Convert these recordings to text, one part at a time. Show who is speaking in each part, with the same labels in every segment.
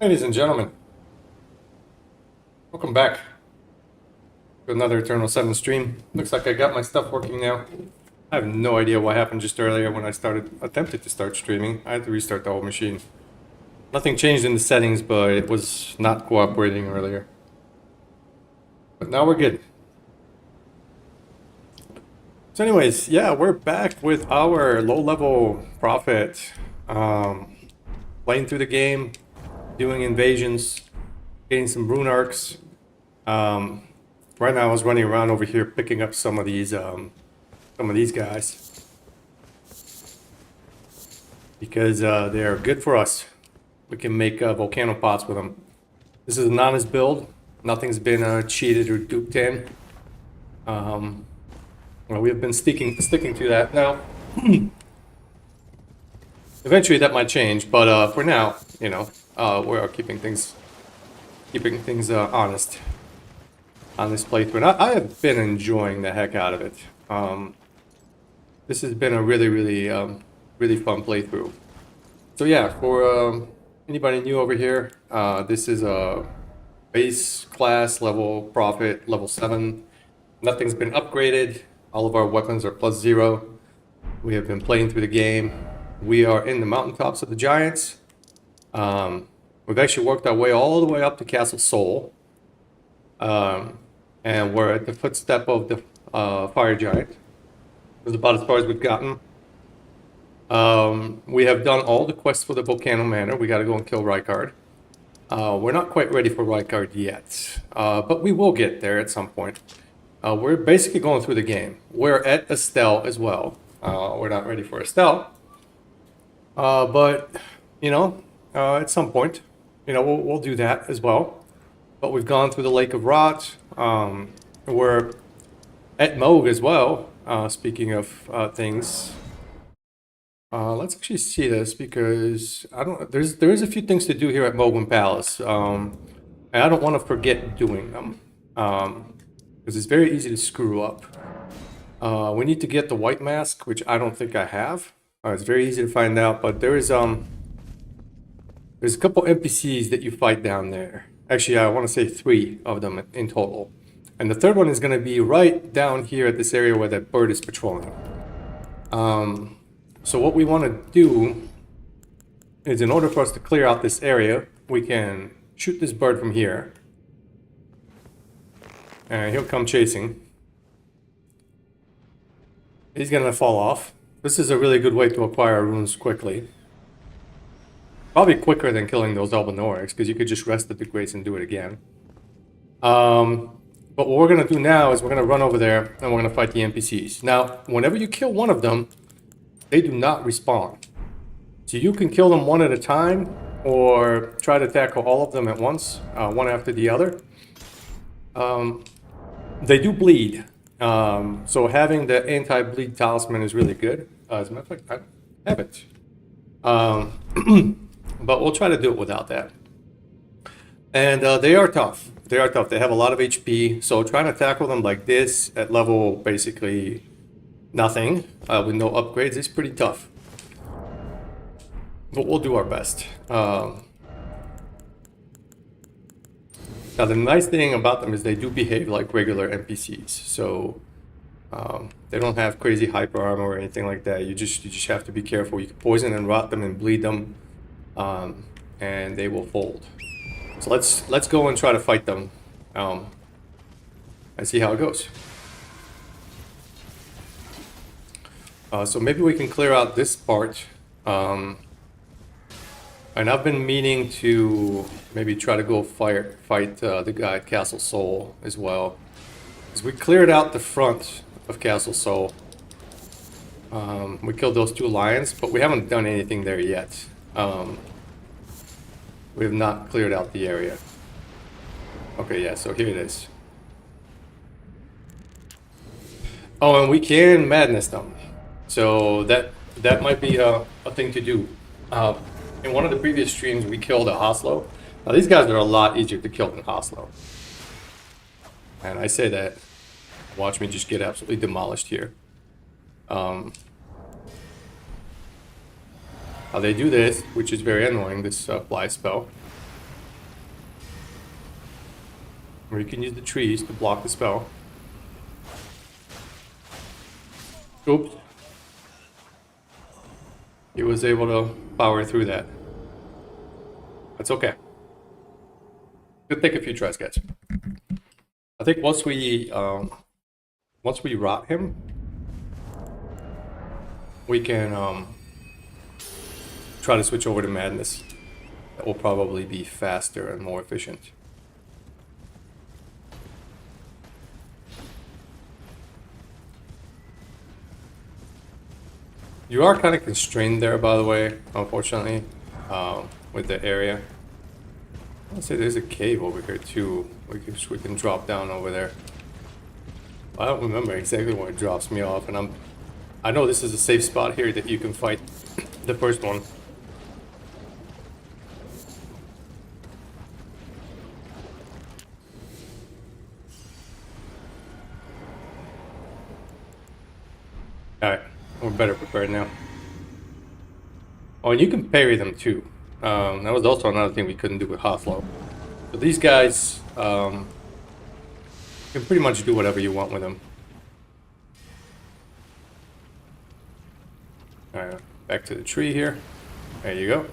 Speaker 1: Ladies and gentlemen, welcome back to another Eternal 7 stream. Looks like I got my stuff working now. I have no idea what happened just earlier when I attempted to start streaming. I had to restart the whole machine. Nothing changed in the settings, but it was not cooperating earlier. But now we're good. So anyways, yeah, we're back with our low-level prophet. Playing through the game, doing invasions, getting some rune arcs. Right now I was running around over here picking up some of these guys because they are good for us. We can make volcano pots with them. This is an honest build. Nothing's been cheated or duped in. Well, we have been sticking to that now. Eventually that might change, but for now, you know, we are keeping things honest on this playthrough. And I have been enjoying the heck out of it. This has been a really fun playthrough. So yeah, for anybody new over here, this is a base class level prophet, level 7. Nothing's been upgraded. All of our weapons are +0. We have been playing through the game. We are in the mountaintops of the giants. We've actually worked our way all the way up to Castle Sol. And we're at the footstep of the fire giant. That's about as far as we've gotten. We have done all the quests for the Volcano Manor. We gotta go and kill Rykard. We're not quite ready for Rykard yet, but we will get there at some point. We're basically going through the game. We're at Estelle as well. We're not ready for Estelle. But, you know, at some point, you know, we'll do that as well. But we've gone through the Lake of Rot. We're at Moog as well. Speaking of things, let's actually see this because there is a few things to do here at Mogun Palace, and I don't want to forget doing them because it's very easy to screw up. We need to get the white mask, which I don't think I have. It's very easy to find out, but there's a couple NPCs that you fight down there. Actually, I want to say 3 of them in total. And the third one is going to be right down here at this area where that bird is patrolling. So what we want to do is, in order for us to clear out this area, we can shoot this bird from here. And he'll come chasing. He's going to fall off. This is a really good way to acquire runes quickly. Probably quicker than killing those Albinorics, because you could just rest at the grace and do it again. But what we're going to do now is we're going to run over there and we're going to fight the NPCs. Now, whenever you kill one of them, they do not respawn. So you can kill them one at a time or try to tackle all of them at once, one after the other. They do bleed. So having the anti-bleed talisman is really good. As a matter of fact, I have it. But we'll try to do it without that. And they are tough. They are tough. They have a lot of HP. So trying to tackle them like this at level basically nothing with no upgrades is pretty tough. But we'll do our best. Now the nice thing about them is they do behave like regular NPCs. So they don't have crazy hyper armor or anything like that. You just have to be careful. You can poison and rot them and bleed them, and they will fold. So let's go and try to fight them, and see how it goes. So maybe we can clear out this part. And I've been meaning to maybe try to go fight the guy at Castle Sol as well. Because we cleared out the front of Castle Sol. We killed those 2 lions, but we haven't done anything there yet. We have not cleared out the area. Okay, yeah, so here it is. Oh, and we can madness them. So that might be a thing to do. In one of the previous streams, we killed a Hoslo. Now, these guys are a lot easier to kill than Hoslo. And I say that. Watch me just get absolutely demolished here. They do this, which is very annoying, this fly spell. Or you can use the trees to block the spell. Oops. He was able to power through that. That's okay. Could take a few tries, guys. I think once we rot him, we can try to switch over to madness. That will probably be faster and more efficient. You are kind of constrained there, by the way, unfortunately, with the area. I'll say there's a cave over here too. We can drop down over there. I don't remember exactly where it drops me off, and I know this is a safe spot here that you can fight the first one. Alright, we're better prepared now. Oh, and you can parry them too. That was also another thing we couldn't do with Hoslow. But these guys, you can pretty much do whatever you want with them. Alright, back to the tree here. There you go.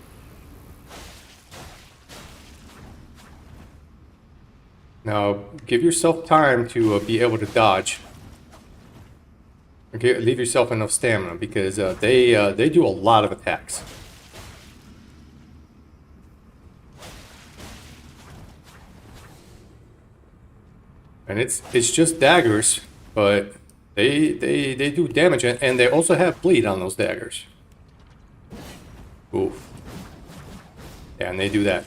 Speaker 1: Now, give yourself time to be able to dodge. Okay, leave yourself enough stamina because they do a lot of attacks. And it's just daggers, but they do damage, and they also have bleed on those daggers. Oof. Yeah, and they do that.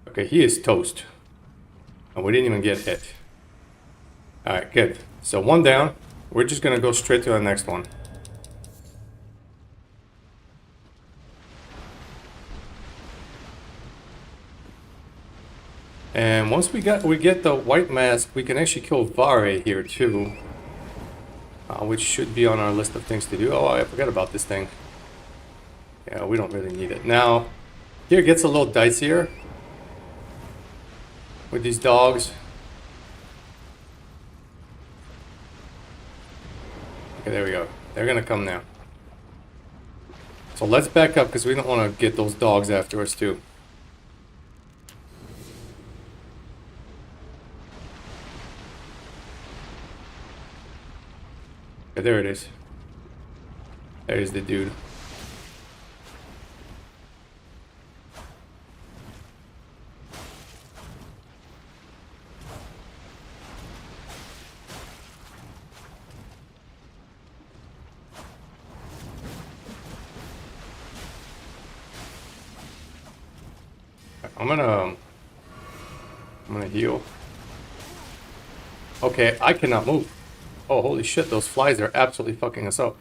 Speaker 1: Okay, he is toast. And we didn't even get hit. Alright, good. So one down. We're just gonna go straight to the next one. And once we get the white mask, we can actually kill Vare here too. Which should be on our list of things to do. Oh, I forgot about this thing. Yeah, we don't really need it. Now, here it gets a little dicier with these dogs. Okay, there we go. They're gonna come now. So let's back up because we don't want to get those dogs after us too. Okay, there it is. There's the dude. I'm gonna heal. Okay, I cannot move. Oh, holy shit, those flies are absolutely fucking us up.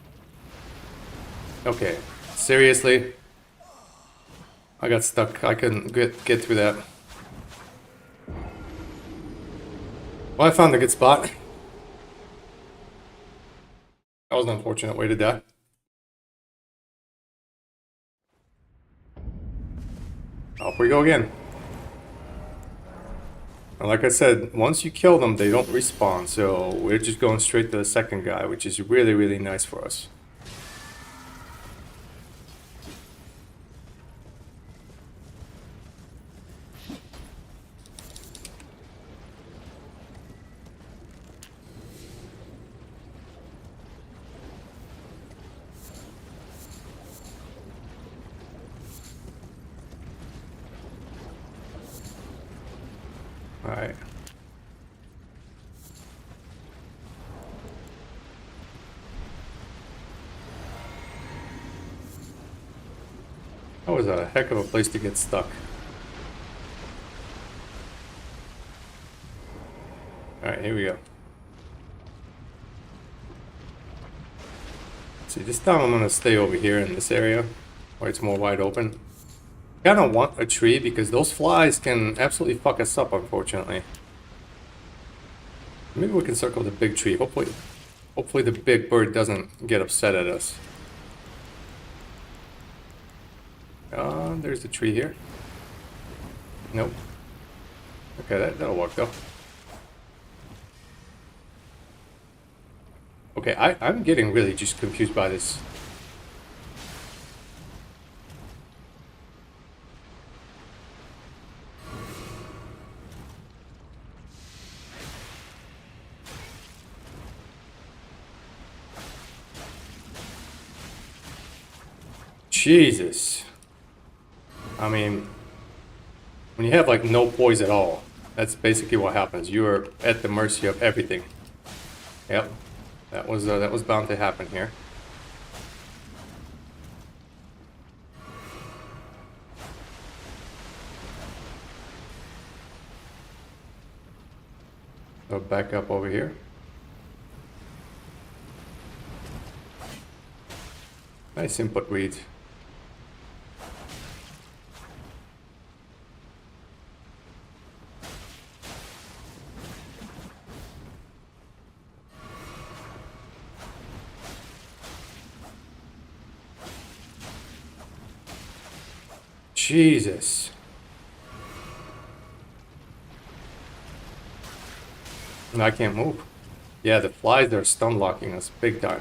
Speaker 1: Okay, seriously? I got stuck. I couldn't get through that. Well, I found a good spot. That was an unfortunate way to die. Off we go again. And like I said, once you kill them, they don't respawn, so we're just going straight to the second guy, which is really, really nice for us. Alright. That was a heck of a place to get stuck. Alright, here we go. See, this time I'm gonna stay over here in this area where it's more wide open. I don't want a tree because those flies can absolutely fuck us up, unfortunately. Maybe we can circle the big tree. Hopefully the big bird doesn't get upset at us. There's the tree here. Nope. Okay, that'll work though. Okay, I'm getting really just confused by this. Jesus. I mean, when you have like no poise at all, that's basically what happens. You are at the mercy of everything. Yep. That was bound to happen here. So back up over here. Nice input read. Jesus. I can't move. Yeah, the flies are stun locking us big time.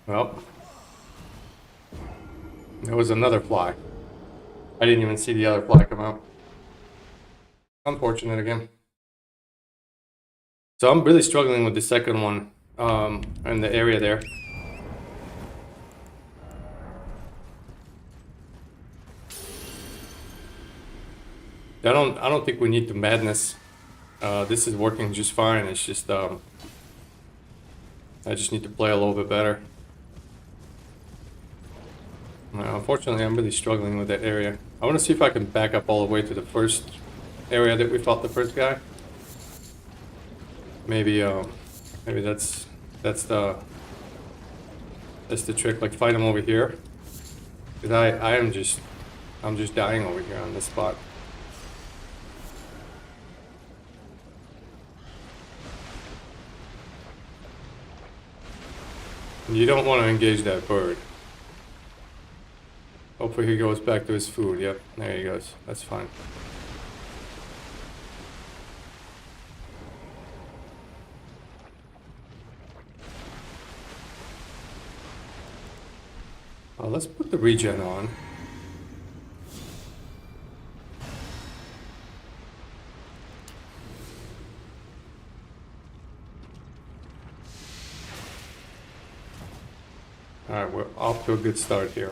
Speaker 1: Well, there was another fly. I didn't even see the other fly come out. Unfortunate again. So I'm really struggling with the second one, in the area there. I don't think we need the madness. This is working just fine. It's just I just need to play a little bit better. Unfortunately, I'm really struggling with that area. I want to see if I can back up all the way to the first area that we fought the first guy. Maybe maybe that's the trick. Like fight him over here. Because I'm just dying over here on this spot. You don't want to engage that bird. Hopefully he goes back to his food. Yep, there he goes. That's fine. Let's put the regen on. Alright, we're off to a good start here.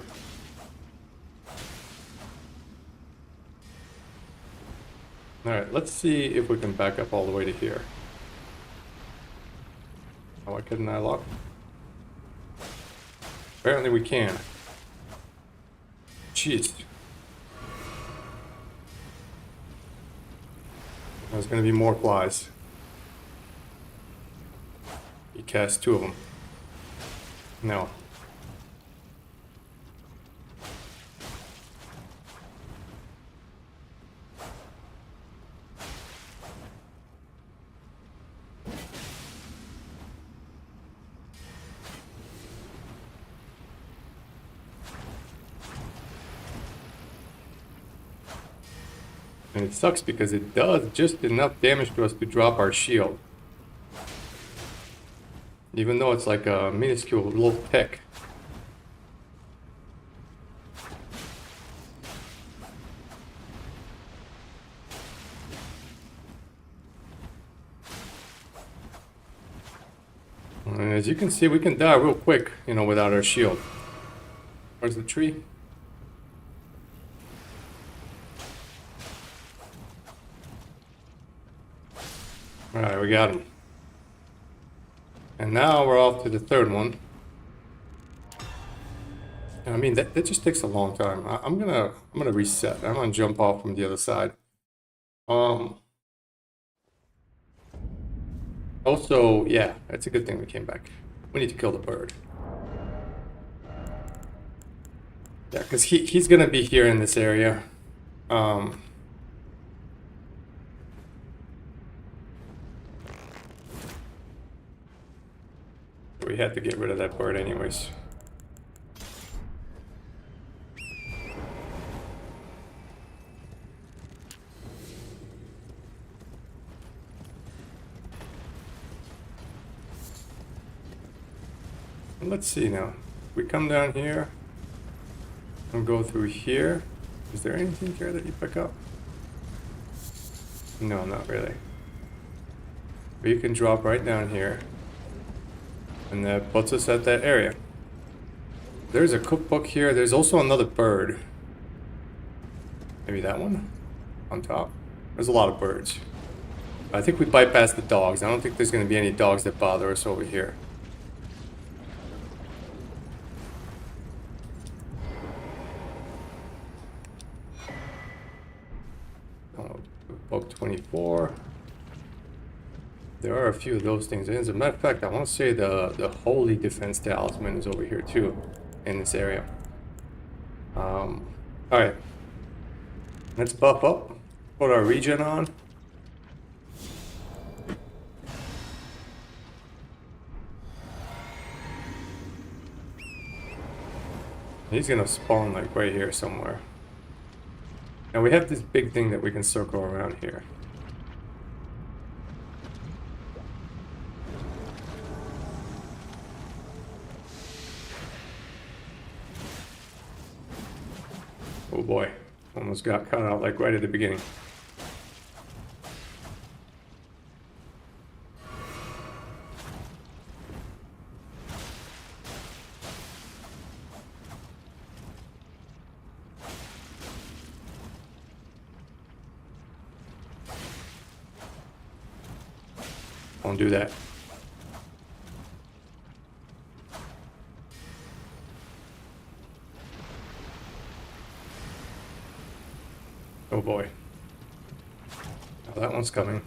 Speaker 1: Alright, let's see if we can back up all the way to here. Oh, why couldn't I lock? Apparently we can. Jeez. There's gonna be more flies. He cast 2 of them. No. And it sucks because it does just enough damage to us to drop our shield. Even though it's like a minuscule little peck. And as you can see, we can die real quick, you know, without our shield. Where's the tree? Alright, we got him. And now we're off to the third one. And I mean, that just takes a long time. I'm gonna reset. I'm gonna jump off from the other side. Also, yeah, it's a good thing we came back. We need to kill the bird. Yeah, because he's gonna be here in this area. we had to get rid of that bird anyways. Let's see now. We come down here and go through here. Is there anything here that you pick up? No, not really. But you can drop right down here. And that puts us at that area. There's a cookbook here. There's also another bird. Maybe that one? On top? There's a lot of birds. I think we bypassed the dogs. I don't think there's going to be any dogs that bother us over here. Book 24. There are a few of those things. As a matter of fact, I want to say the Holy Defense Talisman is over here too, in this area. Alright. Let's buff up. Put our regen on. He's gonna spawn like right here somewhere. Now we have this big thing that we can circle around here. Oh boy, almost got cut out like right at the beginning. Don't do that. Oh boy. Oh, that one's coming.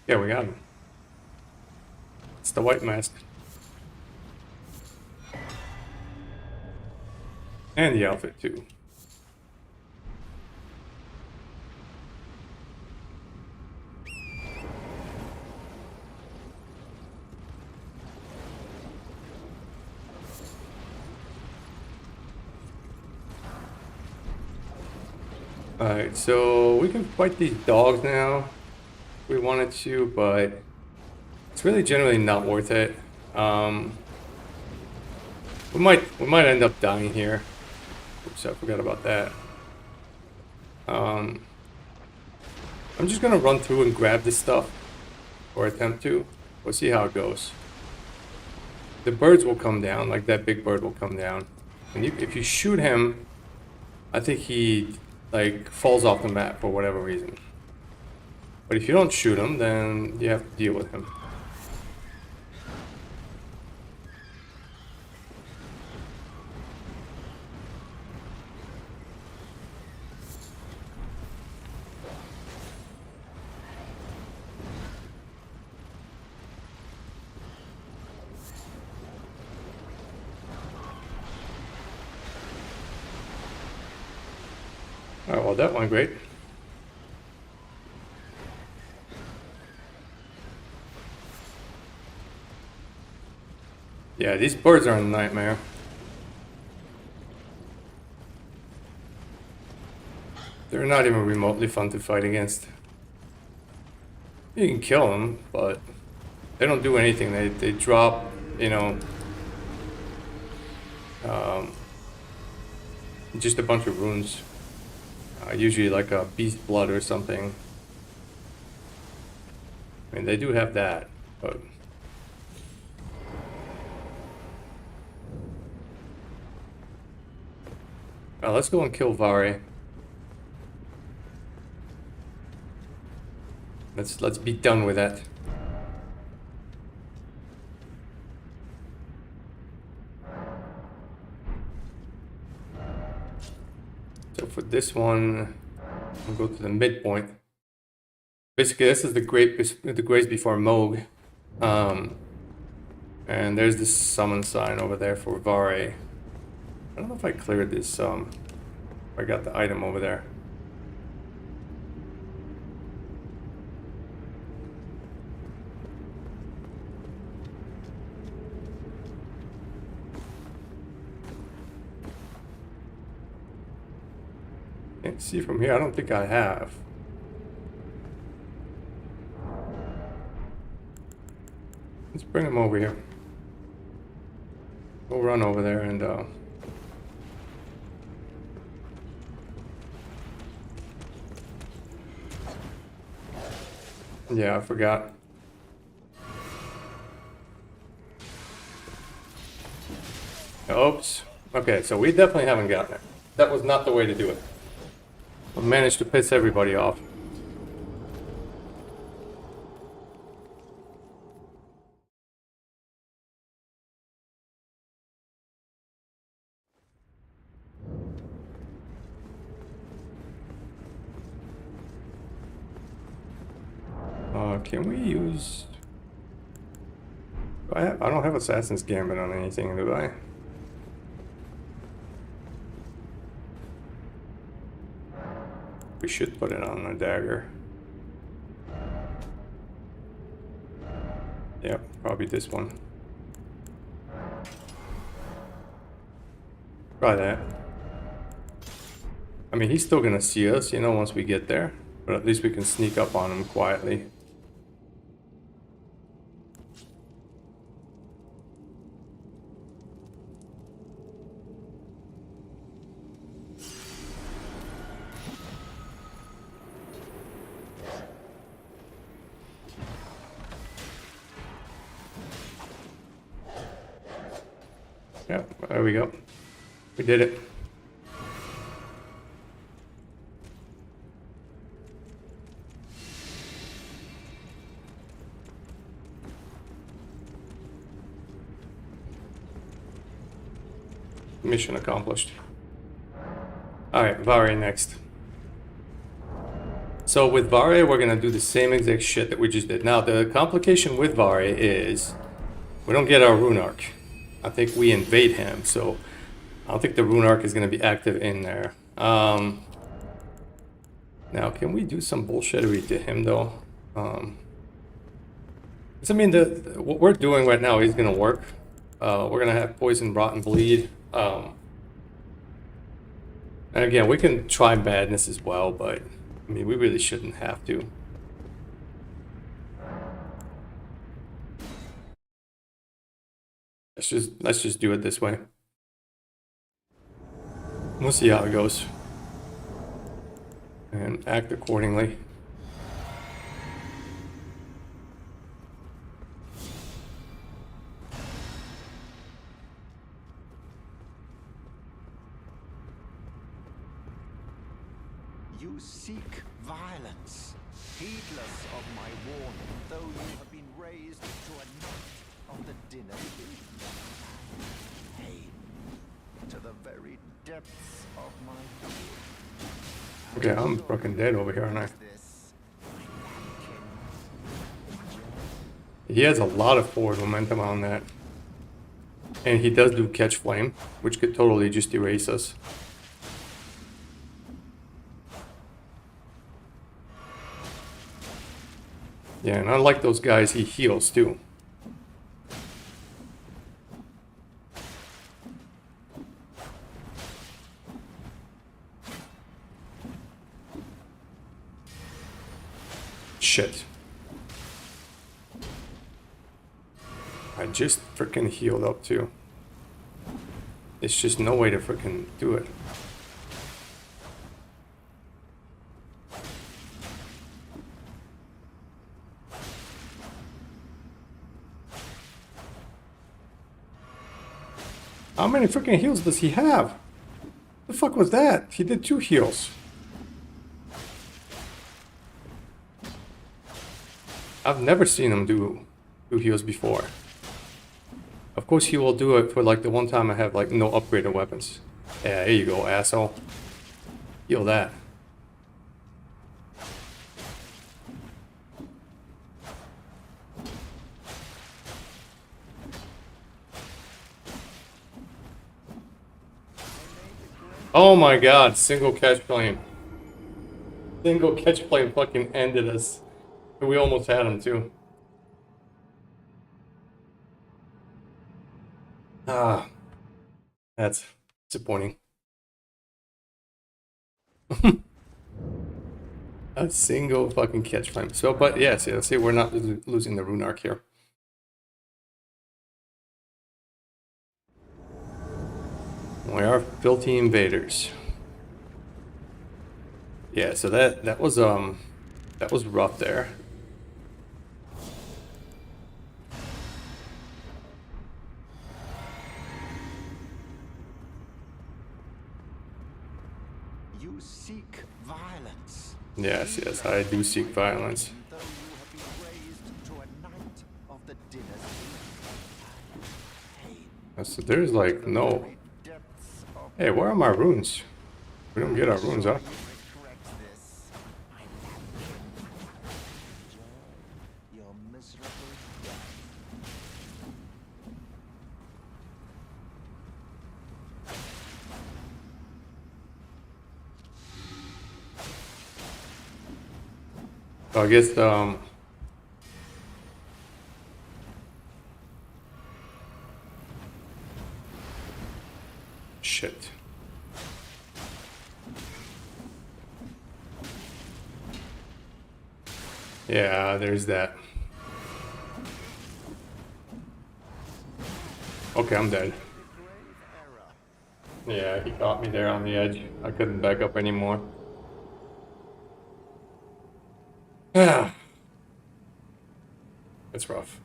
Speaker 1: Yeah, we got him. It's the white mask. And the outfit too. Alright, so we can fight these dogs now. We wanted to, but it's really generally not worth it. We might end up dying here. Oops, I forgot about that. I'm just gonna run through and grab this stuff, or attempt to. We'll see how it goes. The birds will come down, like that big bird will come down, and if you shoot him, I think he like falls off the map for whatever reason. But if you don't shoot him, then you have to deal with him. Alright, well that went great. Yeah, these birds are a nightmare. They're not even remotely fun to fight against. You can kill them, but they don't do anything. They drop, you know, just a bunch of runes. Usually like a beast blood or something. I mean, they do have that, but... let's go and kill Vari. Let's be done with that. for this one, we'll go to the midpoint. Basically, this is the grace before Moog. And there's this summon sign over there for Vare. I don't know if I cleared this, I got the item over there. Can't see from here, I don't think I have. Let's bring him over here. We'll run over there and yeah, I forgot. Oops. Okay, so we definitely haven't gotten it. That was not the way to do it. I managed to piss everybody off. Can we use... I don't have Assassin's Gambit on anything, do I? We should put it on a dagger. Yep, probably this one. Try that. I mean, he's still gonna see us, you know, once we get there. But at least we can sneak up on him quietly. Yep, there we go. We did it. Mission accomplished. Alright, Vare next. So with Vare, we're gonna do the same exact shit that we just did. Now, the complication with Vare is we don't get our rune arc. I think we invade him, so I don't think the rune arc is gonna be active in there. Now, can we do some bullshittery to him though? I mean, what we're doing right now is gonna work. We're gonna have poison, rot, and bleed. And again, we can try madness as well, but I mean, we really shouldn't have to. Let's just do it this way. We'll see how it goes. And act accordingly.
Speaker 2: You seek violence, heedless of my warning, though you have been raised to a knight of the dinner king. Pain to the very depths of my being.
Speaker 1: Okay, I'm fucking dead over here, aren't I? He has a lot of forward momentum on that. And he does do catch flame, which could totally just erase us. Yeah, and unlike those guys, he heals too. Shit. I just freaking healed up too. It's just no way to freaking do it. How many freaking heals does he have? The fuck was that? He did 2 heals. I've never seen him do 2 heals before. Of course he will do it for like the one time I have like no upgraded weapons. Yeah, there you go, asshole. Heal that. Oh my god, single catch plane. Single catch plane fucking ended us. And we almost had him too. Ah, that's disappointing. A single fucking catch flame. So, but yes, yeah, see, we're not losing the rune arc here. We are filthy invaders. Yeah, so that was rough there.
Speaker 2: You seek violence.
Speaker 1: Yes, yes, I do seek violence.
Speaker 2: Though you have been raised to a knight of the dynasty.
Speaker 1: So there's like no.
Speaker 2: Depths of
Speaker 1: Hey, where are my runes? We don't get our runes up.
Speaker 2: regret this. My lambkin. Enjoy your miserable death.
Speaker 1: So I guess shit. Yeah, there's that. Okay, I'm dead. Yeah, he caught me there on the edge. I couldn't back up anymore. Yeah. It's rough.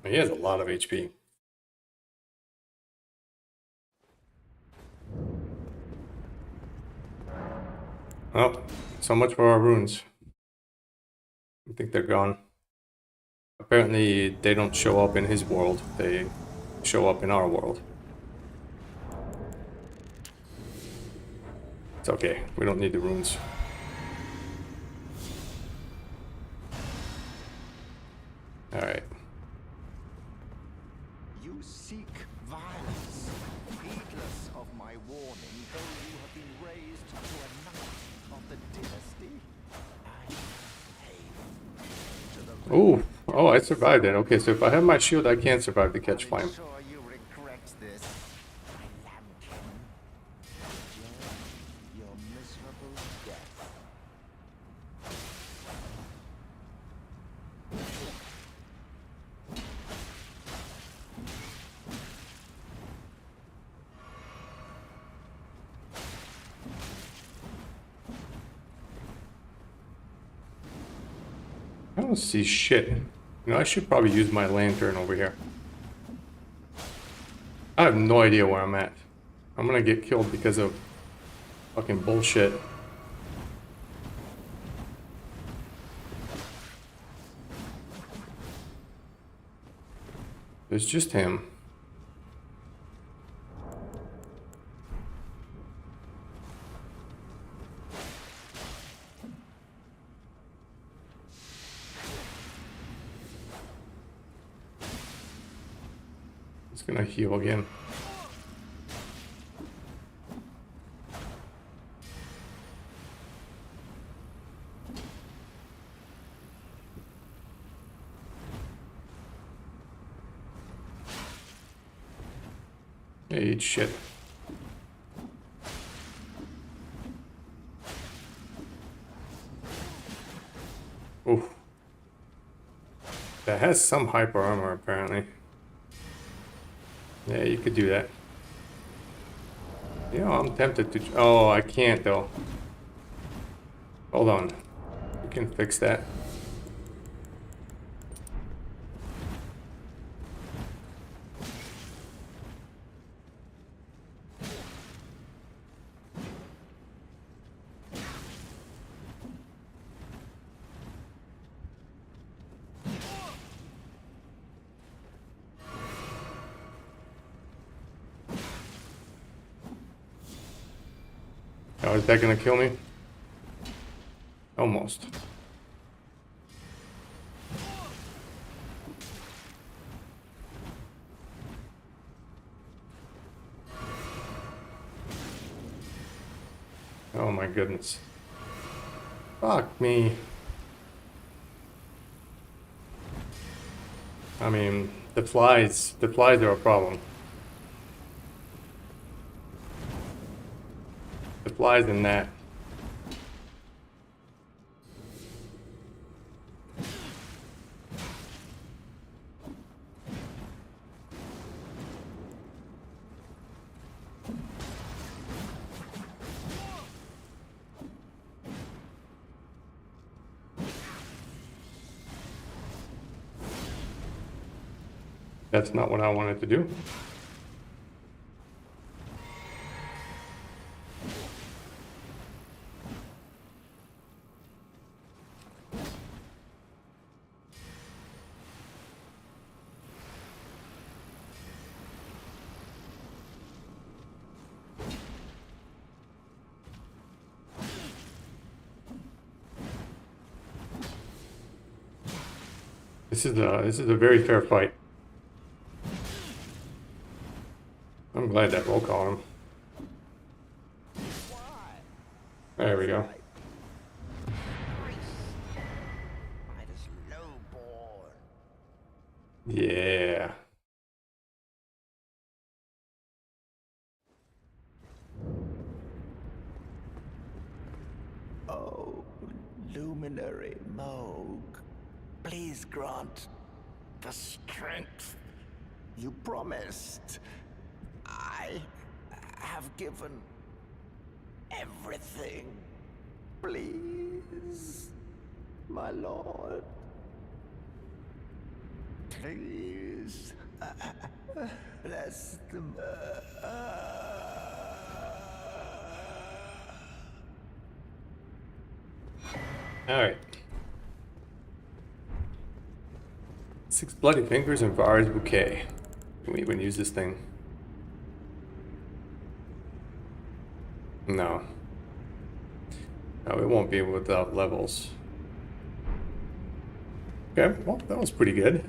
Speaker 1: He has a lot of HP. Oh, so much for our runes. I think they're gone. Apparently, they don't show up in his world. They show up in our world. It's okay. We don't need the runes. Alright.
Speaker 2: You seek violence, heedless of my warning, though you have been raised to a knight of the dynasty. I hate to the
Speaker 1: Ooh. Oh, I survived it. Okay, so if I have my shield, I can't survive the catch flame.
Speaker 2: sure you regret this. My lambkin. Enjoy your miserable death.
Speaker 1: I don't see shit. You know, I should probably use my lantern over here. I have no idea where I'm at. I'm gonna get killed because of fucking bullshit. There's just him. He's gonna heal again. Yeah, eat shit. Oof. That has some hyper armor apparently. Yeah, you could do that. Yeah, I'm tempted to. Oh, I can't though. Hold on. We can fix that. Oh, is that gonna kill me? Almost. Oh my goodness. Fuck me. I mean, the flies are a problem. The flies in that. That's not what I wanted to do. This is a very fair fight. I'm glad that roll called him. There we go. Yeah.
Speaker 2: Oh, luminary Moog, please grant the strength you promised. I have given everything. Please, my lord. Please. Bless them.
Speaker 1: Alright. 6 bloody fingers and Var's bouquet. Can we even use this thing? No. No, it won't be without levels. Okay, well, that was pretty good.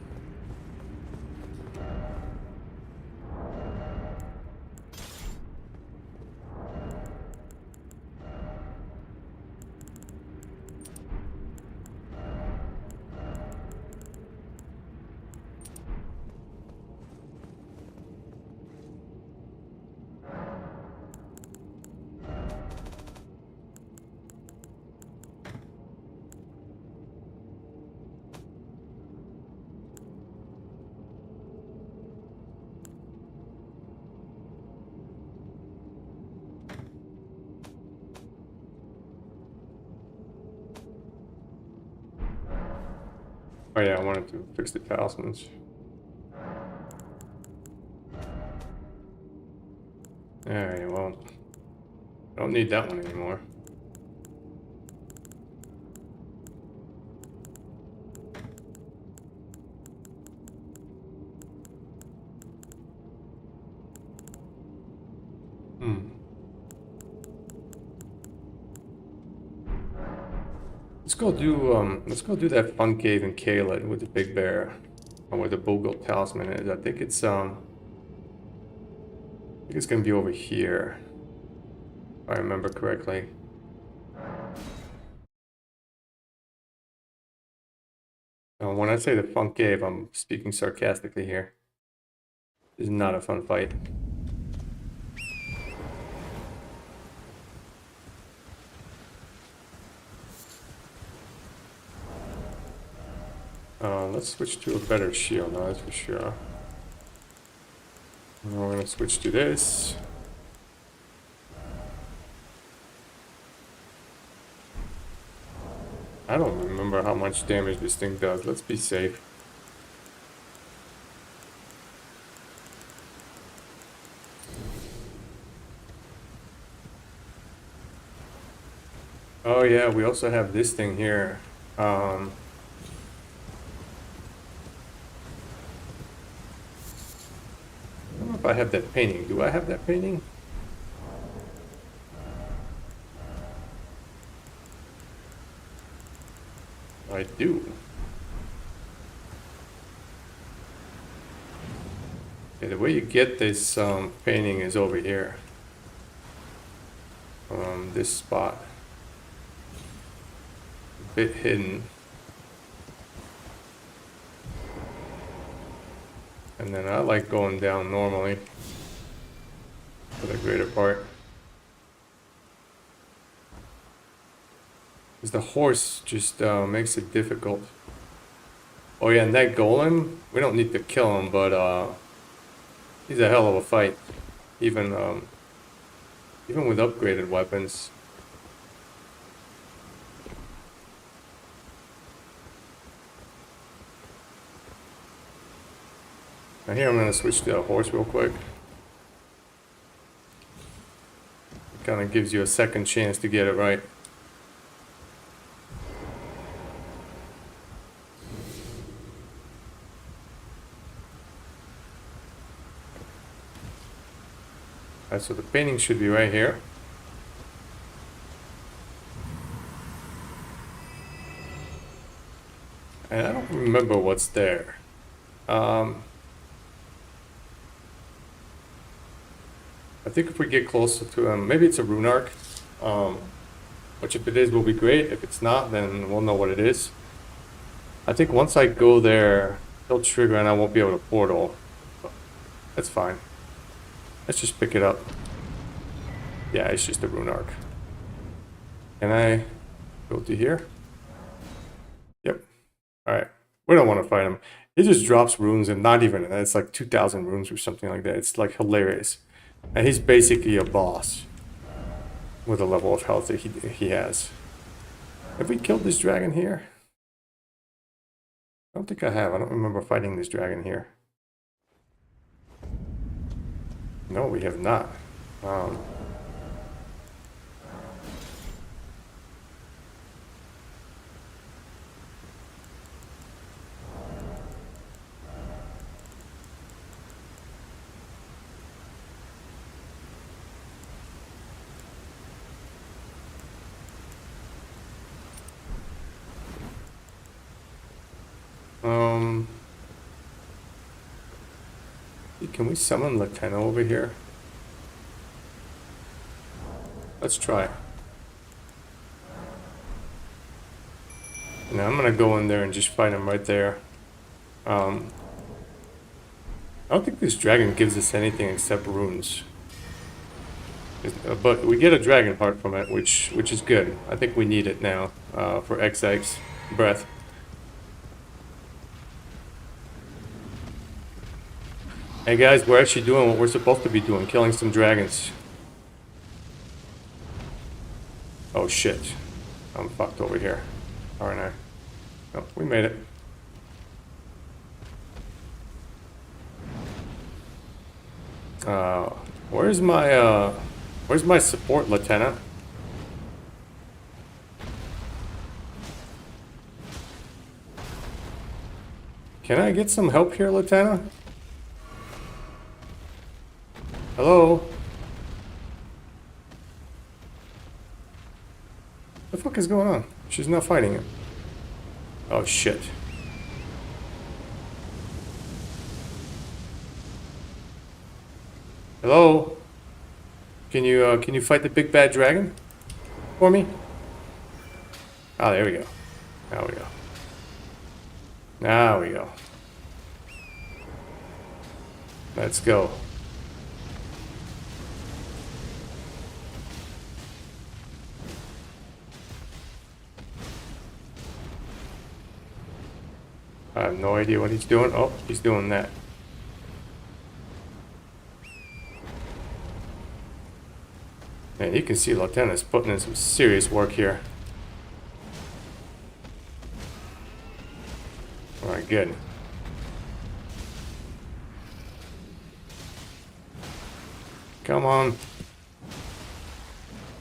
Speaker 1: Oh yeah, I wanted to fix the talismans. Alright, well, I don't need that one anymore. Let's go do that fun cave in Caelid with the big bear, or where the Bogle talisman is. I think it's gonna be over here, if I remember correctly. When I say the fun cave, I'm speaking sarcastically here. This is not a fun fight. Let's switch to a better shield now, that's for sure. We're gonna switch to this. I don't remember how much damage this thing does. Let's be safe. Oh yeah, we also have this thing here. I don't know if I have that painting. Do I have that painting? I do. Okay, the way you get this painting is over here. This spot. A bit hidden. And then I like going down normally for the greater part. Because the horse just makes it difficult. Oh yeah, and that golem, we don't need to kill him, but he's a hell of a fight. Even with upgraded weapons. Now here I'm going to switch to the horse real quick. It kind of gives you a second chance to get it right. Alright, so the painting should be right here. And I don't remember what's there. I think if we get closer to him, maybe it's a rune arc. Which if it is will be great. If it's not, then we'll know what it is. I think once I go there, he'll trigger and I won't be able to portal. But that's fine. Let's just pick it up. Yeah, it's just a rune arc. Can I go to here? Yep. Alright. We don't want to fight him. He just drops runes and not even, it's like 2,000 runes or something like that. It's like hilarious. And he's basically a boss with the level of health that he has. Have we killed this dragon here? I don't think I have. I don't remember fighting this dragon here. No, we have not. Can we summon Latena over here? Let's try. Now I'm gonna go in there and just fight him right there. I don't think this dragon gives us anything except runes. But we get a dragon heart from it, which is good. I think we need it now for XX breath. Hey guys, we're actually doing what we're supposed to be doing, killing some dragons. Oh shit. I'm fucked over here, aren't I? Oh, we made it. Where's my support, Lieutenant? Can I get some help here, Lieutenant? Hello? The fuck is going on? She's not fighting him. Oh shit. Hello? Can you fight the big bad dragon for me? Oh, there we go. Now we go. Now we go. Let's go. I have no idea what he's doing. Oh, he's doing that. Man, you can see Lieutenant's putting in some serious work here. Alright, good. Come on.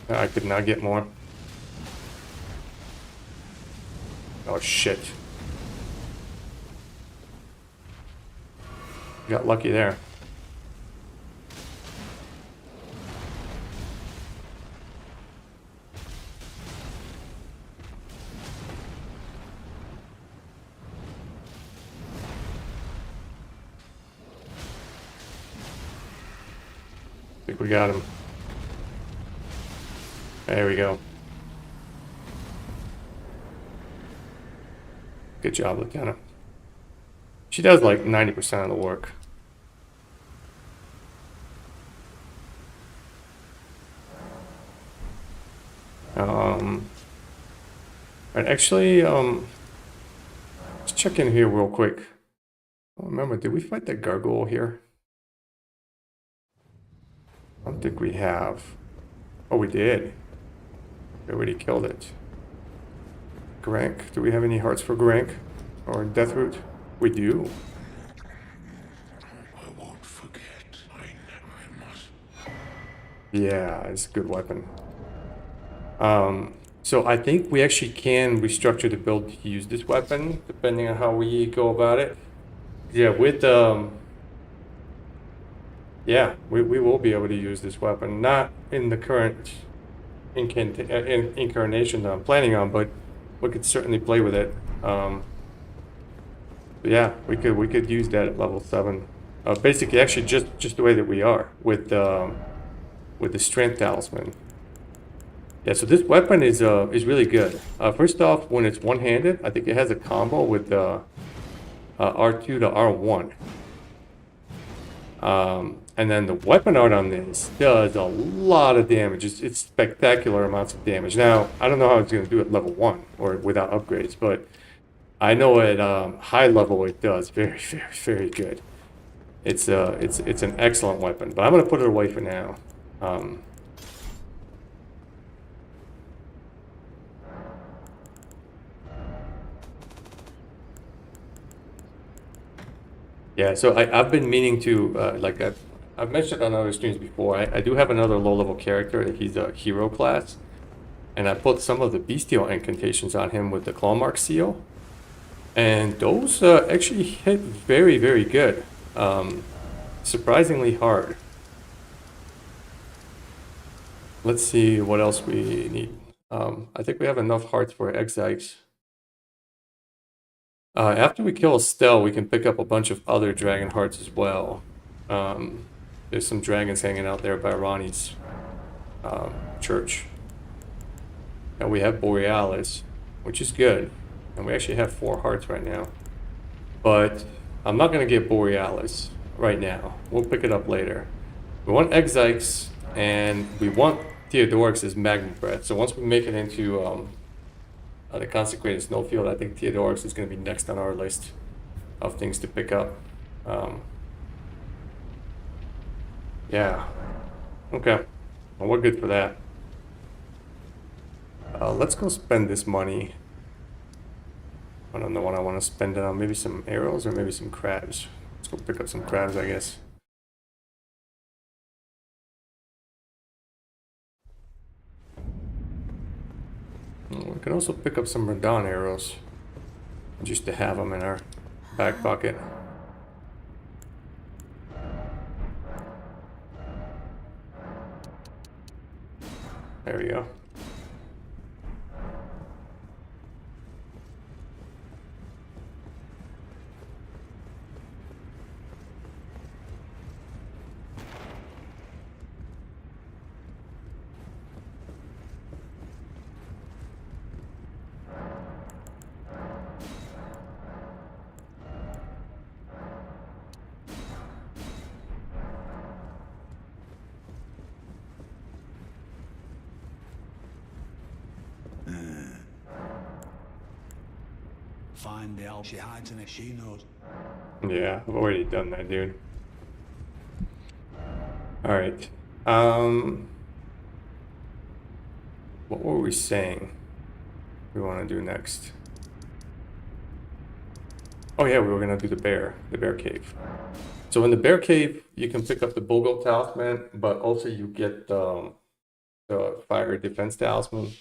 Speaker 1: I could not get more. Oh shit. Got lucky there. think we got him. There we go. Good job, Lieutenant. She does like 90% of the work. And actually, let's check in here real quick. Oh, remember, did we fight that gargoyle here? I don't think we have. Oh, we did. We already killed it. Grank, do we have any hearts for Grank? Or Deathroot? We do.
Speaker 3: I won't forget. I must.
Speaker 1: Yeah, it's a good weapon. So I think we actually can restructure the build to use this weapon, depending on how we go about it. Yeah, with yeah, we will be able to use this weapon. Not in the current incarnation that I'm planning on, but we could certainly play with it. But yeah, we could use that at level 7. Basically, actually, just the way that we are with the strength talisman. Yeah, so this weapon is really good. First off, when it's one-handed, I think it has a combo with R2 to R1. And then the weapon art on this does a lot of damage. It's spectacular amounts of damage. Now, I don't know how it's going to do at level 1 or without upgrades, but I know at high level it does very, very, very good. It's an excellent weapon, but I'm going to put it away for now. Yeah, so I've been meaning to, like I've mentioned on other streams before, I do have another low-level character. He's a hero class, and I put some of the bestial incantations on him with the claw mark seal, and those actually hit very, very good. Surprisingly hard. Let's see what else we need. I think we have enough hearts for Exikes. After we kill Estelle, we can pick up a bunch of other dragon hearts as well. There's some dragons hanging out there by Ronnie's church. And we have Borealis, which is good. And we actually have 4 hearts right now. But I'm not going to get Borealis right now. We'll pick it up later. We want Exikes, and we want Theodorix's Magma Breath. So once we make it into the Consecrated Snowfield, I think Theodorix is going to be next on our list of things to pick up. Yeah. Okay. Well, we're good for that. Let's go spend this money. I don't know what I want to spend it on. Maybe some arrows or maybe some crabs. Let's go pick up some crabs, I guess. We can also pick up some Radon arrows, just to have them in our back pocket. There we go.
Speaker 3: Find out she hides in it, she knows.
Speaker 1: Yeah, I've already done that, dude. Alright. What were we saying we want to do next? Oh yeah, we were going to do the bear cave. So in the bear cave, you can pick up the Bogle talisman, but also you get the fire defense talisman.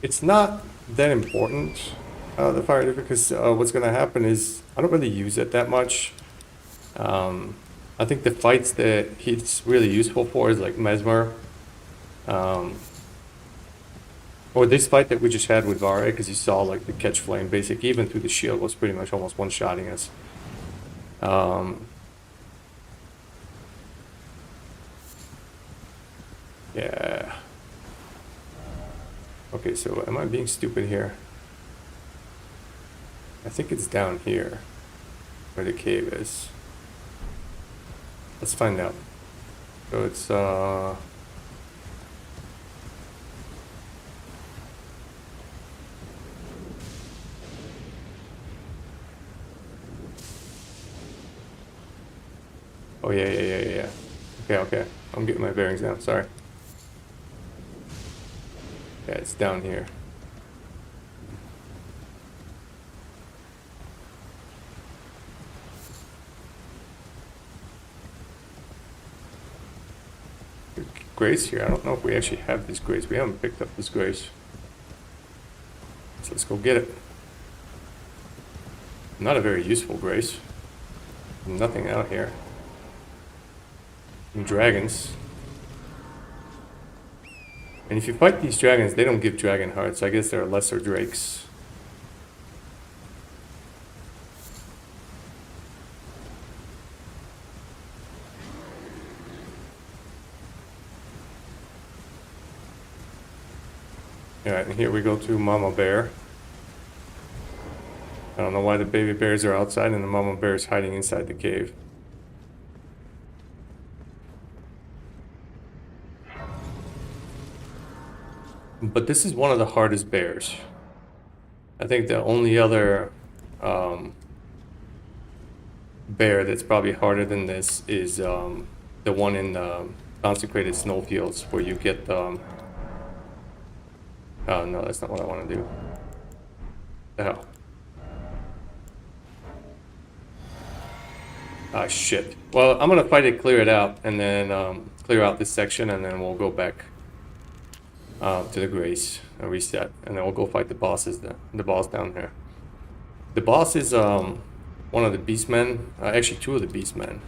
Speaker 1: It's not that important, the fire defense, because what's going to happen is I don't really use it that much. I think the fights that it's really useful for is like Mesmer. Or this fight that we just had with Vare, because you saw like the catch flame basic, even through the shield, was pretty much almost one-shotting us. Yeah. Okay, so am I being stupid here? I think it's down here where the cave is. Let's find out. So it's oh yeah. Okay. I'm getting my bearings now, sorry. Yeah, it's down here. Grace here. I don't know if we actually have this grace. We haven't picked up this grace. So let's go get it. Not a very useful grace. Nothing out here. And dragons. And if you fight these dragons, they don't give dragon hearts. I guess they're lesser drakes. Alright, and here we go to Mama Bear. I don't know why the baby bears are outside and the mama bear is hiding inside the cave. But this is one of the hardest bears. I think the only other bear that's probably harder than this is the one in the consecrated snowfields where you get the... Oh no, that's not what I want to do. The hell? Ah, shit. Well, I'm gonna fight it, clear it out, and then clear out this section, and then we'll go back to the Grace and reset, and then we'll go fight the bosses. The boss down here. The boss is one of the beastmen. Actually, two of the beastmen.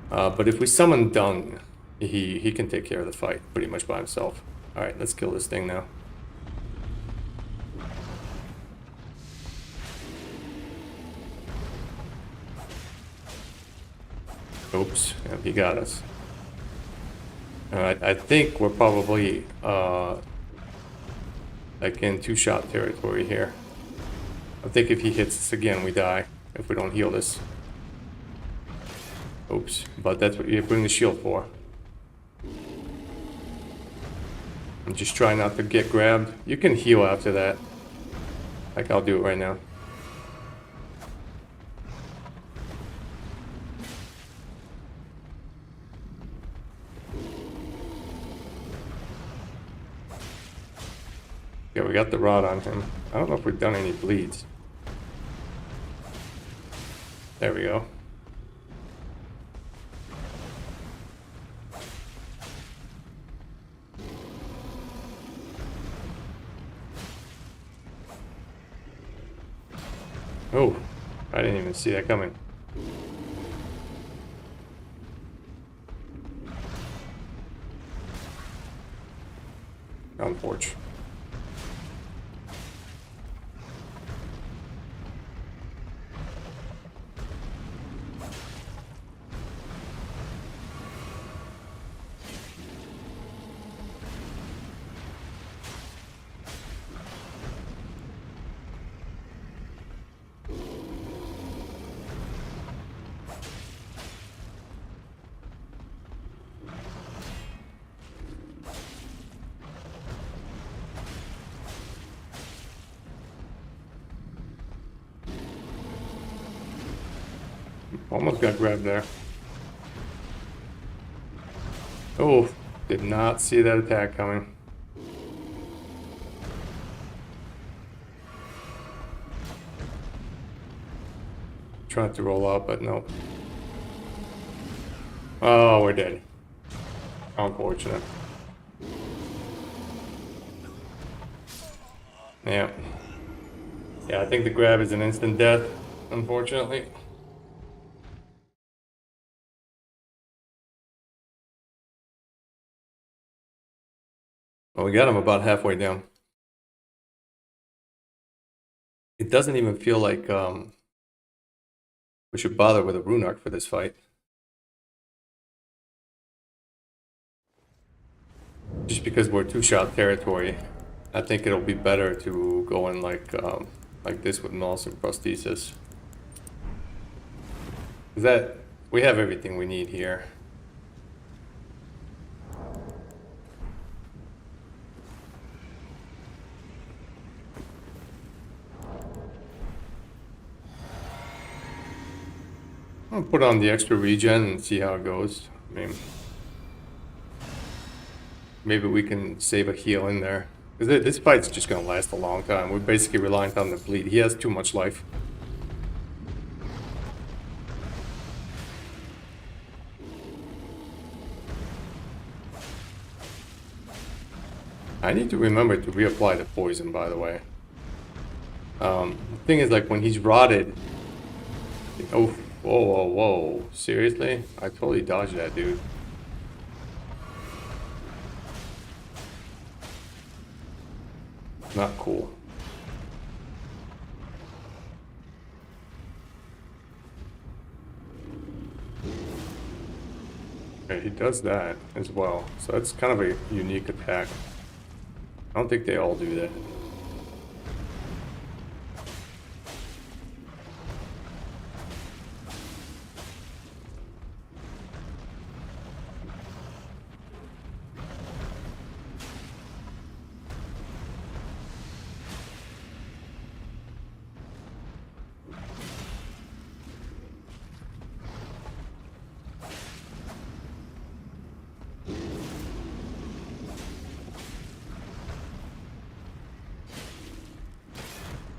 Speaker 1: But if we summon Dung, he can take care of the fight pretty much by himself. All right, let's kill this thing now. Oops, yeah, he got us. I think we're probably like in two-shot territory here. I think if he hits us again, we die if we don't heal this. Oops, but that's what you bring the shield for. I'm just trying not to get grabbed. You can heal after that. Like, I'll do it right now. Yeah, we got the rod on him. I don't know if we've done any bleeds. There we go. Oh, I didn't even see that coming. On porch. Almost got grabbed there. Oh, did not see that attack coming. Tried to roll out, but no. Oh, we're dead. Unfortunate. Yeah. Yeah, I think the grab is an instant death, unfortunately. Well, we got him about halfway down. It doesn't even feel like we should bother with a rune arc for this fight. just because we're two-shot territory, I think it'll be better to go in like this with Null's and prosthesis. Is that we have everything we need here. I'll put on the extra regen and see how it goes. I mean, maybe we can save a heal in there. Because this fight's just gonna last a long time. We're basically reliant on the bleed. He has too much life. I need to remember to reapply the poison, by the way. The thing is, like, when he's rotted... Oh, whoa, whoa, whoa. Seriously? I totally dodged that, dude. Not cool. Okay, he does that as well. So that's kind of a unique attack. I don't think they all do that.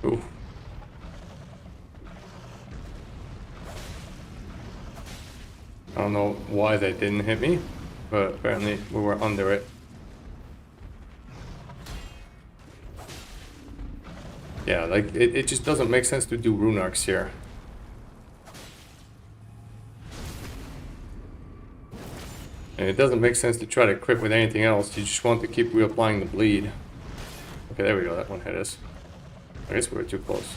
Speaker 1: Ooh. I don't know why they didn't hit me, but apparently we were under it. Yeah, like, it just doesn't make sense to do rune arcs here. And it doesn't make sense to try to crit with anything else. You just want to keep reapplying the bleed. Okay, there we go. That one hit us. I guess we were too close.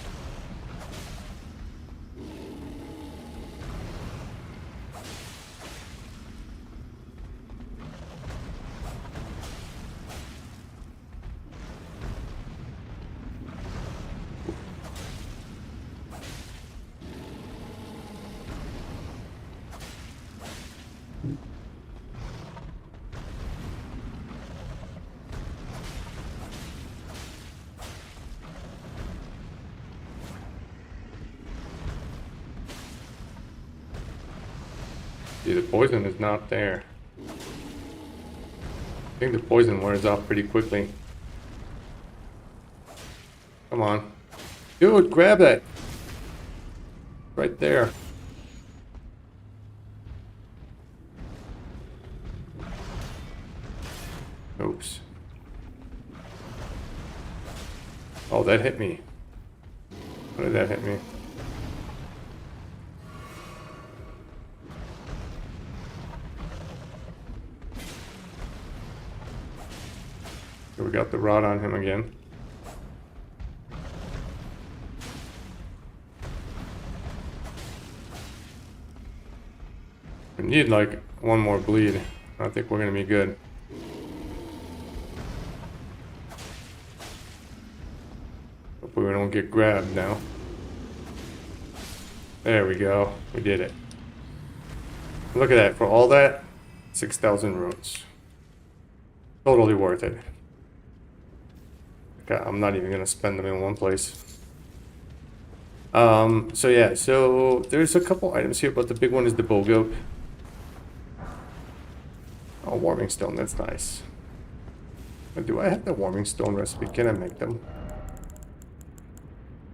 Speaker 1: See, the poison is not there. I think the poison wears off pretty quickly. Come on. Dude, grab that! Right there. Oops. Oh, that hit me. How did that hit me? We got the rod on him again. We need like one more bleed. I think we're gonna be good. Hopefully we don't get grabbed now. There we go. We did it. Look at that. For all that, 6,000 runes. Totally worth it. Okay, I'm not even gonna spend them in one place. So yeah, so there's a couple items here, but the big one is the bow goat. Oh, warming stone, that's nice. But do I have the warming stone recipe? Can I make them?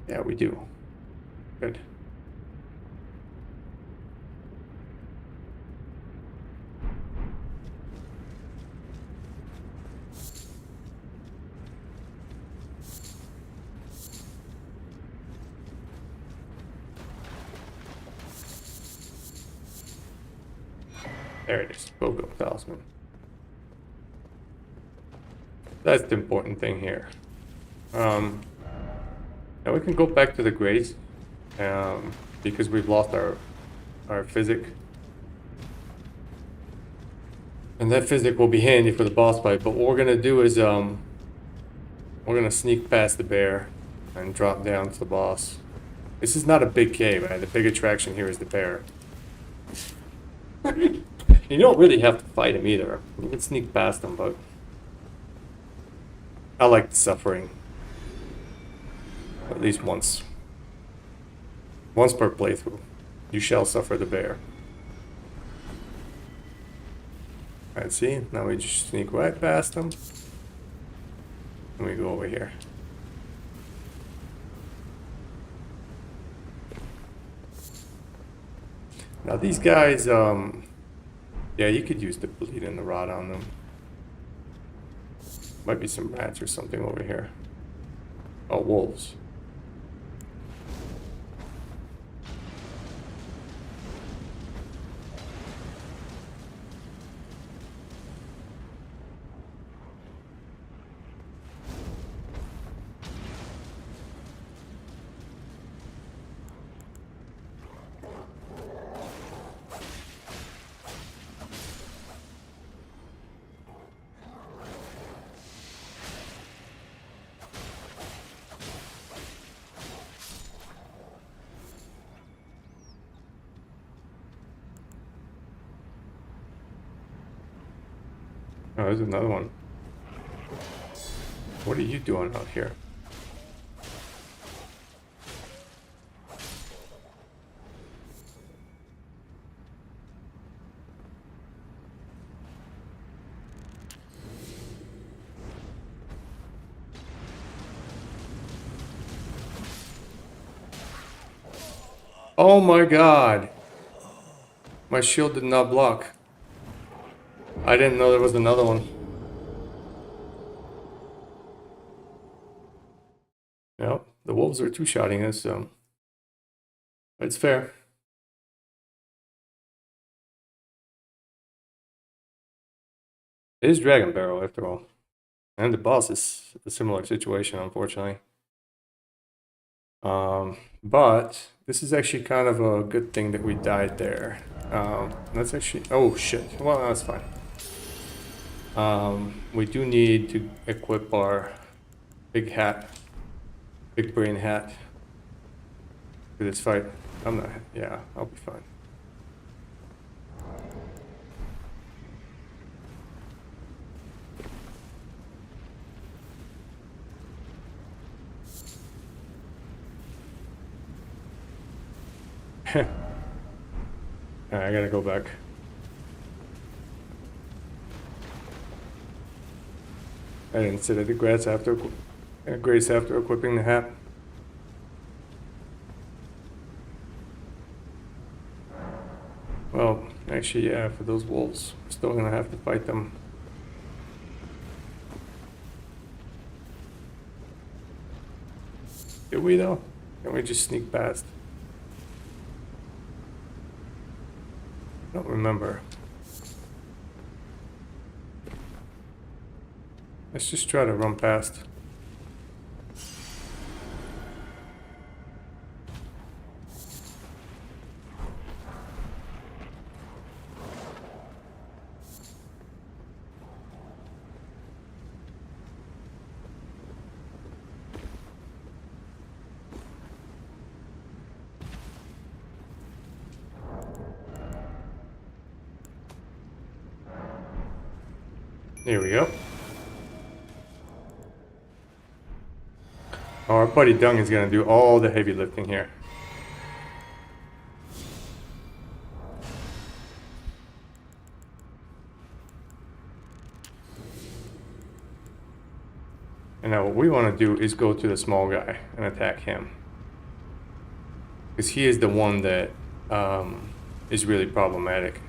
Speaker 1: Yeah, we do. Good. There it is, Bogo Talisman. That's the important thing here. Now we can go back to the Grace, because we've lost our physic. And that physic will be handy for the boss fight, but what we're gonna do is we're gonna sneak past the bear and drop down to the boss. This is not a big cave, right? The big attraction here is the bear. You don't really have to fight him either. You can sneak past him, but I like the suffering. At least once. Once per playthrough. You shall suffer the bear. Alright, see? Now we just sneak right past him. And we go over here. Now these guys, yeah, you could use the bleed and the rod on them. Might be some rats or something over here. Oh, wolves. Oh, there's another one. What are you doing out here? Oh my god! My shield did not block. I didn't know there was another one. Yep, the wolves are two-shotting us, so it's fair. It is Dragon Barrel after all. And the boss is a similar situation, unfortunately. But this is actually kind of a good thing that we died there. That's actually... Oh, shit. Well, that's fine. We do need to equip our big hat. Big brain hat. For this fight. I'm not... Yeah, I'll be fine. Alright, I gotta go back. I didn't sit at the grass after grace after equipping the hat. Well, actually, yeah, for those wolves, we're still gonna have to fight them. Did we though? Can we just sneak past? I don't remember. Let's just try to run past. Here we go. Our buddy Dung is gonna do all the heavy lifting here. And now what we want to do is go to the small guy and attack him. Because he is the one that is really problematic.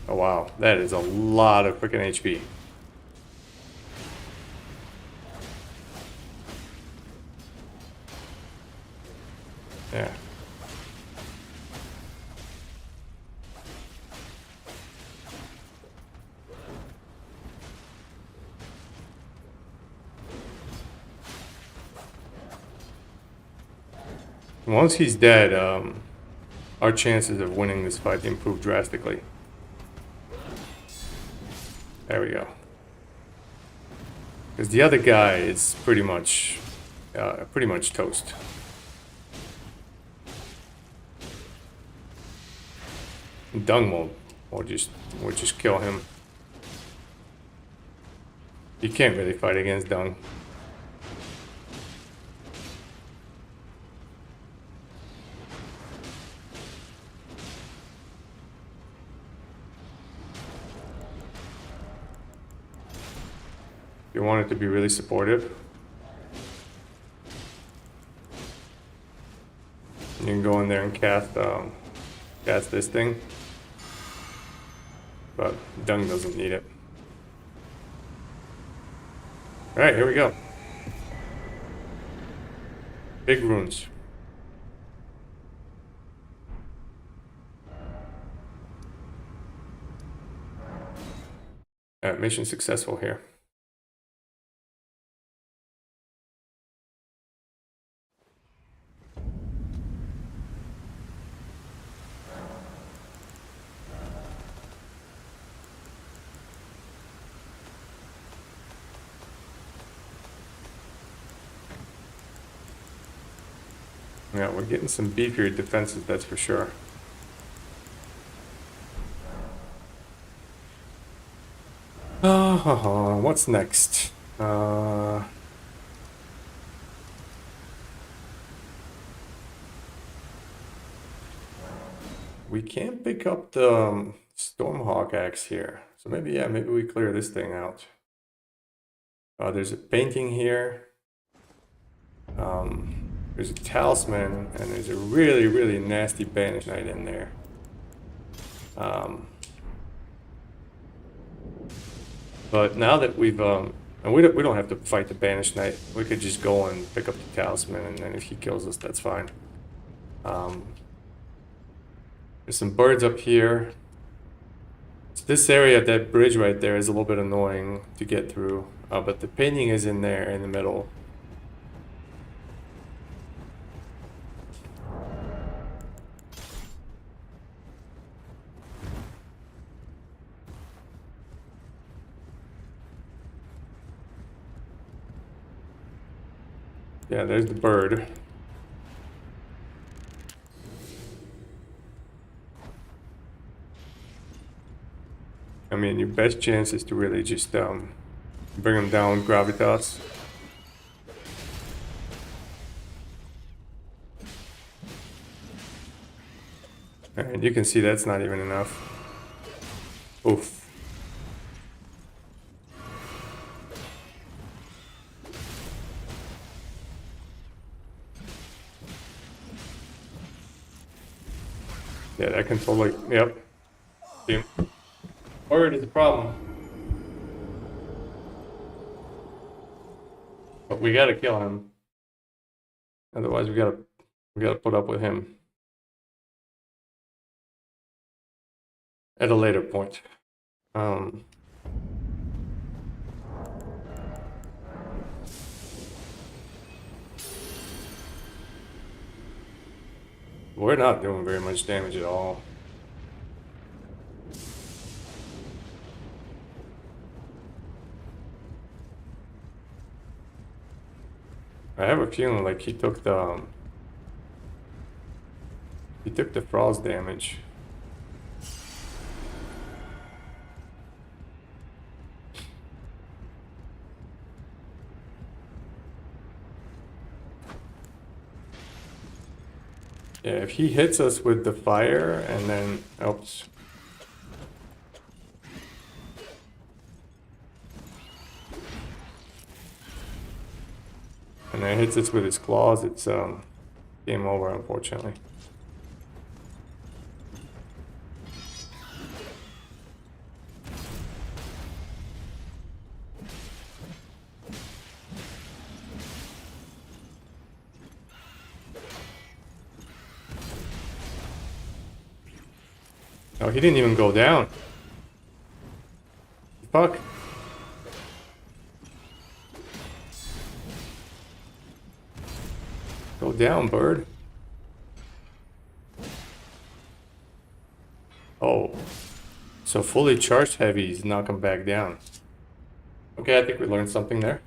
Speaker 1: Oh wow, that is a lot of freaking HP. Yeah. Once he's dead, our chances of winning this fight improve drastically. There we go. Because the other guy is pretty much toast. Dung will just kill him. You can't really fight against Dung. If you want it to be really supportive, you can go in there and cast this thing. But Dung doesn't need it. Alright, here we go. Big runes. Alright, mission successful here. Yeah, we're getting some beefier defenses, that's for sure. What's next? We can't pick up the Stormhawk axe here. So maybe we clear this thing out. There's a painting here. There's a talisman, and there's a really, really nasty banished knight in there. But now that we've and we don't have to fight the banished knight. We could just go and pick up the talisman, and then if he kills us, that's fine. There's some birds up here. So this area, that bridge right there, is a little bit annoying to get through. But the painting is in there in the middle. Yeah, there's the bird. I mean, your best chance is to really just bring him down with gravitas. And you can see that's not even enough. Oof. Yeah, that can totally, yep. See? Bird is the problem. But we gotta kill him. Otherwise we gotta put up with him. At a later point. We're not doing very much damage at all. I have a feeling like he took the frost damage. Yeah, if he hits us with the fire and then, oops. And then hits us with his claws, it's game over, unfortunately. Oh, he didn't even go down. Fuck. Go down, bird. Oh. So fully charged heavies knock him back down. Okay, I think we learned something there.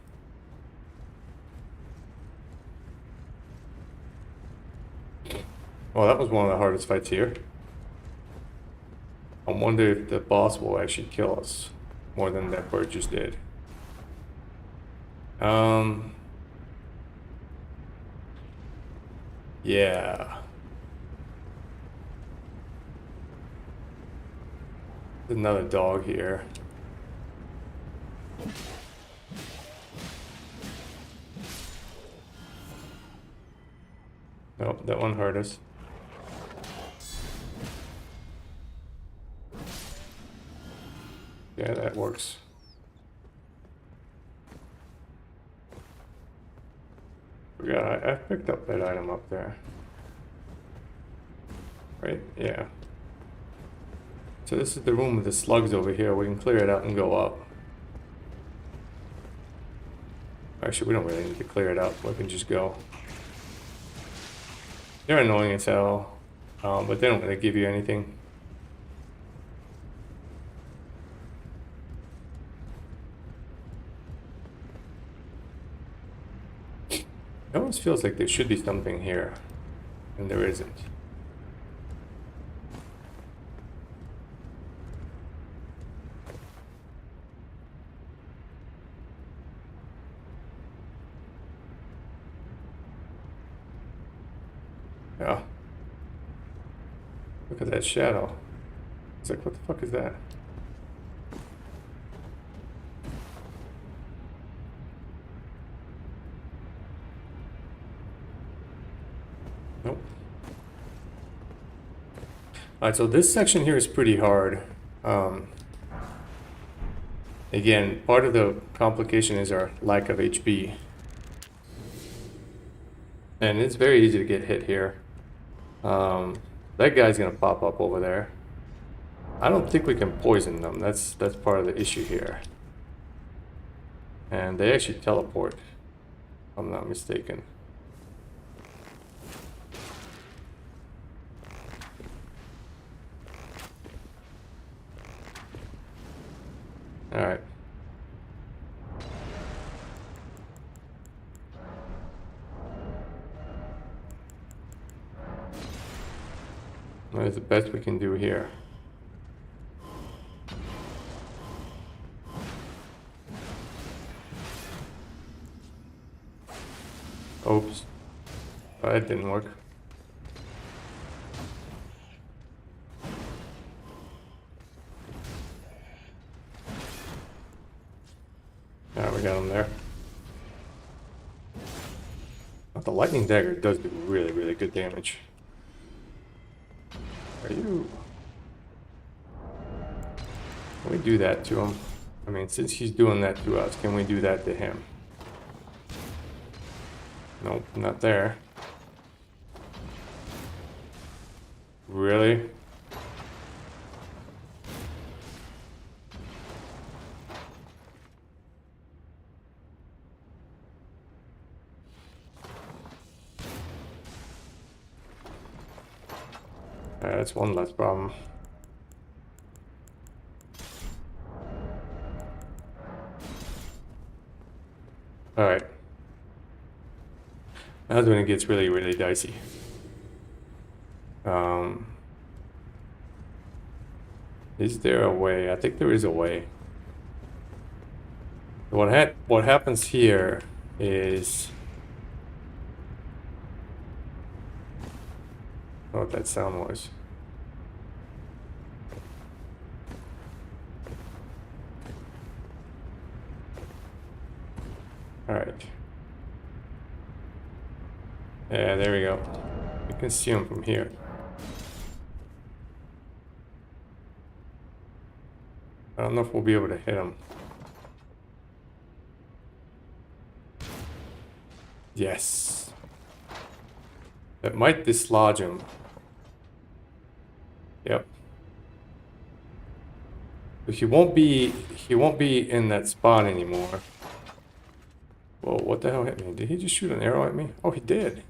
Speaker 1: Well, that was one of the hardest fights here. I wonder if the boss will actually kill us more than that bird just did. Yeah. There's another dog here. Nope, that one hurt us. Yeah, that works. Forgot, I picked up that item up there. Right? Yeah. So this is the room with the slugs over here. We can clear it out and go up. Actually, we don't really need to clear it out. We can just go. They're annoying as hell, but they don't really give you anything. It always feels like there should be something here, and there isn't. Yeah. Look at that shadow. It's like, what the fuck is that? Nope. Alright, so this section here is pretty hard. Again, part of the complication is our lack of HP. And it's very easy to get hit here. That guy's gonna pop up over there. I don't think we can poison them. That's part of the issue here. And they actually teleport, if I'm not mistaken. Alright. That is the best we can do here. Oops. Oh, that didn't work. Alright, we got him there. But the lightning dagger does do really, really good damage. Are you... Can we do that to him? I mean, since he's doing that to us, can we do that to him? Nope, not there. Really? That's one less problem. Alright. That's when it gets really, really dicey. Is there a way? I think there is a way. What happens here is... I don't know what that sound was. Alright. Yeah, there we go. You can see him from here. I don't know if we'll be able to hit him. Yes. That might dislodge him. Yep. But he won't be in that spot anymore. Whoa, what the hell hit me? Did he just shoot an arrow at me? Oh, he did.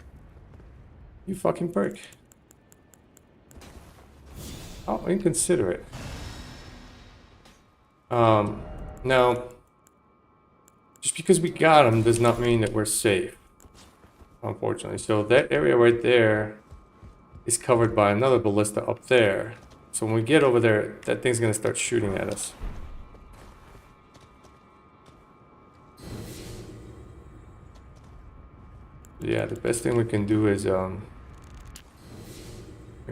Speaker 1: You fucking prick. How inconsiderate. Now, just because we got them does not mean that we're safe, unfortunately. So that area right there is covered by another ballista up there. So when we get over there, that thing's gonna start shooting at us. Yeah, the best thing we can do is, I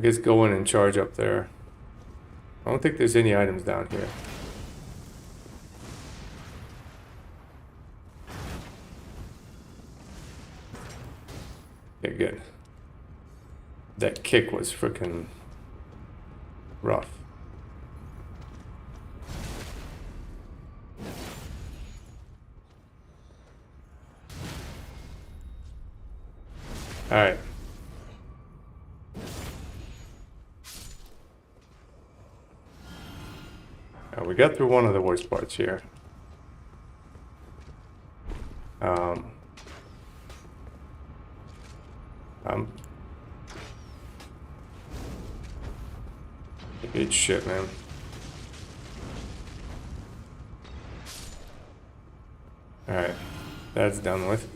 Speaker 1: guess go in and charge up there. I don't think there's any items down here. Okay, good. That kick was freaking rough. All right. We got through one of the worst parts here. Eat shit, man. Alright, that's done with.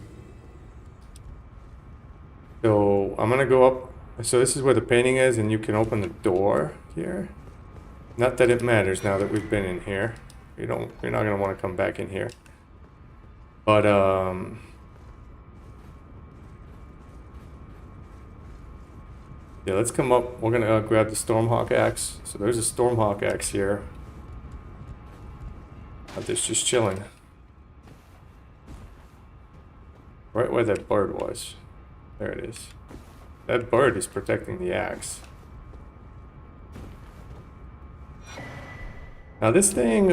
Speaker 1: So I'm gonna go up. So this is where the painting is, and you can open the door here. Not that it matters now that we've been in here. You're not gonna want to come back in here. But yeah, let's come up. We're gonna grab the Stormhawk axe. So there's a Stormhawk axe here. That's just chilling. Right where that bird was. There it is. That bird is protecting the axe. Now this thing,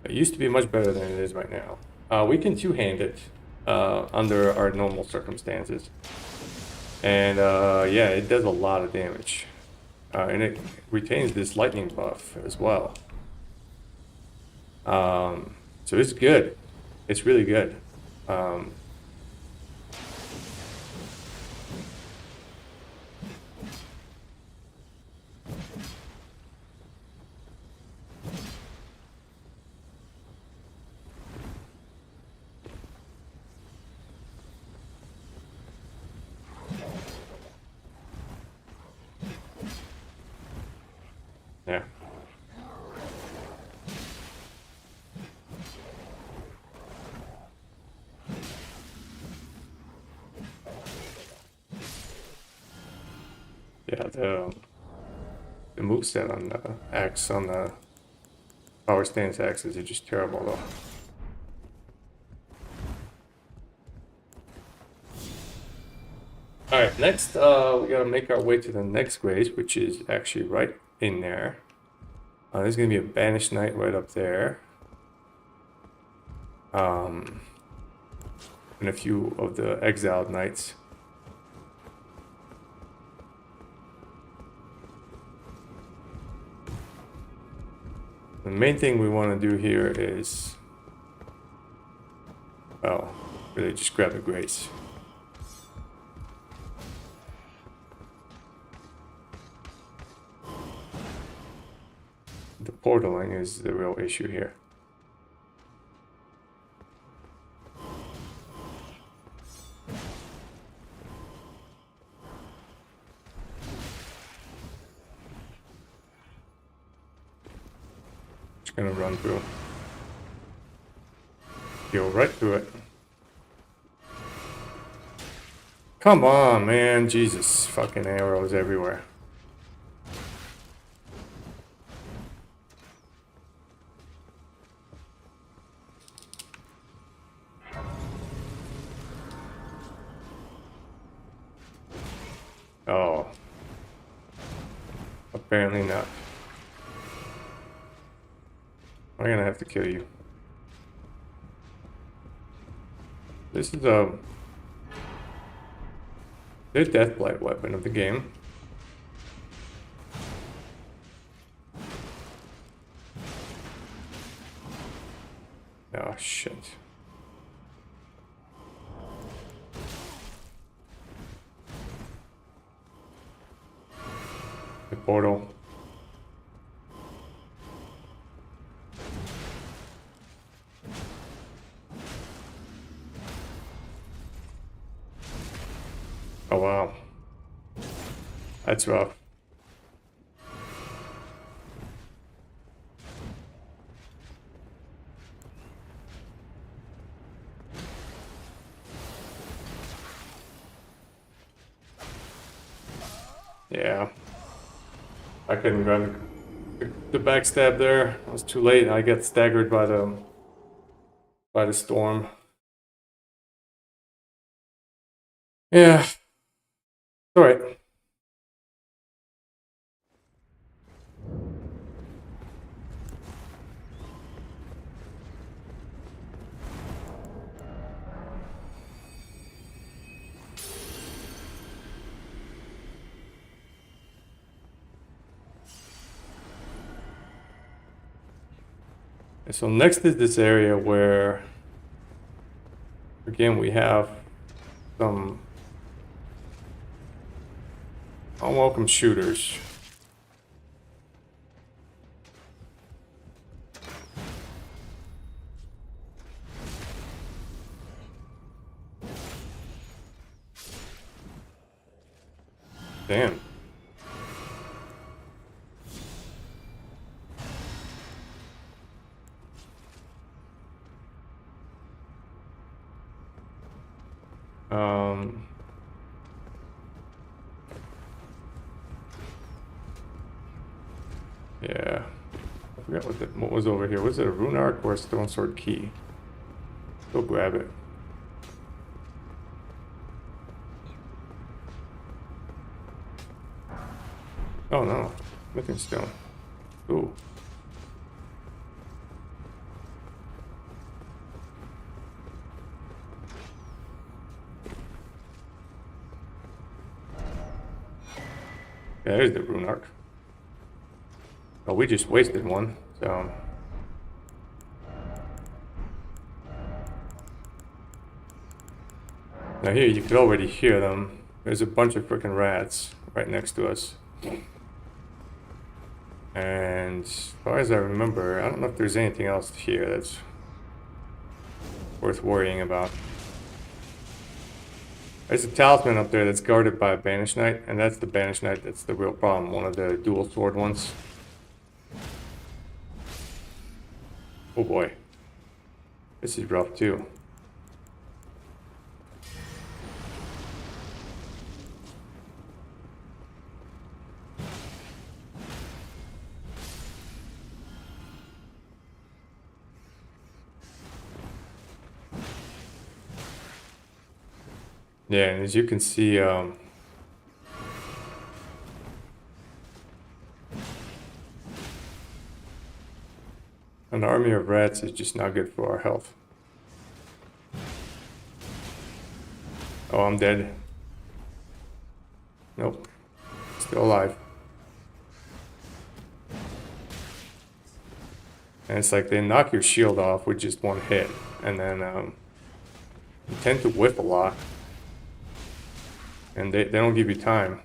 Speaker 1: it used to be much better than it is right now. We can two-hand it under our normal circumstances. And yeah, it does a lot of damage. And it retains this lightning buff as well. So it's good. It's really good. Yeah. Yeah, the moveset on the axe, on the power stance axes are just terrible though. Alright, next we gotta make our way to the next grace, which is actually right in there. There's gonna be a banished knight right up there. And a few of the exiled knights. The main thing we want to do here is, well, really just grab the grace. The portaling is the real issue here. Just gonna run through. Go right through it. Come on, man. Jesus. Fucking arrows everywhere. Oh. Apparently not. I'm gonna have to kill you. This is the Deathblight weapon of the game. Oh shit. The portal. Oh wow. That's rough. Yeah. I couldn't run the backstab there. It was too late. I got staggered by the storm. Yeah. All right. So next is this area where, again, we have some unwelcome shooters. Damn. Yeah. I forgot what was over here. Was it a rune arc or a stone sword key? Go grab it. Oh no. Smithing stone. Ooh. Yeah, there's the rune arc. Oh, we just wasted one, so. Now here, you could already hear them. There's a bunch of freaking rats right next to us. And as far as I remember, I don't know if there's anything else here that's worth worrying about. There's a talisman up there that's guarded by a banished knight, and that's the banished knight that's the real problem, one of the dual sword ones. Oh boy. This is rough too. Yeah, and as you can see, an army of rats is just not good for our health. Oh, I'm dead. Nope. Still alive. And it's like they knock your shield off with just one hit, and then you tend to whiff a lot. And they don't give you time.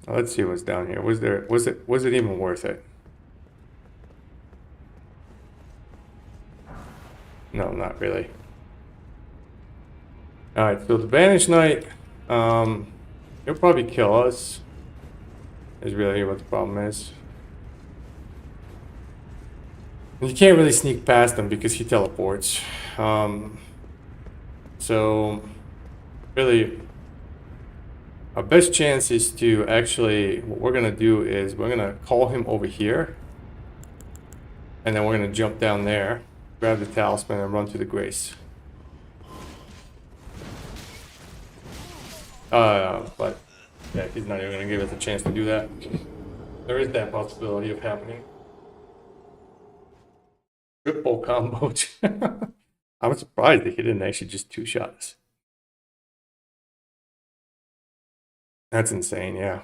Speaker 1: Let's see what's down here. Was it even worth it? No, not really. Alright, so the Banished Knight, he'll probably kill us. Is really what the problem is. And you can't really sneak past him because he teleports. So really our best chance is to actually, what we're gonna do is we're gonna call him over here, and then we're gonna jump down there, grab the talisman, and run to the grace. But yeah, he's not even gonna give us a chance to do that. There is that possibility of happening. Triple combo. I'm surprised that he didn't actually just two-shot us. That's insane, yeah.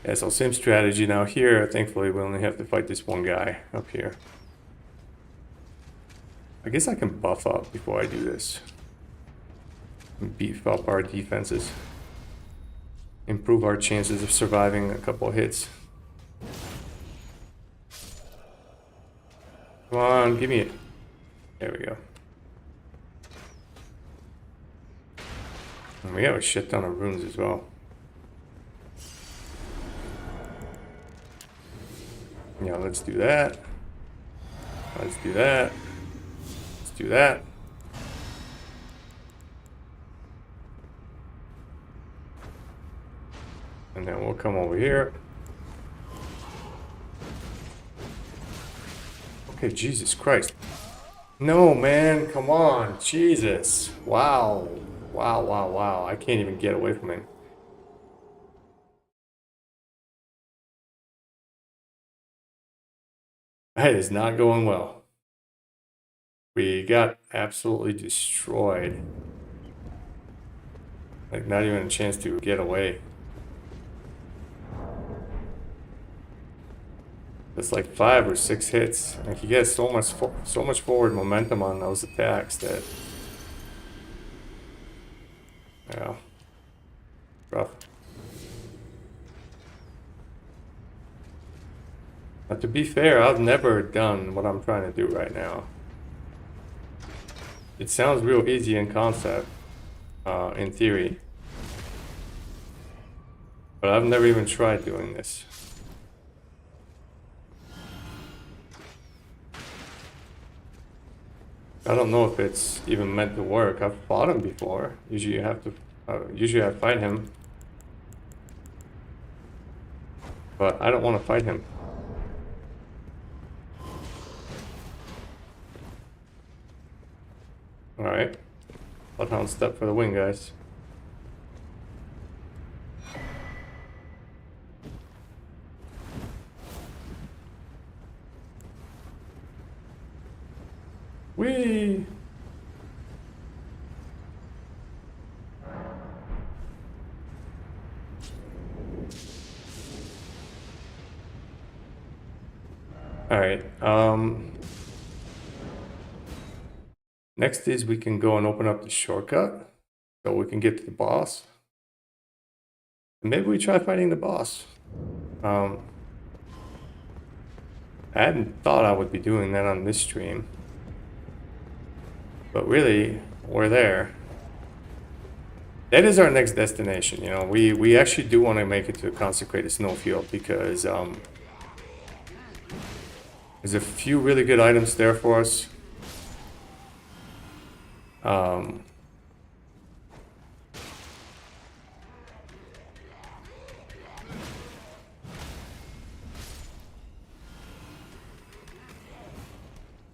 Speaker 1: Yeah, so same strategy. Now here, thankfully, we only have to fight this one guy up here. I guess I can buff up before I do this. Beef up our defenses. Improve our chances of surviving a couple of hits. Come on, give me it. There we go. And we have a shit ton of runes as well. Yeah, let's do that. Let's do that. Let's do that. And then we'll come over here. Okay, Jesus Christ. No, man, come on. Jesus. Wow. Wow, wow, wow. I can't even get away from him. That is not going well. We got absolutely destroyed. Like, not even a chance to get away. It's like 5 or 6 hits. Like, you get so much forward momentum on those attacks that... Yeah. Rough. But to be fair, I've never done what I'm trying to do right now. It sounds real easy in concept, in theory. But I've never even tried doing this. I don't know if it's even meant to work. I've fought him before. Usually you have to, usually I fight him. But I don't want to fight him. Alright. Bloodhound step for the win, guys. Whee! Alright, next is we can go and open up the shortcut so we can get to the boss. And maybe we try fighting the boss. I hadn't thought I would be doing that on this stream. But really, we're there. That is our next destination, you know. We actually do want to make it to the Consecrated Snowfield because there's a few really good items there for us.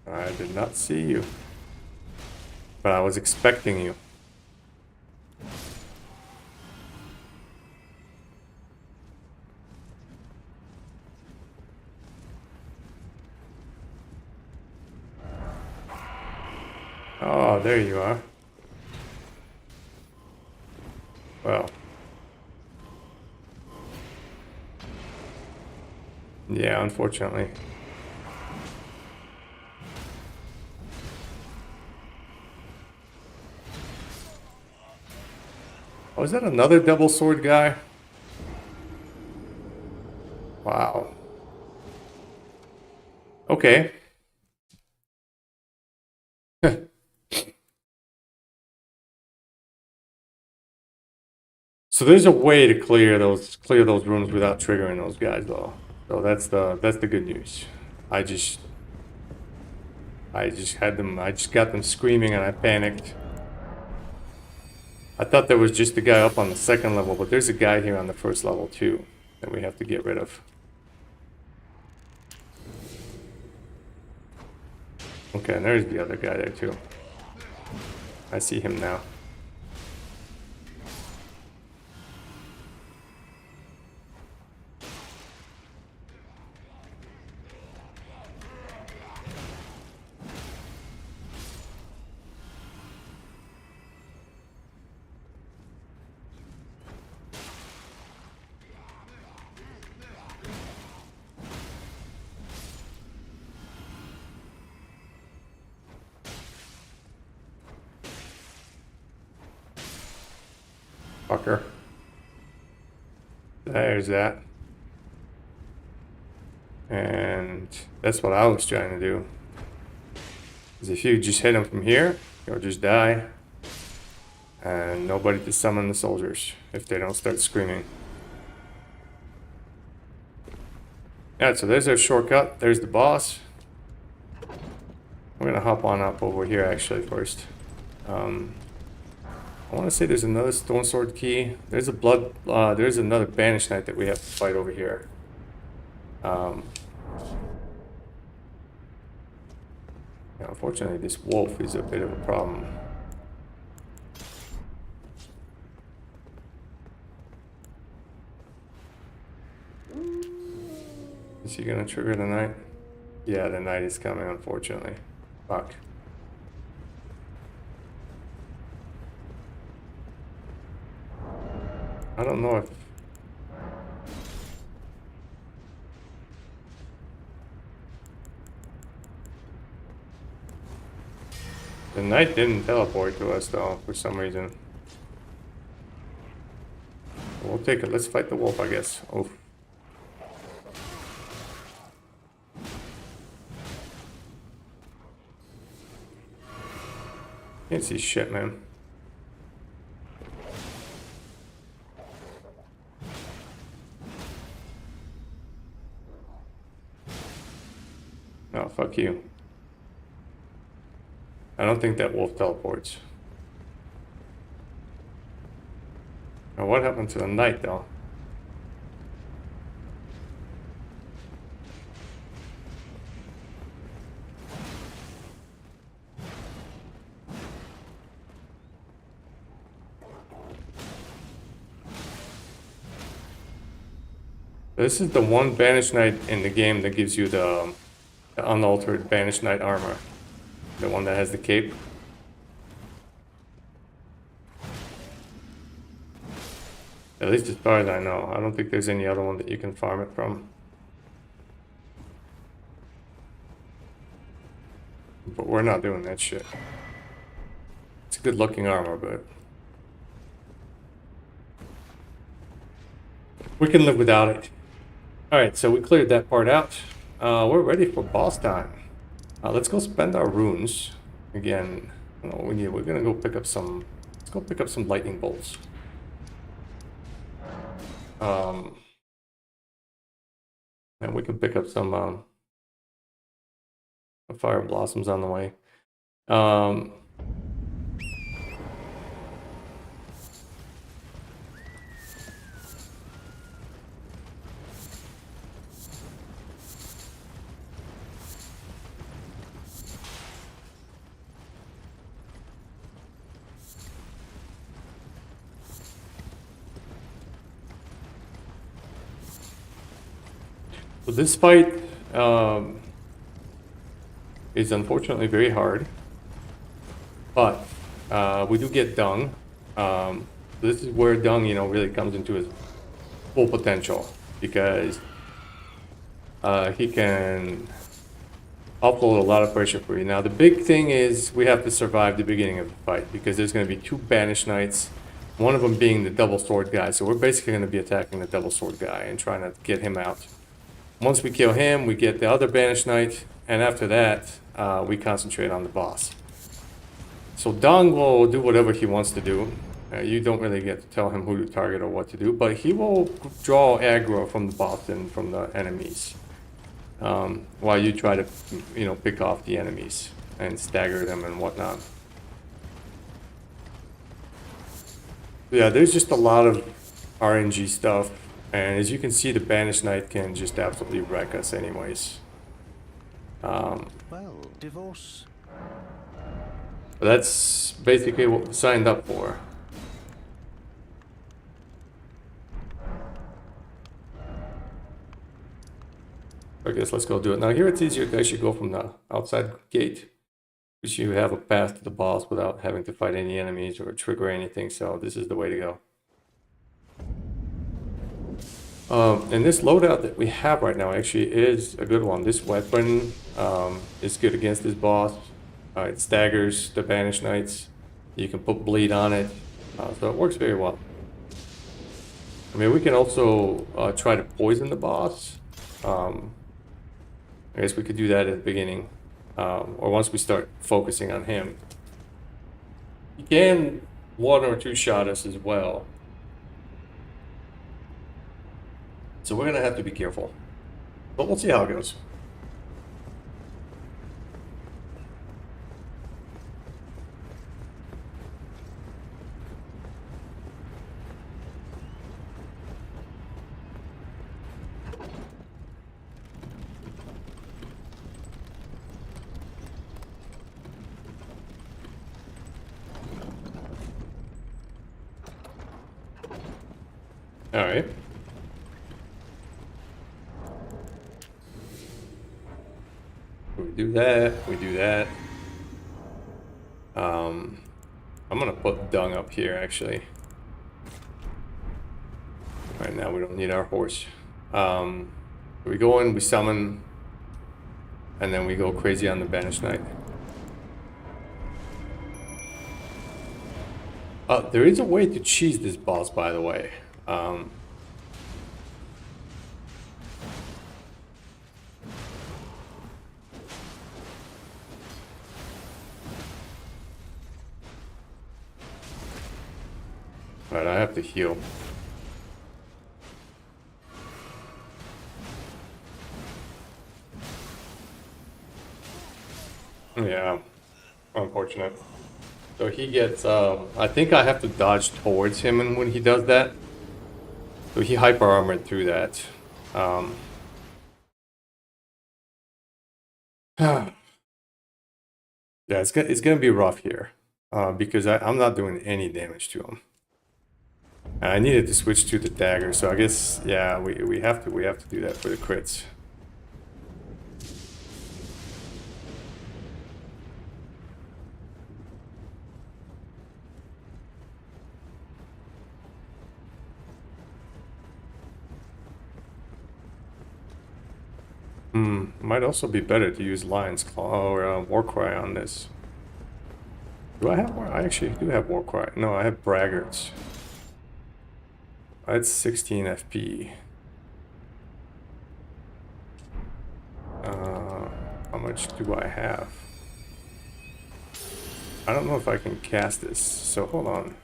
Speaker 1: I did not see you. But I was expecting you. Oh, there you are. Well. Yeah, unfortunately. Oh, is that another double sword guy? Wow. Okay. So there's a way to clear those rooms without triggering those guys, though. So that's the good news. I just got them screaming and I panicked. I thought there was just the guy up on the second level, but there's a guy here on the first level too that we have to get rid of. Okay, and there's the other guy there too. I see him now. Fucker. There's that. And that's what I was trying to do. Because if you just hit him from here, he'll just die. And nobody to summon the soldiers if they don't start screaming. Yeah, so there's our shortcut. There's the boss. We're gonna hop on up over here actually first. I want to say there's another stone sword key. There's there's another banished knight that we have to fight over here. Yeah, unfortunately, this wolf is a bit of a problem. Is he gonna trigger the knight? Yeah, the knight is coming, unfortunately. Fuck. I don't know if... The knight didn't teleport to us though, for some reason. We'll take it. Let's fight the wolf, I guess. Oh. Can't see shit, man. Oh, fuck you. I don't think that wolf teleports. Now, what happened to the knight, though? This is the one banished knight in the game that gives you the unaltered banished knight armor. The one that has the cape. At least as far as I know. I don't think there's any other one that you can farm it from. But we're not doing that shit. It's a good looking armor, but... we can live without it. Alright, so we cleared that part out. We're ready for boss time. Let's go spend our runes. Again, I don't know what we need. We're gonna go pick up some... let's go pick up some lightning bolts. And we can pick up some fire blossoms on the way. So this fight is unfortunately very hard, but we do get dung. This is where dung, you know, really comes into his full potential, because he can offload a lot of pressure for you. Now the big thing is we have to survive the beginning of the fight, because there's going to be two banished knights, one of them being the double sword guy. So we're basically going to be attacking the double sword guy and trying to get him out. Once we kill him, we get the other banished knight, and after that, we concentrate on the boss. So Dong will do whatever he wants to do. You don't really get to tell him who to target or what to do, but he will draw aggro from the boss and from the enemies, while you try to, you know, pick off the enemies and stagger them and whatnot. Yeah, there's just a lot of RNG stuff. And as you can see, the banished knight can just absolutely wreck us anyways.
Speaker 2: Well, divorce.
Speaker 1: But that's basically what we signed up for. I guess let's go do it. Now here it's easier to actually go from the outside gate, because you have a path to the boss without having to fight any enemies or trigger anything, so this is the way to go. And this loadout that we have right now actually is a good one. This weapon is good against this boss. It staggers the banished knights. You can put bleed on it, so it works very well. I mean, we can also try to poison the boss. I guess we could do that at the beginning, or once we start focusing on him. He can 1 or 2 shot us as well. So we're gonna have to be careful. But we'll see how it goes. Alright. We do that, we do that. I'm gonna put dung up here actually. Right now we don't need our horse. We go in, we summon, and then we go crazy on the banished knight. There is a way to cheese this boss, by the way. Right, I have to heal. Yeah, unfortunate. So he gets, I think I have to dodge towards him and when he does that. So he hyper armored through that. Yeah, it's gonna be rough here. Because I'm not doing any damage to him. And I needed to switch to the dagger, so I guess, yeah, we have to do that for the crits. Might also be better to use Lion's Claw or Warcry on this. Do I have War? I actually do have Warcry. No, I have Braggarts. That's 16 FP. How much do I have? I don't know if I can cast this, so hold on.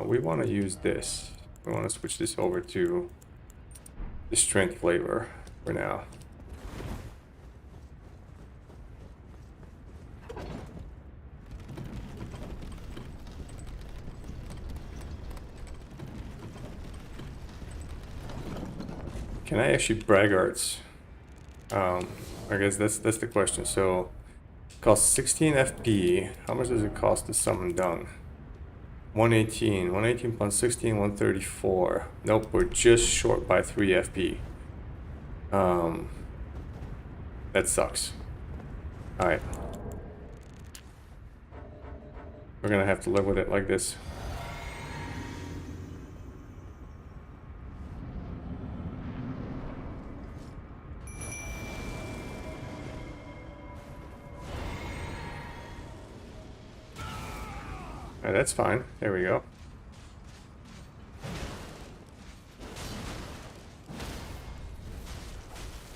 Speaker 1: We want to use this. We want to switch this over to the Strength flavor for now. Can I actually Braggarts? I guess that's the question. So, costs 16 FP. How much does it cost to summon Dung? 118. 118 plus 16, 134. Nope, we're just short by 3 FP. That sucks. Alright. We're gonna have to live with it like this. That's fine. There we go.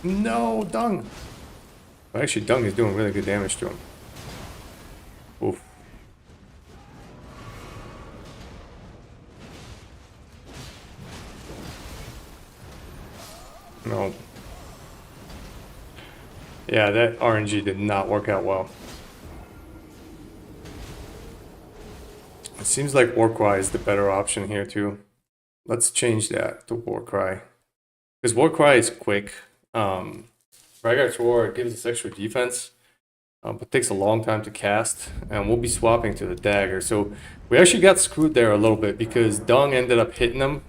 Speaker 1: No, Dung! Well, actually, Dung is doing really good damage to him. Oof. No. Yeah, that RNG did not work out well. It seems like Warcry is the better option here too. Let's change that to Warcry. Because Warcry is quick. Braggart's War gives us extra defense, but takes a long time to cast. And we'll be swapping to the dagger. So we actually got screwed there a little bit because Dung ended up hitting him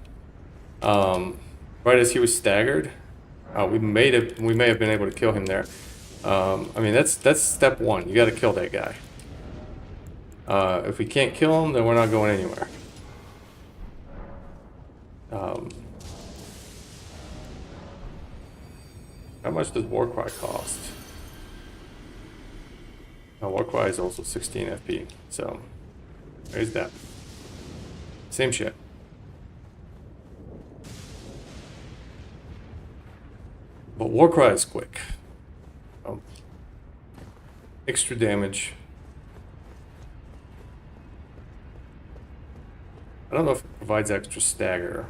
Speaker 1: right as he was staggered. We may have been able to kill him there. I mean, that's step one. You got to kill that guy. If we can't kill him, then we're not going anywhere. How much does Warcry cost? Warcry is also 16 FP, so there's that. Same shit. But Warcry is quick. Extra damage. I don't know if it provides extra stagger.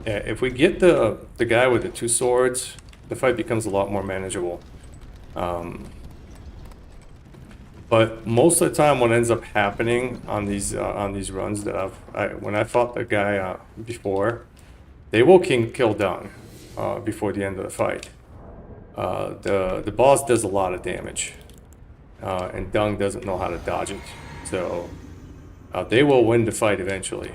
Speaker 1: Yeah, if we get the guy with the two swords, the fight becomes a lot more manageable. But most of the time, what ends up happening on these runs that when I fought the guy before, they will kill Dung before the end of the fight. The boss does a lot of damage, and Dung doesn't know how to dodge it, so they will win the fight eventually.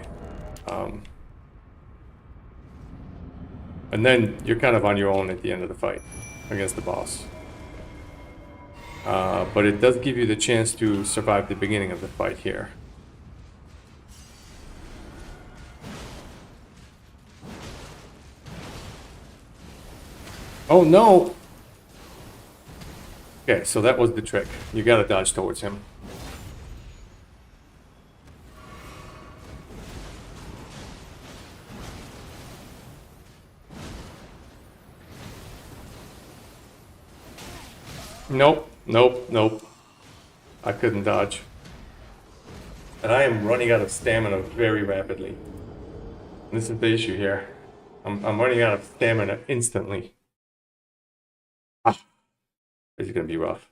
Speaker 1: And then you're kind of on your own at the end of the fight against the boss. But it does give you the chance to survive the beginning of the fight here. Oh no! Okay, so that was the trick. You gotta dodge towards him. Nope, nope, nope. I couldn't dodge. And I am running out of stamina very rapidly. This is the issue here. I'm running out of stamina instantly. Ah, this is gonna be rough.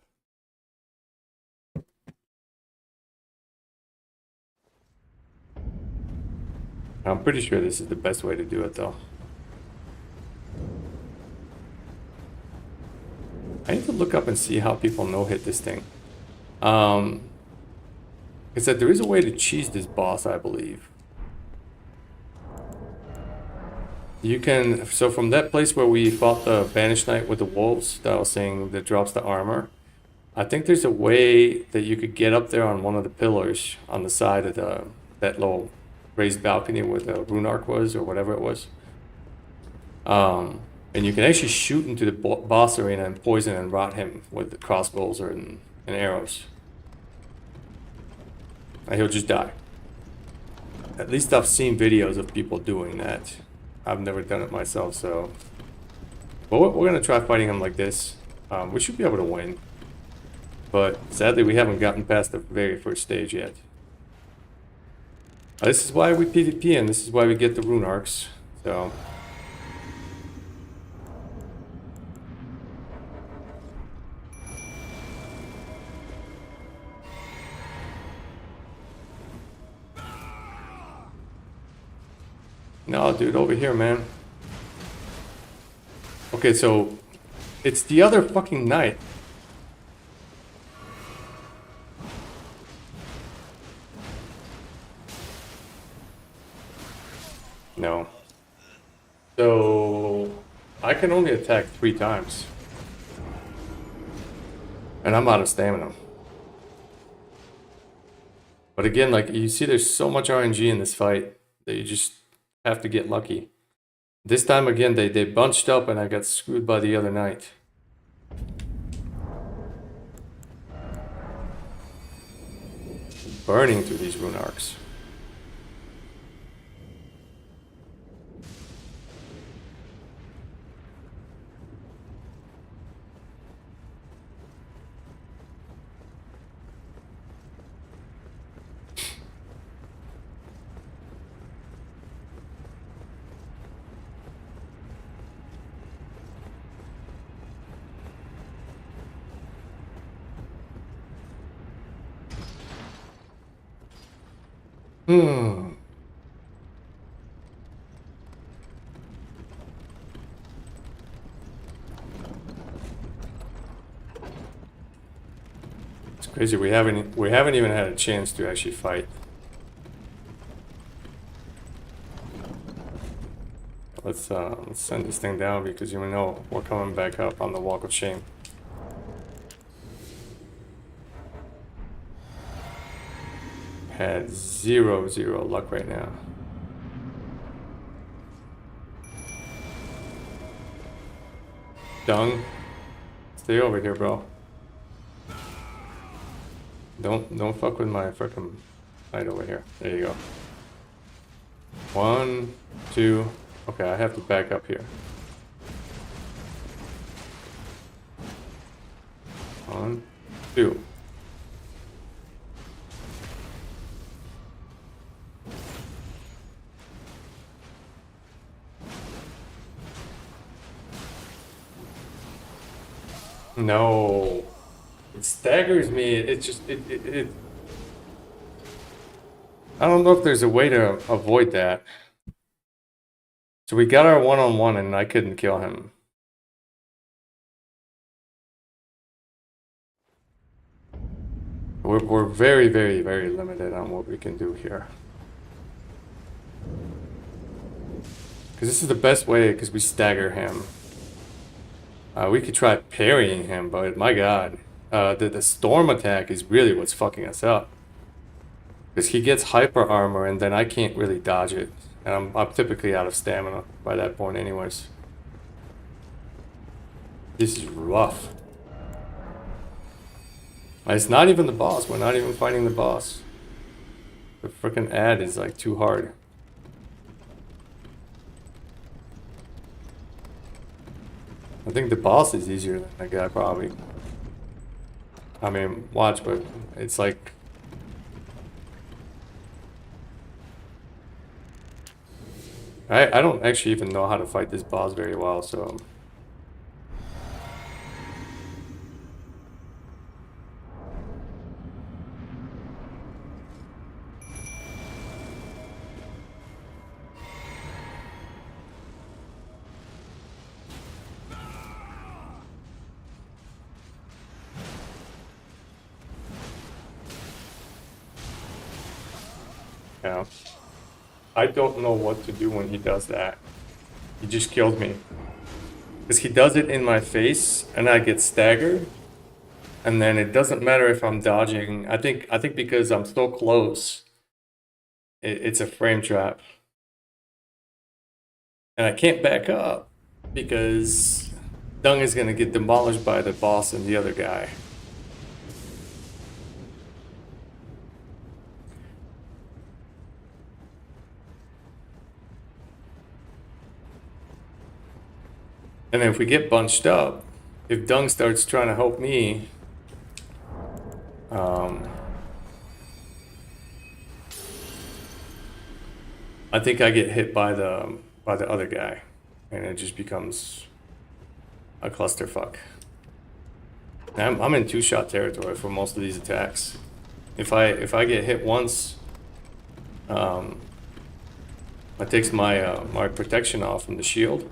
Speaker 1: I'm pretty sure this is the best way to do it though. I need to look up and see how people no-hit this thing. It said there is a way to cheese this boss, I believe. You can, so from that place where we fought the Banished Knight with the wolves that I was saying that drops the armor, I think there's a way that you could get up there on one of the pillars on the side of that little raised balcony where the rune arc was, or whatever it was. And you can actually shoot into the boss arena and poison and rot him with the crossbows and arrows. And he'll just die. At least I've seen videos of people doing that. I've never done it myself, so... But we're gonna try fighting him like this. We should be able to win. But sadly, we haven't gotten past the very first stage yet. This is why we PvP, and this is why we get the rune arcs. So... No, dude, over here, man. Okay, so it's the other fucking knight. No. So I can only attack 3 times. And I'm out of stamina. But again, like, you see there's so much RNG in this fight that you just have to get lucky. This time again, they bunched up and I got screwed by the other knight. Burning through these rune arcs. It's crazy. We haven't even had a chance to actually fight. Let's send this thing down because you know we're coming back up on the Walk of Shame. Had zero luck right now. Dung. Stay over here, bro. Don't fuck with my frickin' light over here. There you go. 1, 2. Okay, I have to back up here. 1, 2. No. It staggers me. It just it I don't know if there's a way to avoid that. So we got our one-on-one and I couldn't kill him. We're very, very, very limited on what we can do here. Because this is the best way, because we stagger him. We could try parrying him, but my god. The storm attack is really what's fucking us up. Because he gets hyper armor and then I can't really dodge it. And I'm typically out of stamina by that point anyways. This is rough. It's not even the boss. We're not even fighting the boss. The freaking ad is like too hard. I think the boss is easier than that guy probably. I mean, watch, but it's like... I don't actually even know how to fight this boss very well, so... Yeah. I don't know what to do when he does that. He just killed me. Because he does it in my face and I get staggered. And then it doesn't matter if I'm dodging. I think because I'm so close, it's a frame trap. And I can't back up because Dung is going to get demolished by the boss and the other guy. And if we get bunched up, if Dung starts trying to help me, I think I get hit by the other guy, and it just becomes a clusterfuck. I'm in two-shot territory for most of these attacks. If I get hit once, that takes my my protection off from the shield.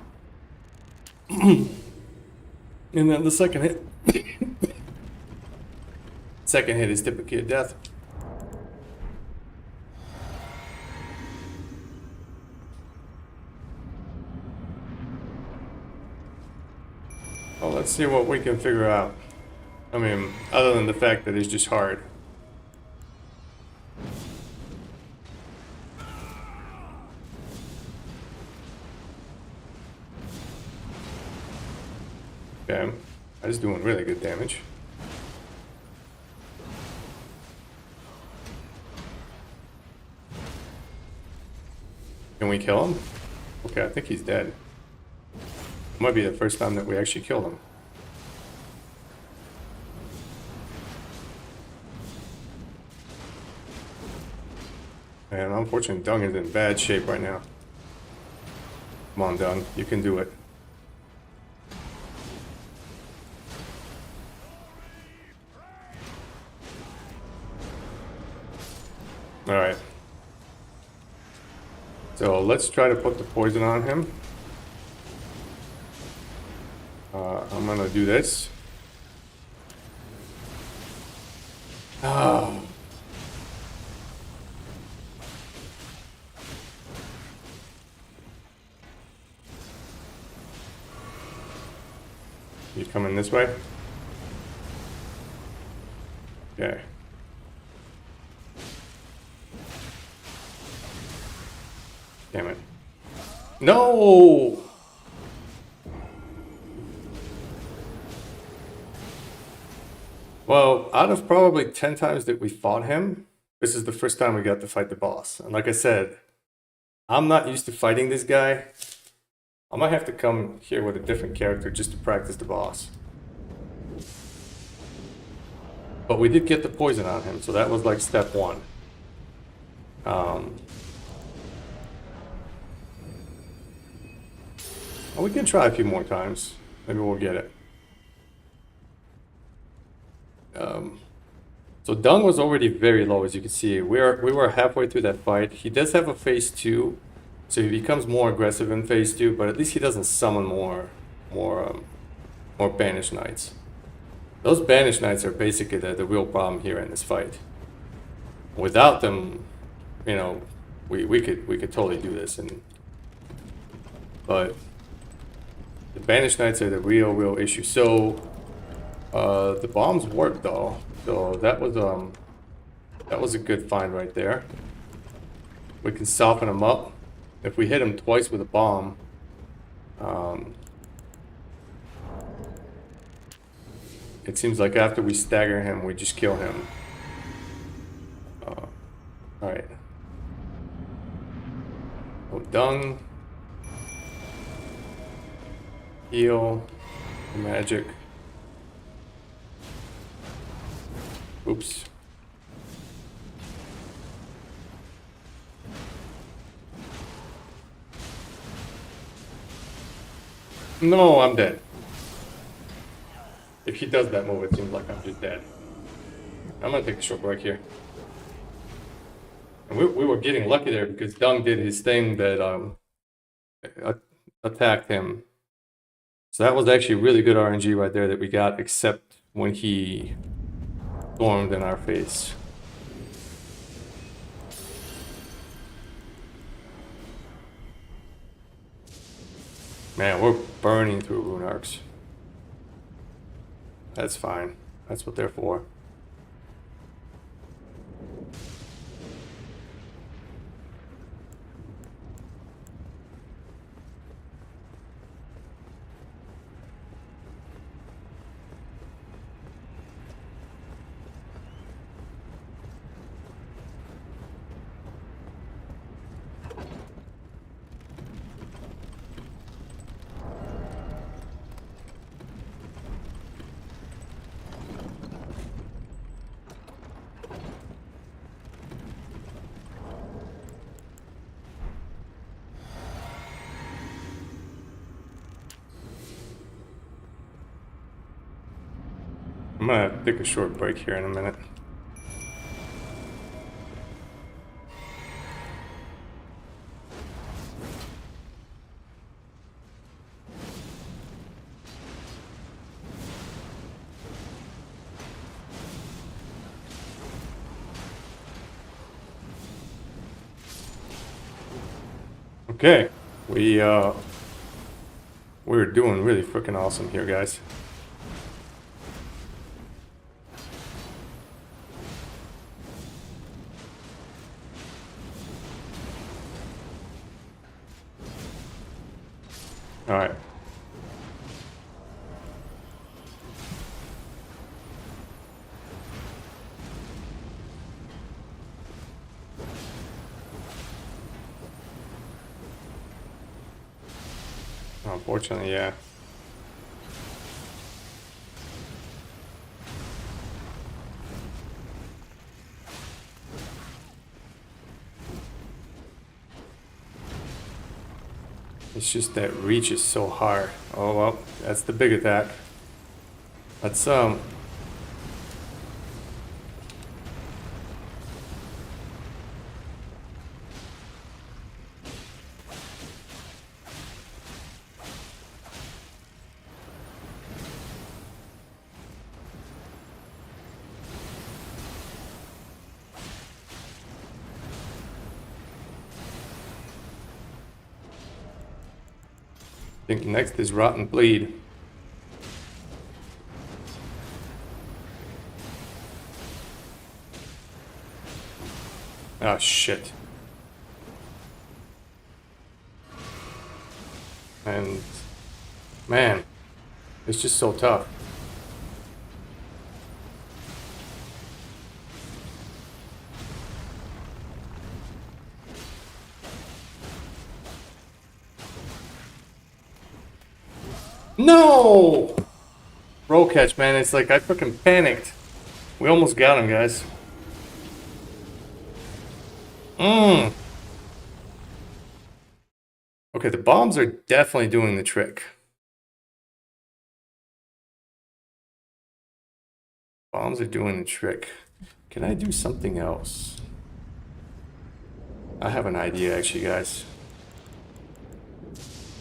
Speaker 1: And then the second hit is typically a death. Well, let's see what we can figure out. I mean, other than the fact that it's just hard. Okay, that is doing really good damage. Can we kill him? Okay, I think he's dead. Might be the first time that we actually killed him. And unfortunately, Dung is in bad shape right now. Come on, Dung, you can do it. Alright. So let's try to put the poison on him. I'm gonna do this. Oh. You coming this way? Okay. Damn it. No! Well, out of probably 10 times that we fought him, this is the first time we got to fight the boss. And like I said, I'm not used to fighting this guy. I might have to come here with a different character just to practice the boss. But we did get the poison on him, so that was like step one. Well, we can try a few more times. Maybe we'll get it. So Dung was already very low, as you can see. We were halfway through that fight. He does have a phase 2, so he becomes more aggressive in phase 2, but at least he doesn't summon more banished knights. Those banished knights are basically the real problem here in this fight. Without them, you know, we could totally do this, but the banished knights are the real issue. So the bombs worked though, so that was a good find right there. We can soften him up. If we hit him twice with a bomb, it seems like after we stagger him, we just kill him. Alright. Oh, Dung. Heal. Magic. Oops. No, I'm dead. If he does that move, it seems like I'm just dead. I'm gonna take a short break here. And we were getting lucky there because Dung did his thing that attacked him. So that was actually really good RNG right there that we got, except when he stormed in our face. Man, we're burning through rune arcs. That's fine. That's what they're for. I'm gonna take a short break here in a minute. Okay, we're doing really freaking awesome here, guys. All right. Unfortunately, yeah. It's just that reach is so hard. Oh well, that's the big attack. Let's I think next is Rotten Bleed. Oh shit. And man, it's just so tough. No! Roll catch, man. It's like I freaking panicked. We almost got him, guys. Okay, the bombs are definitely doing the trick. Bombs are doing the trick. Can I do something else? I have an idea, actually, guys.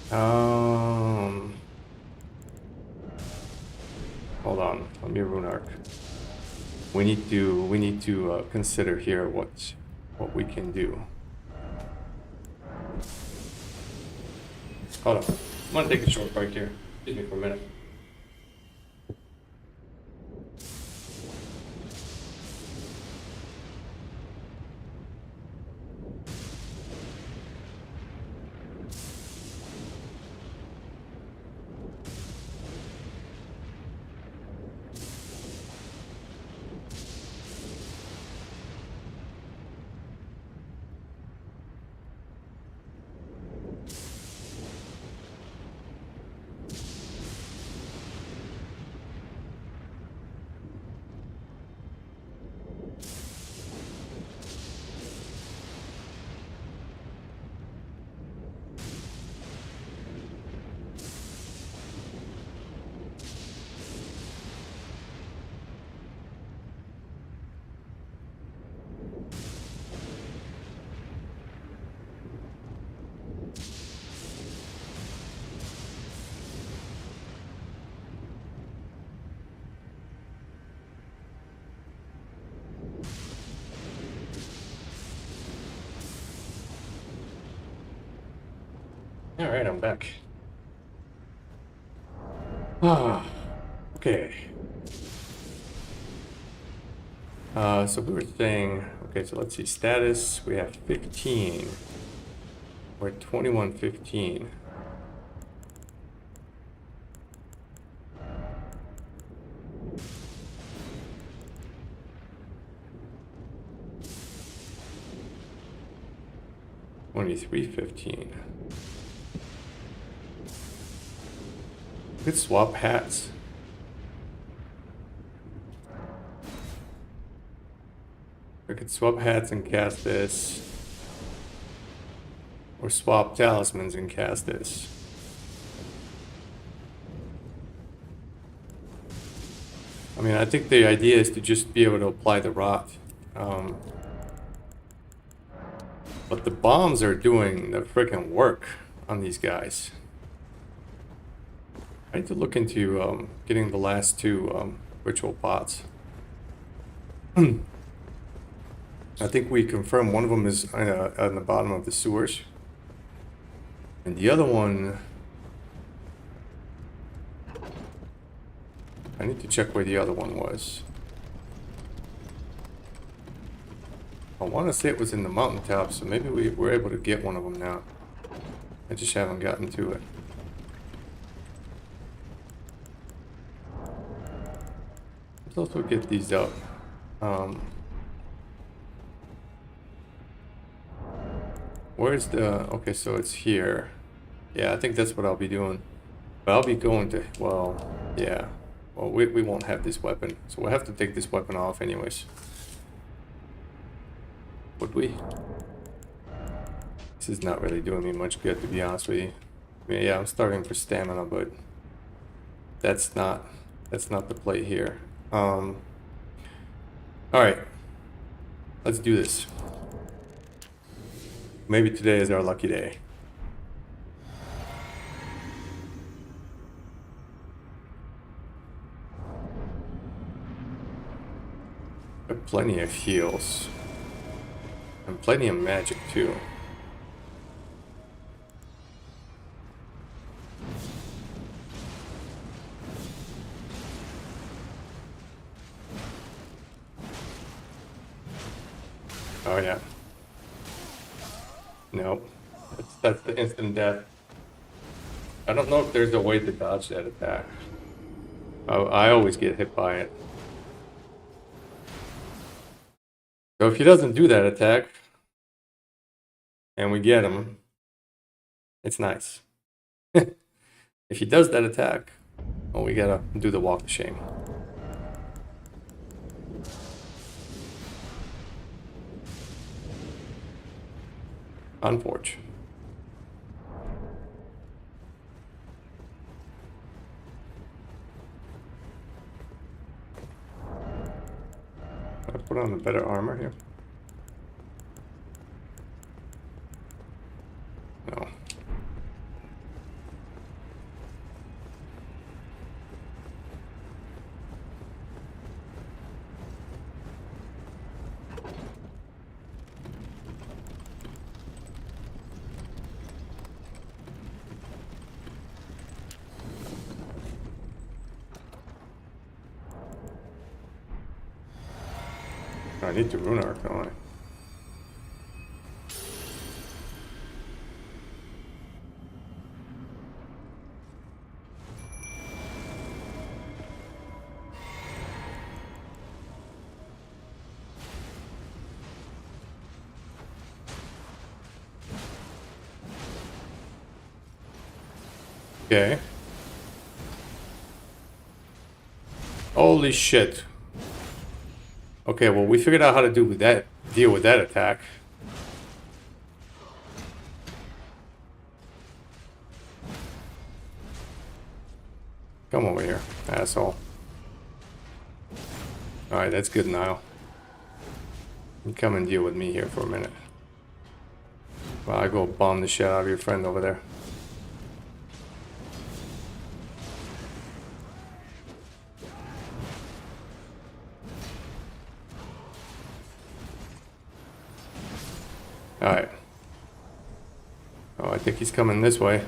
Speaker 1: Hold on. Let me rune arc. We need to consider here what we can do. Hold on. I'm gonna take a short break here. Excuse me for a minute. All right, I'm back. Ah, okay. So we were saying, okay, so let's see, status, we have 15. We're at 21:15. $23.15. We could swap hats. We could swap hats and cast this. Or swap talismans and cast this. I mean, I think the idea is to just be able to apply the rot. But the bombs are doing the freaking work on these guys. I need to look into getting the last two ritual pots. I think we confirmed one of them is on the bottom of the sewers. And the other one... I need to check where the other one was. I want to say it was in the mountaintop, so maybe we were able to get one of them now. I just haven't gotten to it. Let's also get these up. Where's the... Okay, so it's here. Yeah, I think that's what I'll be doing. But I'll be going to... Well, yeah. Well, we won't have this weapon. So we'll have to take this weapon off anyways. Would we? This is not really doing me much good, to be honest with you. I mean, yeah, I'm starving for stamina, but that's not the play here. All right, let's do this. Maybe today is our lucky day. Got plenty of heals. And plenty of magic too. Oh yeah. Nope. That's the instant death. I don't know if there's a way to dodge that attack. I always get hit by it. So if he doesn't do that attack, and we get him, it's nice. It If he does that attack, oh, we gotta do the walk of shame. Unforge. I put on the better armor here. No. I need to rune arc, don't I? Okay. Holy shit. Okay, well, we figured out how to deal with that attack. Come over here, asshole. Alright, that's good, Niall. You come and deal with me here for a minute. While I go bomb the shit out of your friend over there. Alright. Oh, I think he's coming this way.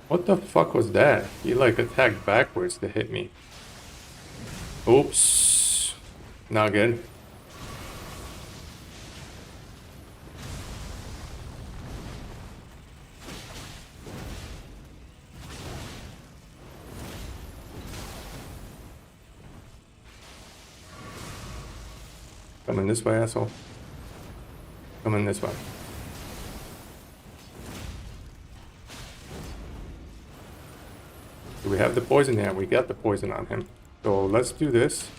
Speaker 1: What the fuck was that? He like attacked backwards to hit me. Oops. Not good. Coming this way, asshole. Coming this way. Do we have the poison? Yeah, we got the poison on him. So let's do this.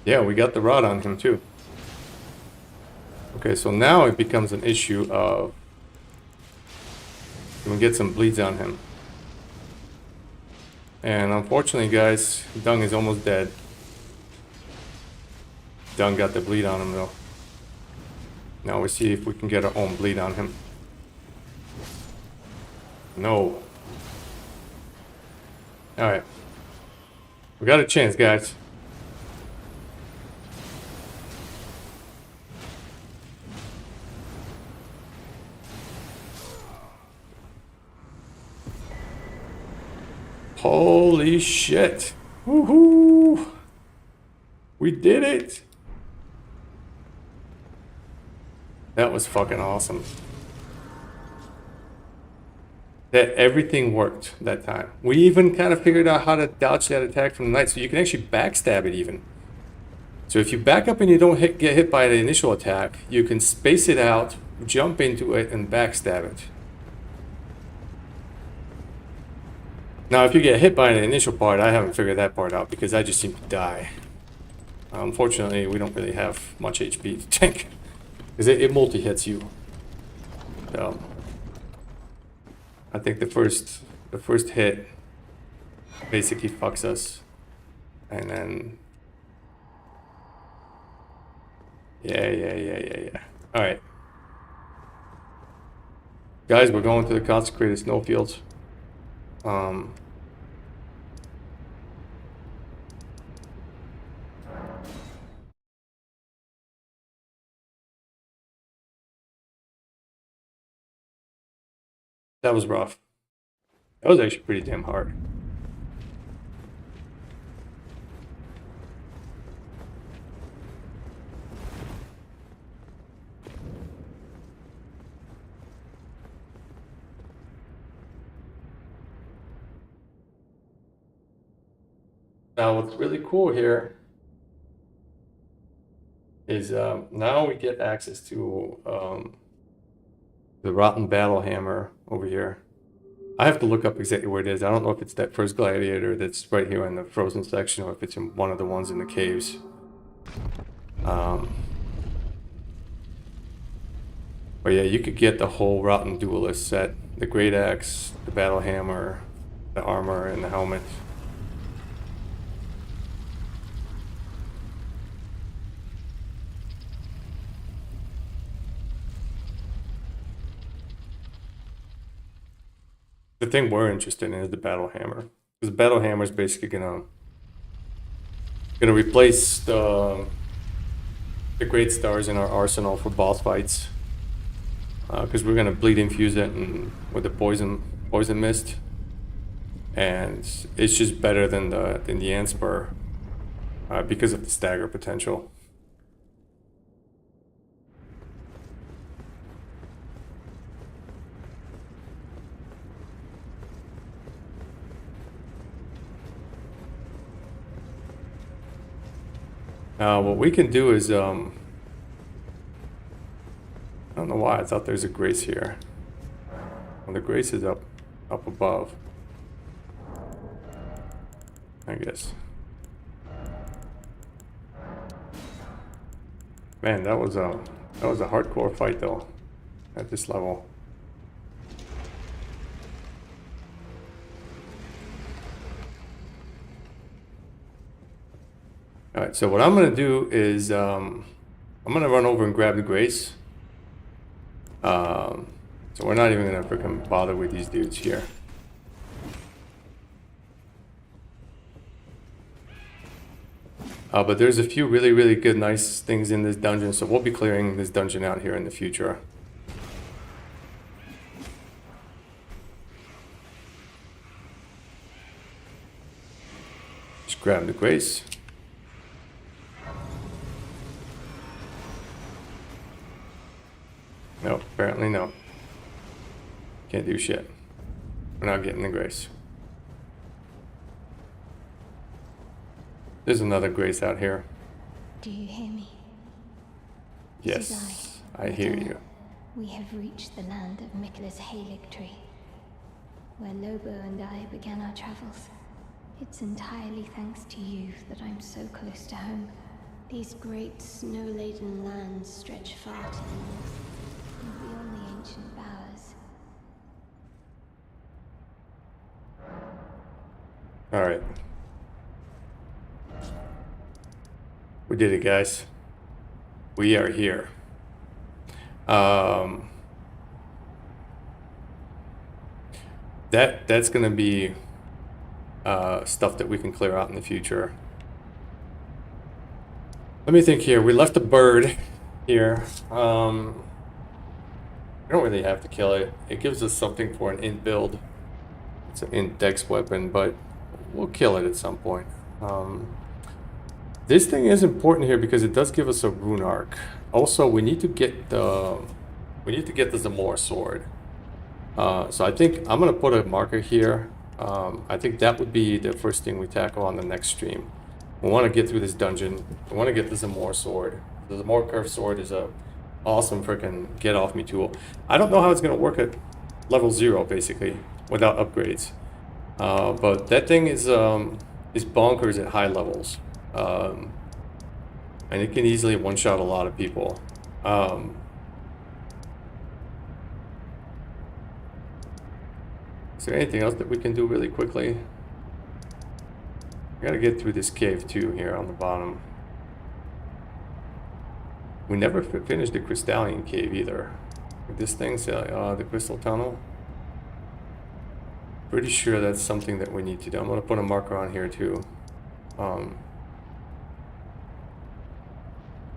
Speaker 1: Yeah, we got the rod on him too. Okay, so now it becomes an issue of can we get some bleeds on him? And unfortunately, guys, Dung is almost dead. Dung got the bleed on him though. Now we see if we can get our own bleed on him. No. Alright. We got a chance, guys. Holy shit. Woohoo! We did it! That was fucking awesome. That everything worked that time. We even kind of figured out how to dodge that attack from the knight, so you can actually backstab it even. So if you back up and you don't get hit by the initial attack, you can space it out, jump into it, and backstab it. Now, if you get hit by the initial part, I haven't figured that part out because I just seem to die. Unfortunately, we don't really have much HP to tank because it multi-hits you. So, I think the first hit basically fucks us, and then yeah. All right, guys, we're going to the consecrated snowfields. That was rough. That was actually pretty damn hard. Now, what's really cool here is now we get access to the Rotten Battle Hammer over here. I have to look up exactly where it is. I don't know if it's that first gladiator that's right here in the frozen section or if it's in one of the ones in the caves. But yeah, you could get the whole Rotten Duelist set. The Great Axe, the Battle Hammer, the armor, and the helmet. The thing we're interested in is the Battle Hammer. Because the Battle Hammer is basically gonna replace the Great Stars in our arsenal for boss fights. Because we're gonna bleed infuse it with the poison mist, and it's just better than the Anspur because of the stagger potential. What we can do is I don't know why I thought there's a grace here. Well, the grace is up above, I guess. Man, that was a hardcore fight though at this level. All right, so what I'm gonna do is I'm gonna run over and grab the grace. So we're not even gonna freaking bother with these dudes here. But there's a few really good nice things in this dungeon, so we'll be clearing this dungeon out here in the future. Just grab the grace. No, apparently no. Can't do shit. We're not getting the grace. There's another grace out here.
Speaker 4: Do you hear me?
Speaker 1: Yes, I hear you.
Speaker 4: We have reached the land of Mikla's Halig tree, where Lobo and I began our travels. It's entirely thanks to you that I'm so close to home. These great snow-laden lands stretch far to the north, and beyond the ancient bowers.
Speaker 1: All right. We did it, guys. We are here. That's gonna be stuff that we can clear out in the future. Let me think here. We left a bird here. We don't really have to kill it. It gives us something for an int build. It's an int dex weapon, but we'll kill it at some point. This thing is important here because it does give us a rune arc. Also, we need to get the Zamor sword. So I think I'm gonna put a marker here. I think that would be the first thing we tackle on the next stream. We want to get through this dungeon. We want to get the Zamor sword. The Zamor curved sword is a awesome freaking get off me tool. I don't know how it's gonna work at level 0 basically without upgrades. But that thing is bonkers at high levels. And it can easily one-shot a lot of people. Is there anything else that we can do really quickly? We gotta get through this cave too here on the bottom. We never finished the Crystalline cave either. This thing's the Crystal Tunnel. Pretty sure that's something that we need to do. I'm gonna put a marker on here too.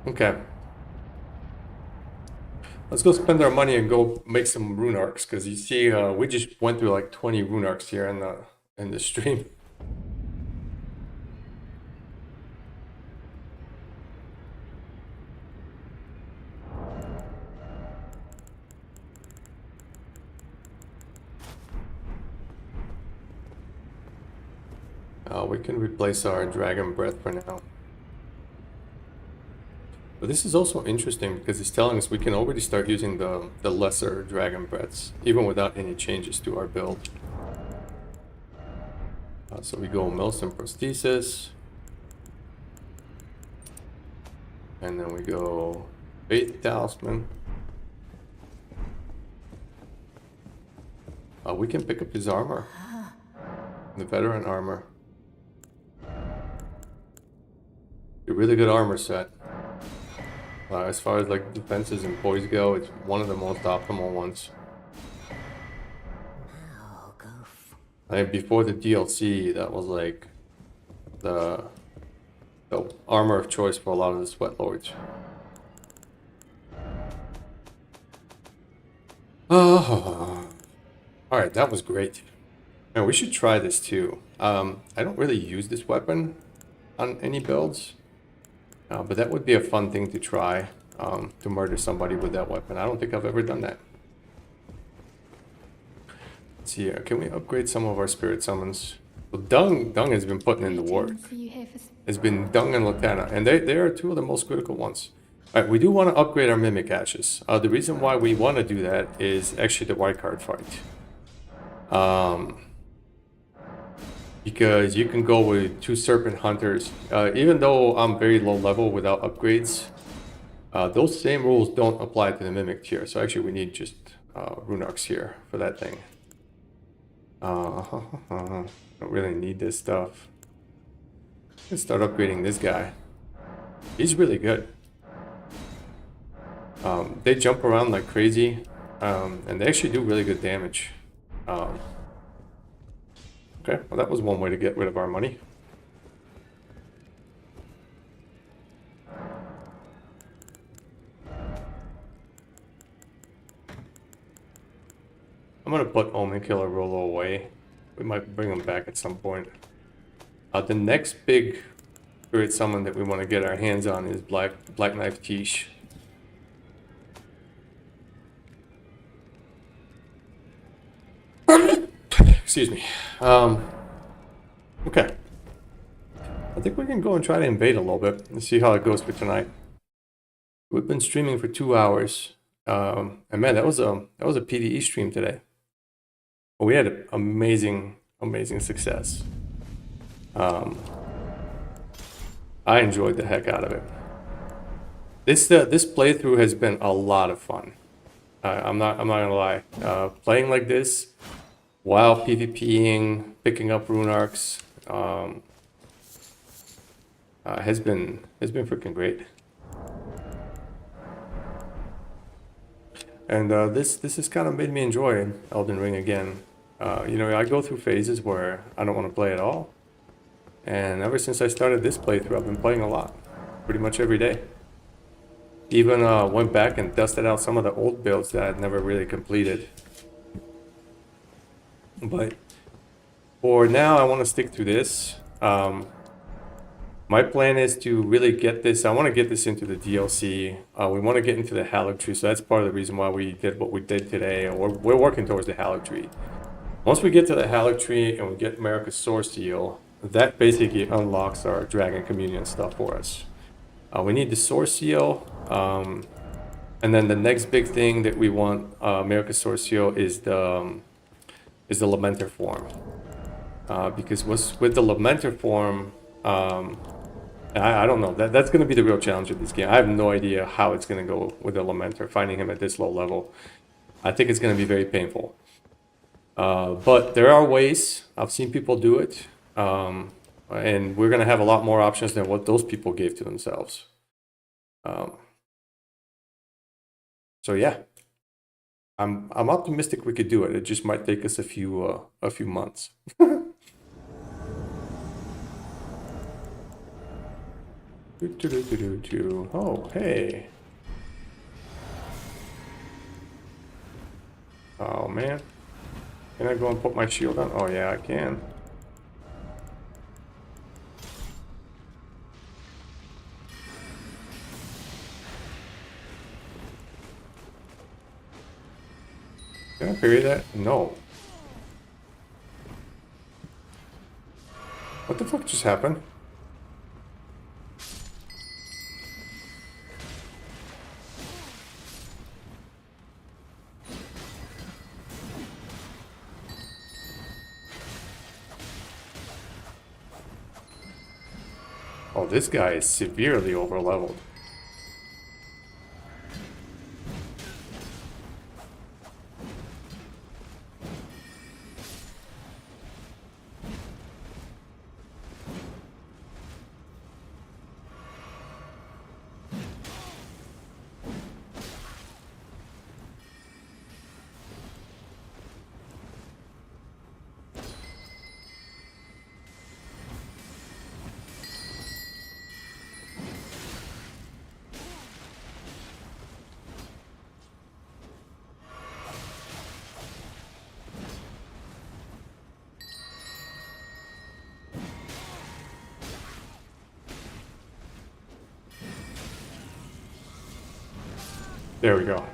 Speaker 1: Okay. Let's go spend our money and go make some rune arcs, because you see, we just went through like 20 rune arcs here in the stream. We can replace our Dragon Breath for now. But this is also interesting because it's telling us we can already start using the lesser Dragon Breaths, even without any changes to our build. So we go Milsim Prosthesis. And then we go Faith Talisman. We can pick up his armor. The veteran armor. A really good armor set. As far as like defenses and poise go, it's one of the most optimal ones. I mean, before the DLC, that was like the armor of choice for a lot of the Sweat Lords. Alright, that was great. Man, we should try this too. I don't really use this weapon on any builds. But that would be a fun thing to try, to murder somebody with that weapon. I don't think I've ever done that. Let's see here. Can we upgrade some of our spirit summons? Well, Dung has been putting in the work. It's been Dung and Latana, and they are two of the most critical ones. Alright, we do want to upgrade our Mimic Ashes. The reason why we want to do that is actually the wildcard fight. Because you can go with 2 Serpent Hunters. Even though I'm very low level without upgrades, those same rules don't apply to the Mimic tier. So actually we need just Runarks here for that thing. Don't really need this stuff. Let's start upgrading this guy. He's really good. They jump around like crazy, and they actually do really good damage. Okay, well that was one way to get rid of our money. I'm gonna put Omen Killer Rolo away. We might bring him back at some point. The next big spirit summon that we want to get our hands on is Black Knife Tish. Excuse me. Okay. I think we can go and try to invade a little bit and see how it goes for tonight. We've been streaming for 2 hours. And man, that was a PVE stream today. We had amazing success. I enjoyed the heck out of it. This playthrough has been a lot of fun. I'm not gonna lie. Playing like this while PvPing, picking up Runarks, has been freaking great. And this has kind of made me enjoy Elden Ring again. You know, I go through phases where I don't want to play at all. And ever since I started this playthrough, I've been playing a lot. Pretty much every day. Even went back and dusted out some of the old builds that I'd never really completed. But for now, I want to stick to this. My plan is to really get this. I want to get this into the DLC. We want to get into the Haligtree, so that's part of the reason why we did what we did today. Or we're working towards the Haligtree. Once we get to the Haligtree and we get America's Source Seal, that basically unlocks our Dragon Communion stuff for us. We need the Source Seal, and then the next big thing that we want America's Source Seal is the Lamenter form. Because with the Lamenter form, I don't know. That's going to be the real challenge of this game. I have no idea how it's going to go with the Lamenter, finding him at this low level. I think it's going to be very painful. But there are ways. I've seen people do it. And we're going to have a lot more options than what those people gave to themselves. So yeah. I'm optimistic we could do it. It just might take us a few months. Oh, hey. Oh, man. Can I go and put my shield on? Oh, yeah, I can. Can I parry that? No. What the the fuck just happened? Oh, this guy is severely overleveled. There we go.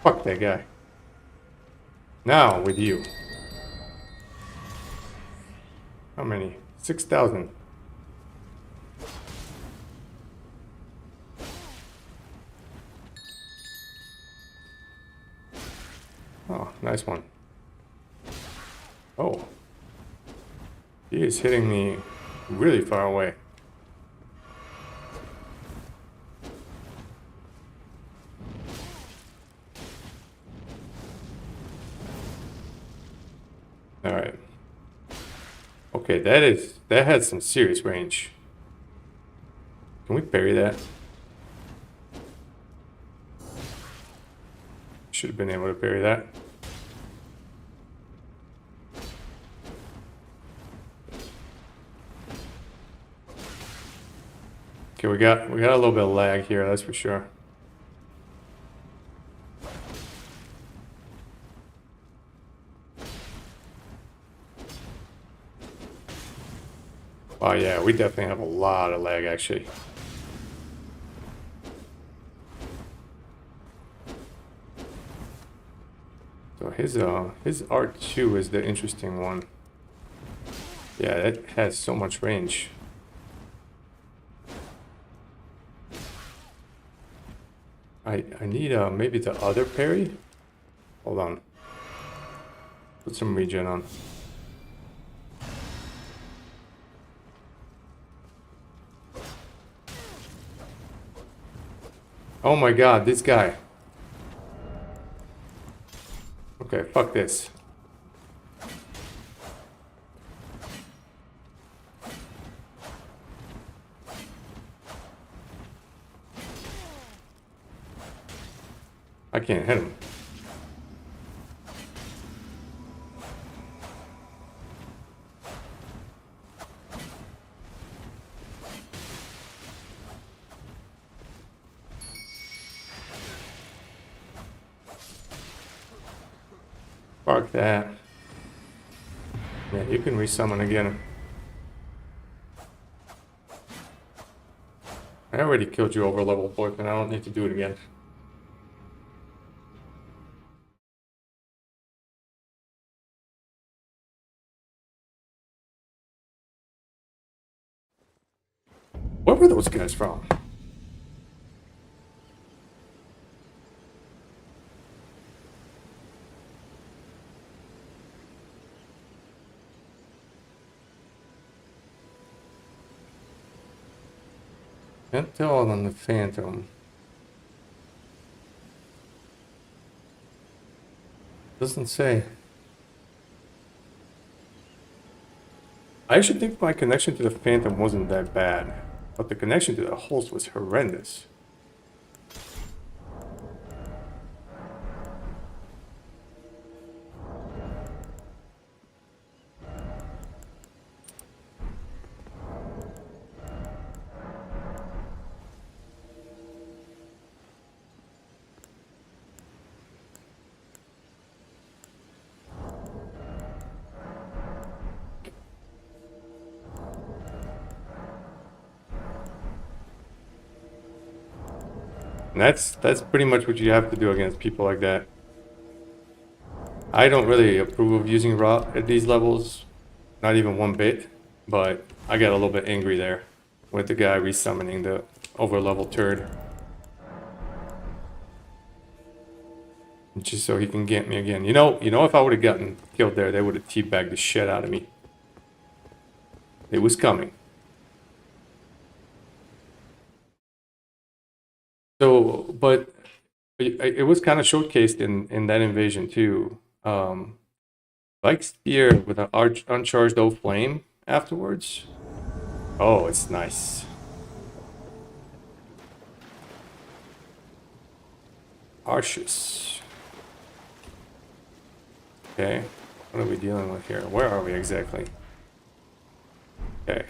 Speaker 1: Fuck that guy. Now with you. How many? 6,000. Oh, nice one. Oh. He is hitting me really far away. Alright. Okay, that had some serious range. Can we parry that? Should have been able to parry that. Okay, we got a little bit of lag here, that's for sure. Oh yeah, we definitely have a lot of lag actually. So his R2 is the interesting one. Yeah, that has so much range. I need maybe the other parry. Hold on. Put some regen on. Oh my god, this guy. Okay, fuck this. I can't hit him. Fuck that. Yeah, you can resummon again. I already killed you over level boyfriend. I don't need to do it again. Where were those guys from? Can't tell on the Phantom. Doesn't say. I actually think my connection to the Phantom wasn't that bad, but the connection to the host was horrendous. And that's pretty much what you have to do against people like that. I don't really approve of using rot at these levels, not even one bit. but I got a little bit angry there with the guy resummoning the overlevel turd. Just so he can get me again. You know, if I would have gotten killed there, they would have teabagged the shit out of me. It was coming. So, but it was kind of showcased in that invasion too. Like spear with an uncharged old flame afterwards. Oh, it's nice. Arceus. Okay, what are we dealing with here? Where are we exactly? Okay.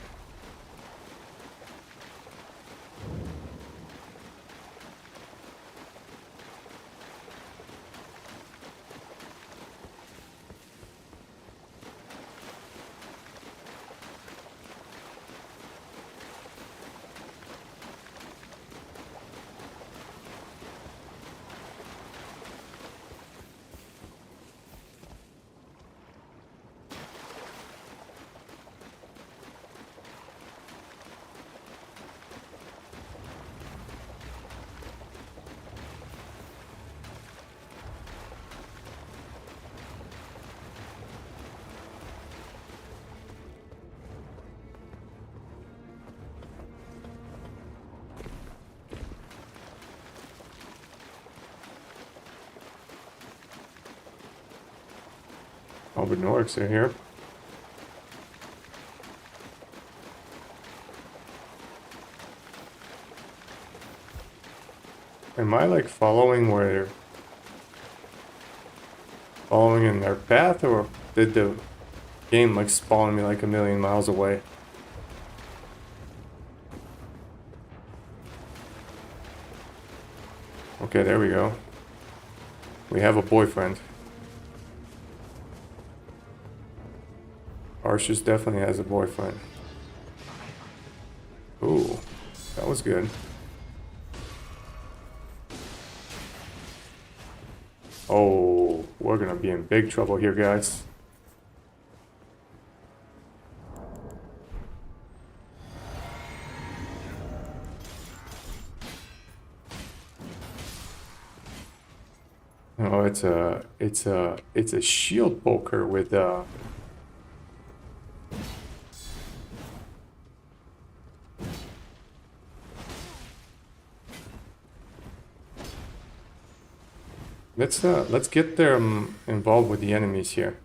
Speaker 1: All the Norks are here. Am I like following in their path, or did the game like spawn me like a million miles away? Okay, there we go. We have a boyfriend. Arceus definitely has a boyfriend. Ooh, that was good. Oh, we're gonna be in big trouble here, guys. Oh, it's a shield poker with let's get them involved with the enemies here.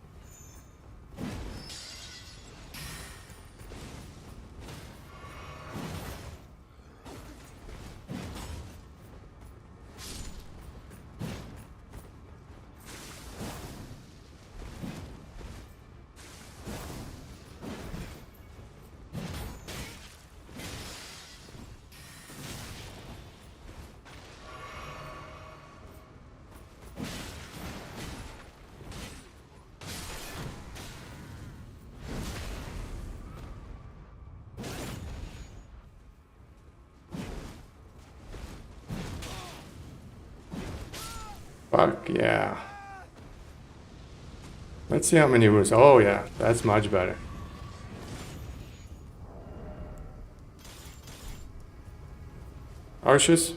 Speaker 1: Fuck yeah. Let's see how many moves. Oh yeah, that's much better. Arceus?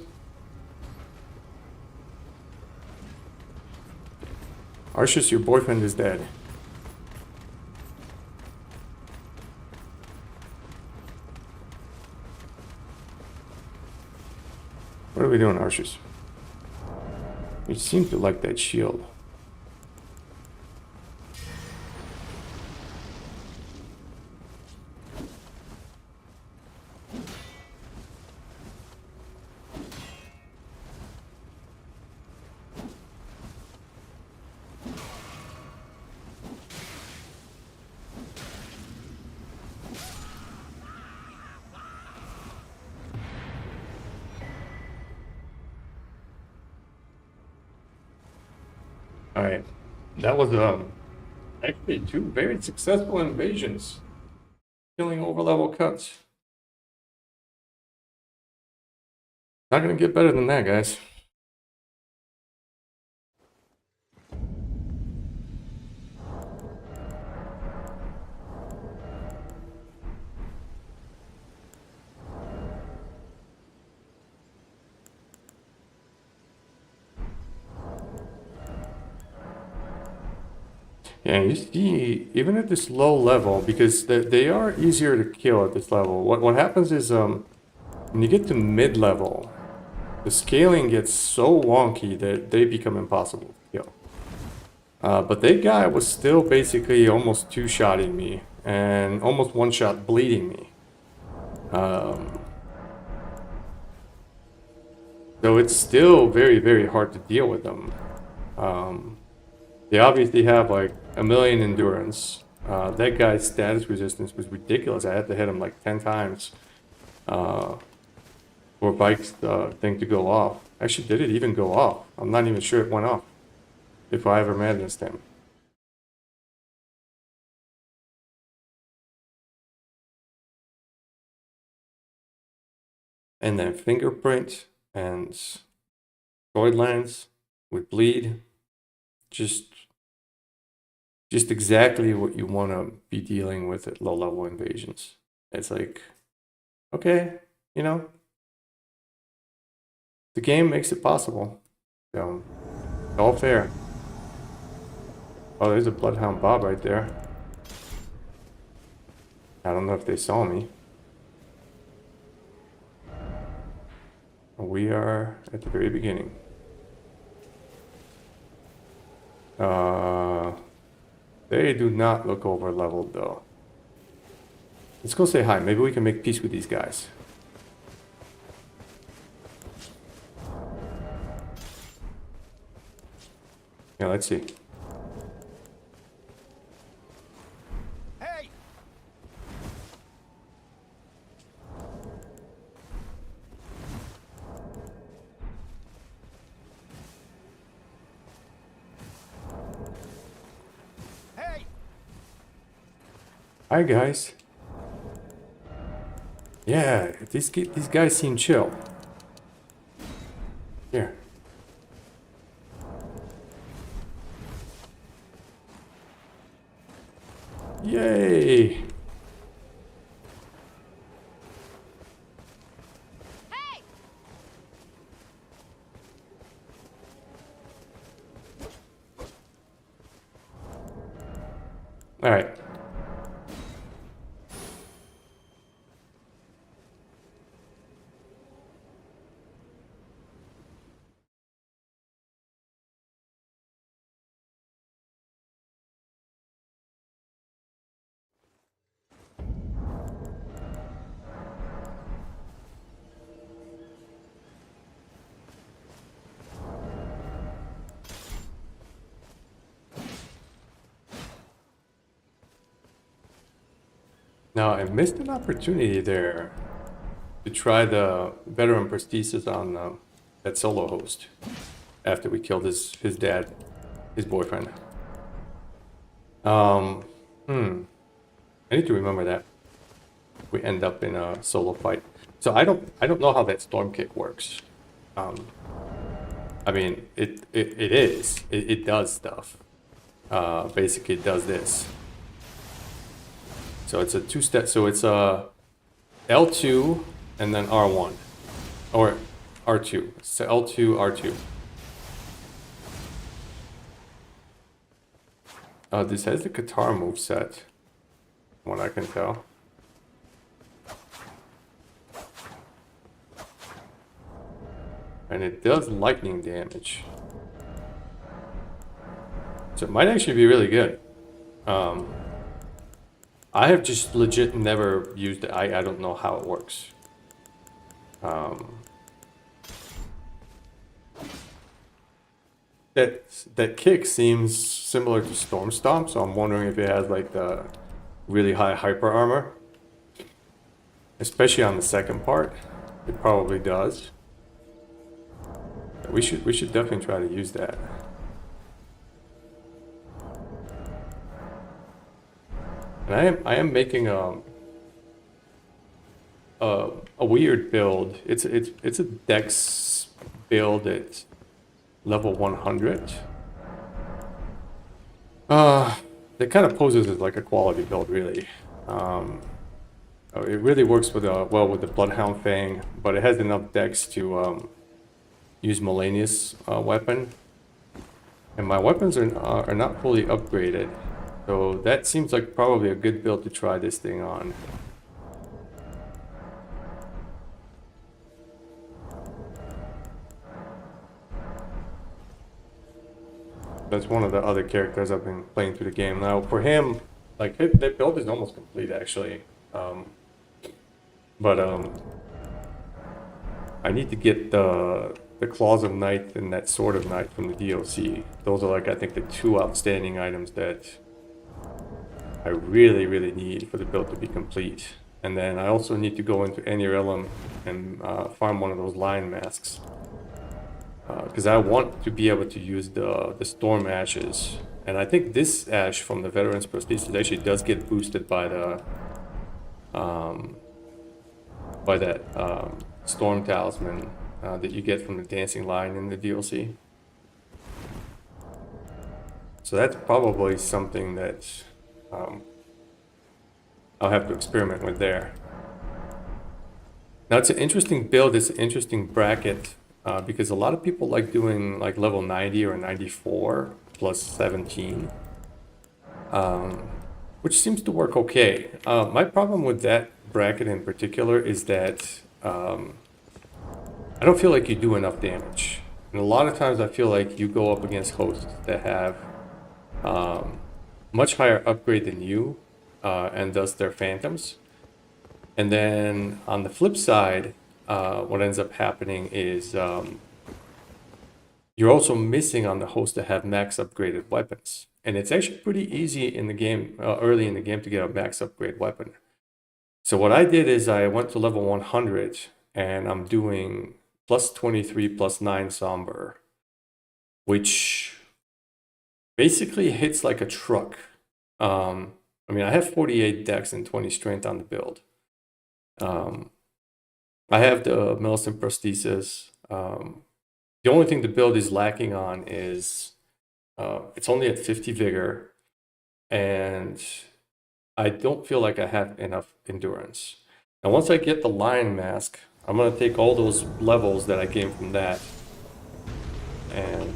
Speaker 1: Arceus, your boyfriend is dead. What are we doing, Arceus? You seem to like that shield. Alright. That was actually two very successful invasions. Killing overlevel cuts. Not gonna get better than that, guys. Yeah, you see, even at this low level, because they are easier to kill at this level. What happens is when you get to mid level, the scaling gets so wonky that they become impossible to kill. But that guy was still basically almost two-shotting me and almost one-shot bleeding me. So it's still very, very hard to deal with them. They obviously have like a million endurance. That guy's status resistance was ridiculous. I had to hit him like 10 times for Bike's thing to go off. Actually, did it even go off? I'm not even sure it went off if I ever managed him. And then fingerprint and void lens with bleed. Just exactly what you want to be dealing with at low level invasions. It's like, okay, you know, the game makes it possible. So, all fair. Oh, there's a Bloodhound Bob right there. I don't know if they saw me. We are at the very beginning. They do not look over leveled though. Let's go say hi. Maybe we can make peace with these guys. Yeah, let's see.
Speaker 2: Hey! Hey!
Speaker 1: Hi guys. Yeah, these guys seem chill. Here. Yay!
Speaker 4: Hey!
Speaker 1: All right. Now, I missed an opportunity there to try the veteran prosthesis on that solo host after we killed his dad, his boyfriend. I need to remember that. We end up in a solo fight. So I don't know how that storm kick works. I mean, it does stuff. Basically, it does this. So it's a two-step. So it's a L2 and then R1, or R2. So L2, R2. This has the Qatar moveset, from what I can tell. And it does lightning damage. So it might actually be really good. I have just legit never used it. I don't know how it works. That kick seems similar to Storm Stomp, so I'm wondering if it has like the really high hyper armor. Especially on the second part. It probably does. We should definitely try to use that. And I am making a weird build. It's a dex build at level 100. That kind of poses as like a quality build, really. It really works with well with the Bloodhound Fang, but it has enough dex to use Melania's weapon. And my weapons are not fully upgraded. So that seems like probably a good build to try this thing on. That's one of the other characters I've been playing through the game. Now, for him, like, that build is almost complete, actually. But I need to get the Claws of Night and that Sword of Night from the DLC. Those are, like, I think the two outstanding items that I really, really need for the build to be complete. And then I also need to go into RL7 and farm one of those lion masks. Because I want to be able to use the storm ashes, and I think this ash from the veterans prosthesis actually does get boosted by the storm talisman that you get from the dancing lion in the DLC. So that's probably something that I'll have to experiment with there. Now it's an interesting build. It's an interesting bracket. Because a lot of people like doing like level 90 or 94 plus 17, which seems to work okay. My problem with that bracket in particular is that I don't feel like you do enough damage. And a lot of times I feel like you go up against hosts that have much higher upgrade than you, and thus their phantoms. And then on the flip side, what ends up happening is you're also missing on the hosts that have max upgraded weapons. And it's actually pretty easy in the game, early in the game, to get a max upgrade weapon. So what I did is I went to level 100 and I'm doing plus 23 plus 9 somber, which basically hits like a truck. I mean, I have 48 dex and 20 strength on the build. I have the Millicent prosthesis. The only thing the build is lacking on is it's only at 50 vigor, and I don't feel like I have enough endurance. Now, once I get the lion mask, I'm going to take all those levels that I gained from that, and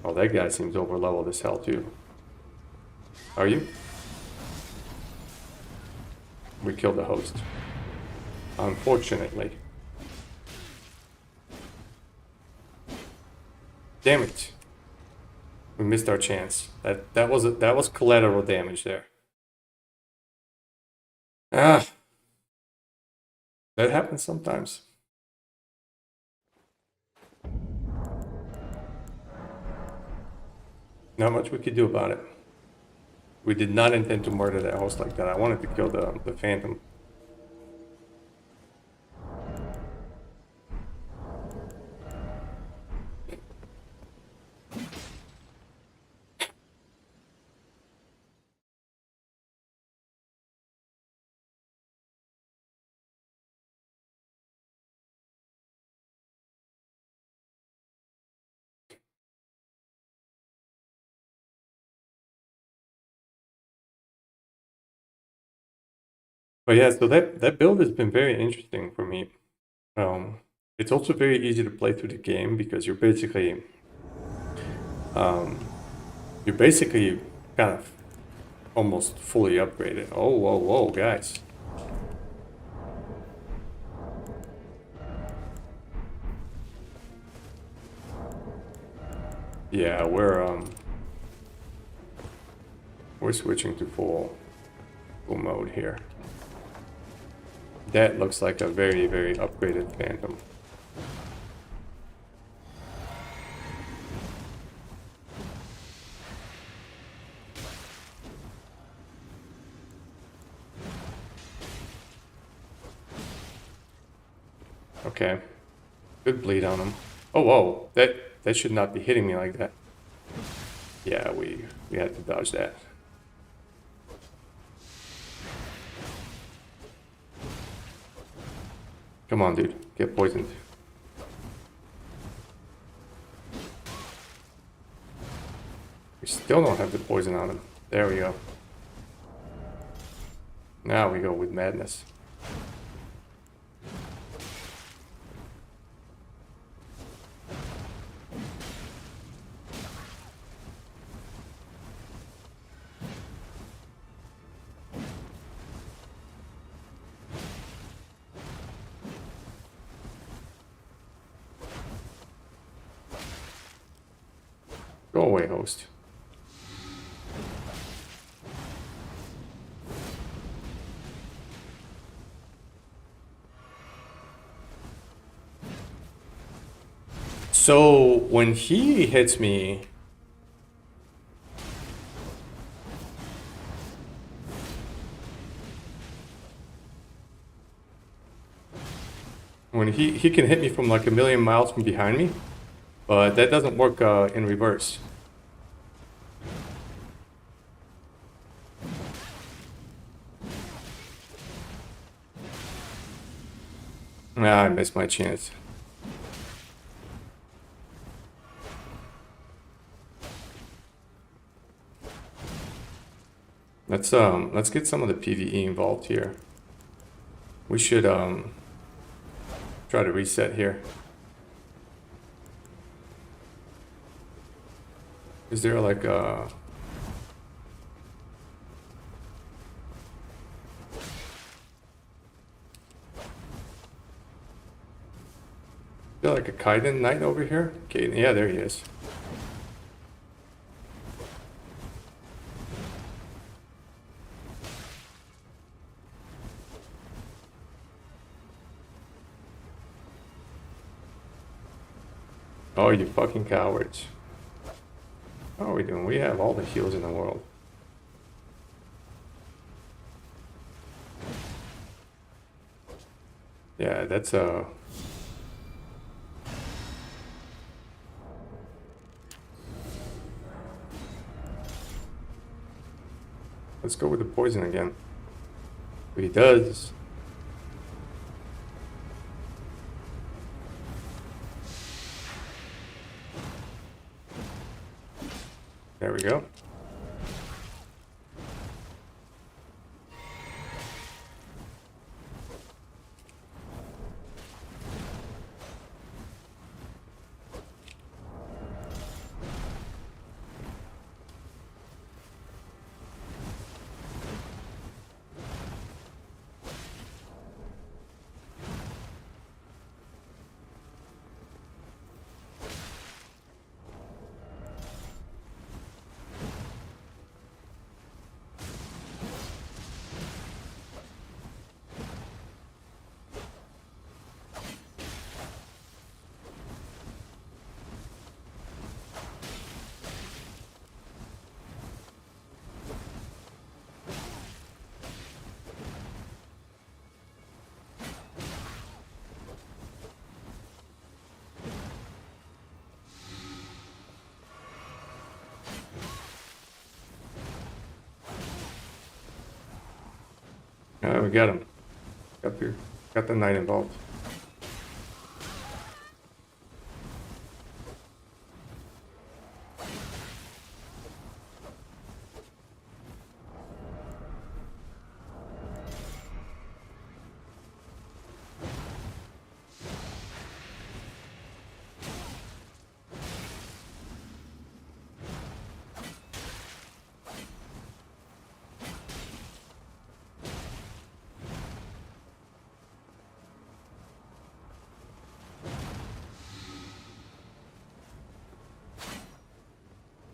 Speaker 1: oh, that guy seems over leveled as hell too. Are you? We killed the host. Unfortunately. Damn it. We missed our chance. That was collateral damage there. Ah. That happens sometimes. Not much we could do about it. We did not intend to murder that host like that. I wanted to kill the phantom. But yeah, so that build has been very interesting for me. It's also very easy to play through the game because you're basically kind of almost fully upgraded. Oh, whoa, whoa, guys. Yeah, we're switching to full mode here. That looks like a very, very upgraded phantom. Okay. Good bleed on him. Oh, whoa. That should not be hitting me like that. Yeah, we had to dodge that. Come on, dude. Get poisoned. We still don't have the poison on him. There we go. Now we go with madness. Go away, host. So when he hits me, when he can hit me from like a million miles from behind me, but that doesn't work in reverse. Ah, I missed my chance. Let's get some of the PVE involved here. We should try to reset here. Is there like a Kaiden knight over here? Okay, yeah, there he is. Oh, you fucking cowards. How are we doing? We have all the heals in the world. Yeah, that's let's go with the poison again. But he does. There we go. We got him. Got the knight involved.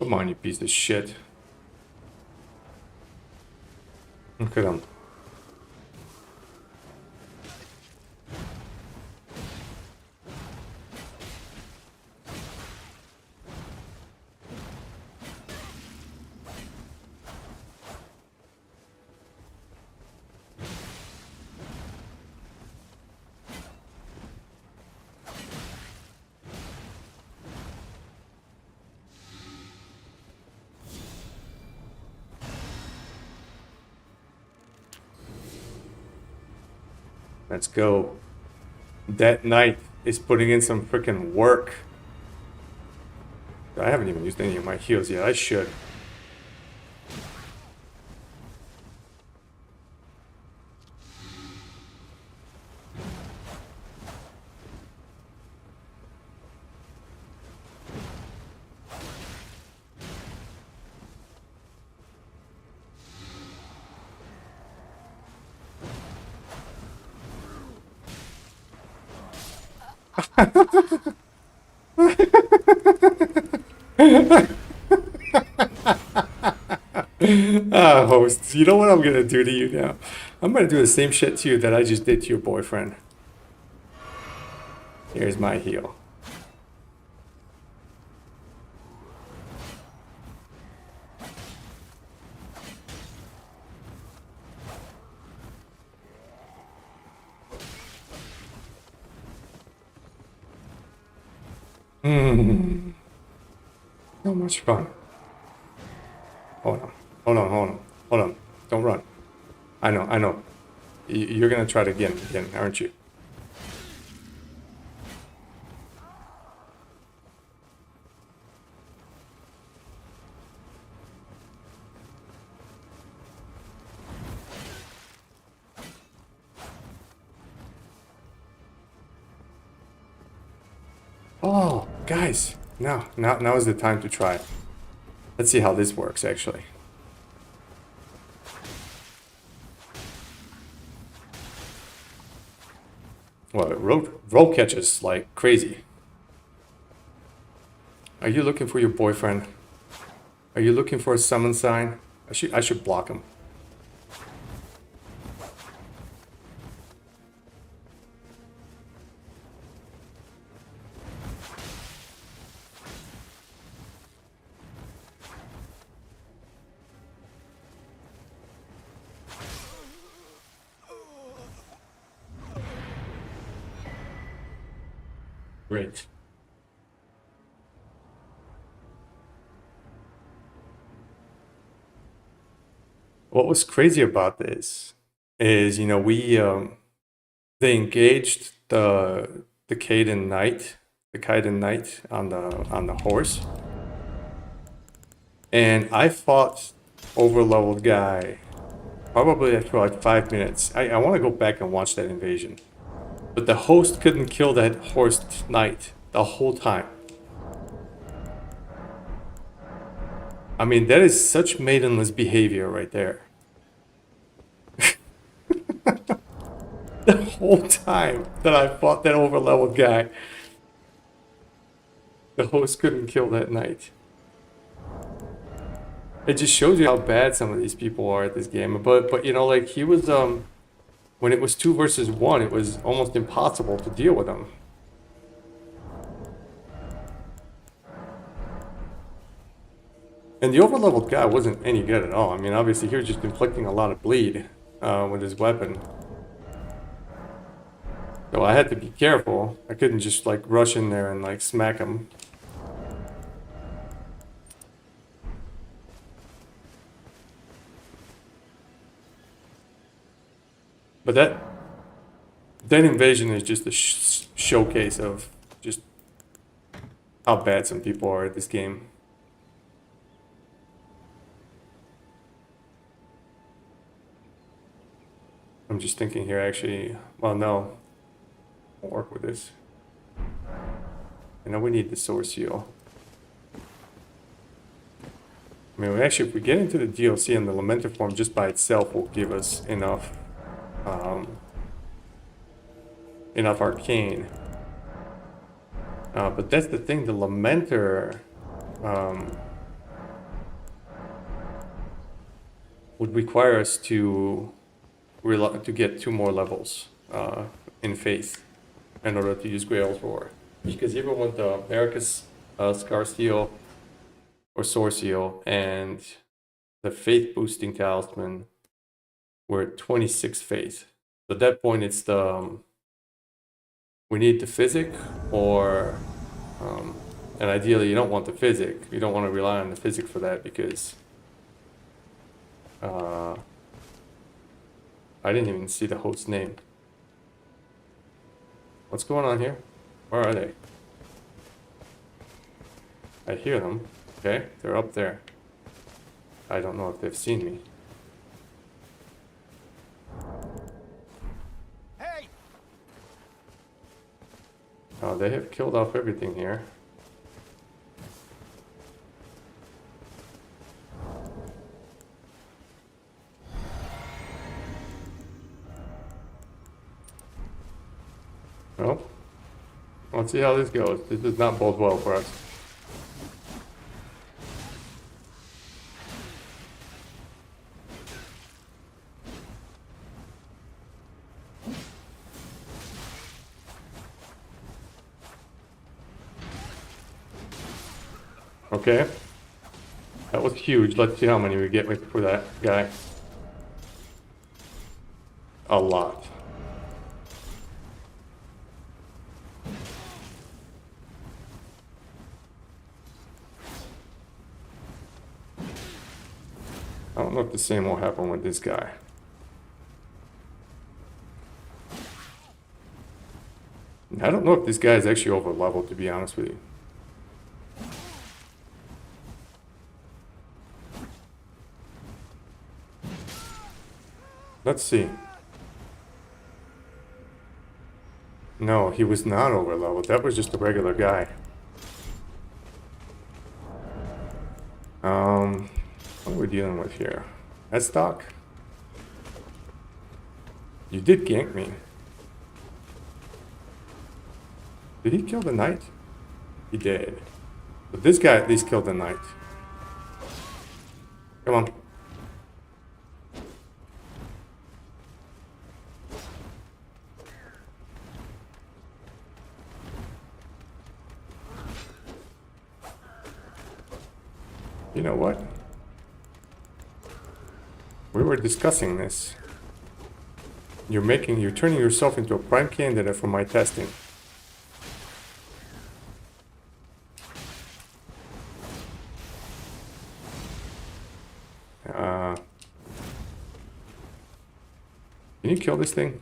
Speaker 1: Come on, you piece of shit. Look at him. Let's go. That knight is putting in some freaking work. I haven't even used any of my heals yet. I should. Ah, host, you know what I'm gonna do to you now? I'm gonna do the same shit to you that I just did to your boyfriend. Here's my heal. So much fun. Hold on. Hold on, hold on. Hold on. Don't run. I know, I know. You're gonna try it again, aren't you? Oh, guys. Now is the time to try it. Let's see how this works, actually. Well, it roll catches like crazy. Are you looking for your boyfriend? Are you looking for a summon sign? I should block him. Great. What was crazy about this is, you know, they engaged the Caden Knight on the horse, and I fought overleveled guy probably after like 5 minutes. I want to go back and watch that invasion, but the host couldn't kill that horse knight the whole time. I mean, that is such maidenless behavior right there. The whole time that I fought that overleveled guy, the host couldn't kill that knight. It just shows you how bad some of these people are at this game. But you know, like he was when it was 2 versus 1, it was almost impossible to deal with him. And the overleveled guy wasn't any good at all. I mean, obviously he was just inflicting a lot of bleed with his weapon. So I had to be careful. I couldn't just like rush in there and like smack him. But that invasion is just a showcase of just how bad some people are at this game. I'm just thinking here actually, well no, I'll work with this. I know we need the source seal. I mean, if we get into the DLC and the Lamenter form just by itself will give us enough arcane. But that's the thing, the Lamenter would require us to get 2 more levels in Faith in order to use Grail's Roar. Because even with the Ericus Scar Seal or Sword Seal and the Faith boosting talisman, we're at 26 Faith. So at that point, it's we need the Physic or and ideally you don't want the Physic. You don't want to rely on the Physic for that because I didn't even see the host's name. What's going on here? Where are they? I hear them. Okay, they're up there. I don't know if they've seen me.
Speaker 2: Hey!
Speaker 1: Oh, they have killed off everything here. Well, let's see how this goes. This does not bode well for us. Okay. That was huge. Let's see how many we get for that guy. A lot. I don't know if the same will happen with this guy. I don't know if this guy is actually over leveled, to be honest with you. Let's see. No, he was not over leveled. That was just a regular guy. What are we dealing with here? Headstock? You did gank me. Did he kill the knight? He did. But this guy at least killed the knight. Come on. You know what? We were discussing this. You're turning yourself into a prime candidate for my testing. Can you kill this thing?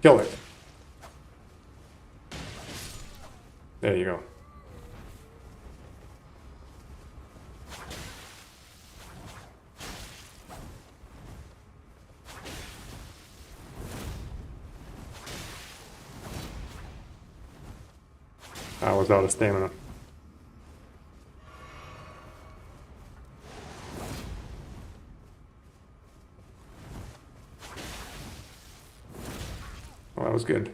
Speaker 1: Kill it. There you go. I was out of stamina. Well, that was good.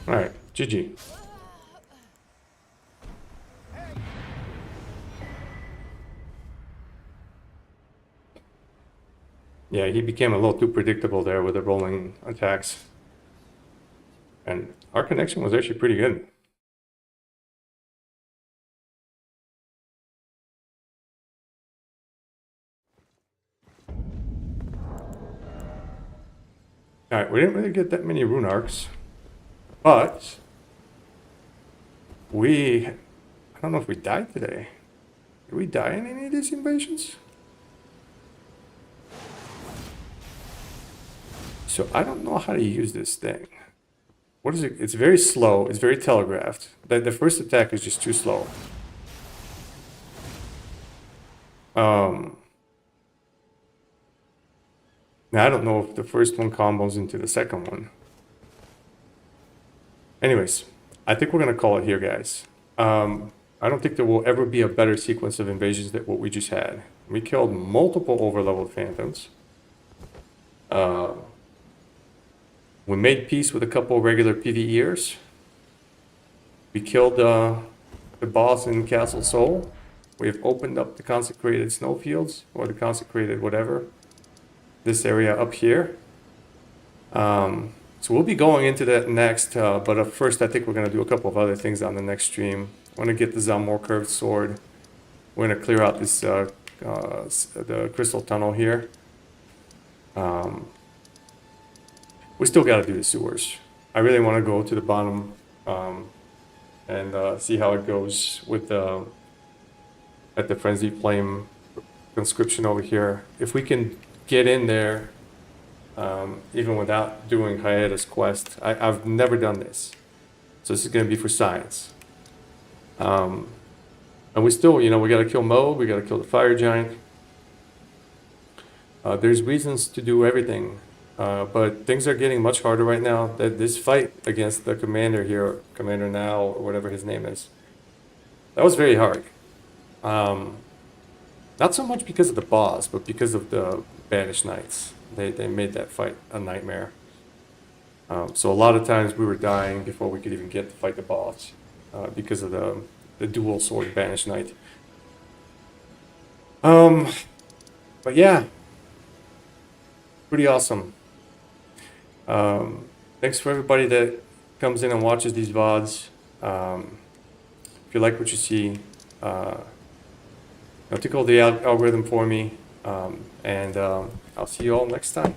Speaker 1: All right, GG. Yeah, he became a little too predictable there with the rolling attacks. And our connection was actually pretty good. Alright, we didn't really get that many rune arcs. But I don't know if we died today. Did we die in any of these invasions? So I don't know how to use this thing. What is it? It's very slow. It's very telegraphed. The first attack is just too slow. Now I don't know if the first one combos into the second one. Anyways, I think we're gonna call it here, guys. I don't think there will ever be a better sequence of invasions than what we just had. We killed multiple overleveled phantoms. We made peace with a couple of regular PVE-ers. We killed the boss in Castle Sol. We have opened up the consecrated snowfields, or the consecrated whatever. This area up here. So we'll be going into that next, but first I think we're going to do a couple of other things on the next stream. I want to get the Zamor curved sword. We're going to clear out this the crystal tunnel here. We still got to do the sewers. I really want to go to the bottom and see how it goes with at the Frenzied Flame conscription over here. If we can get in there, even without doing hiatus quest. I've never done this, so this is going to be for science. And we still, we got to kill Mo, we got to kill the fire giant. There's reasons to do everything, but things are getting much harder right now. That this fight against the commander here, Commander Niall, or whatever his name is, that was very hard. Not so much because of the boss, but because of the banished knights. They made that fight a nightmare. So a lot of times we were dying before we could even get to fight the boss because of the dual sword banished knight. But yeah, pretty awesome. Thanks for everybody that comes in and watches these VODs. If you like what you see, tickle the algorithm for me, and I'll see you all next time.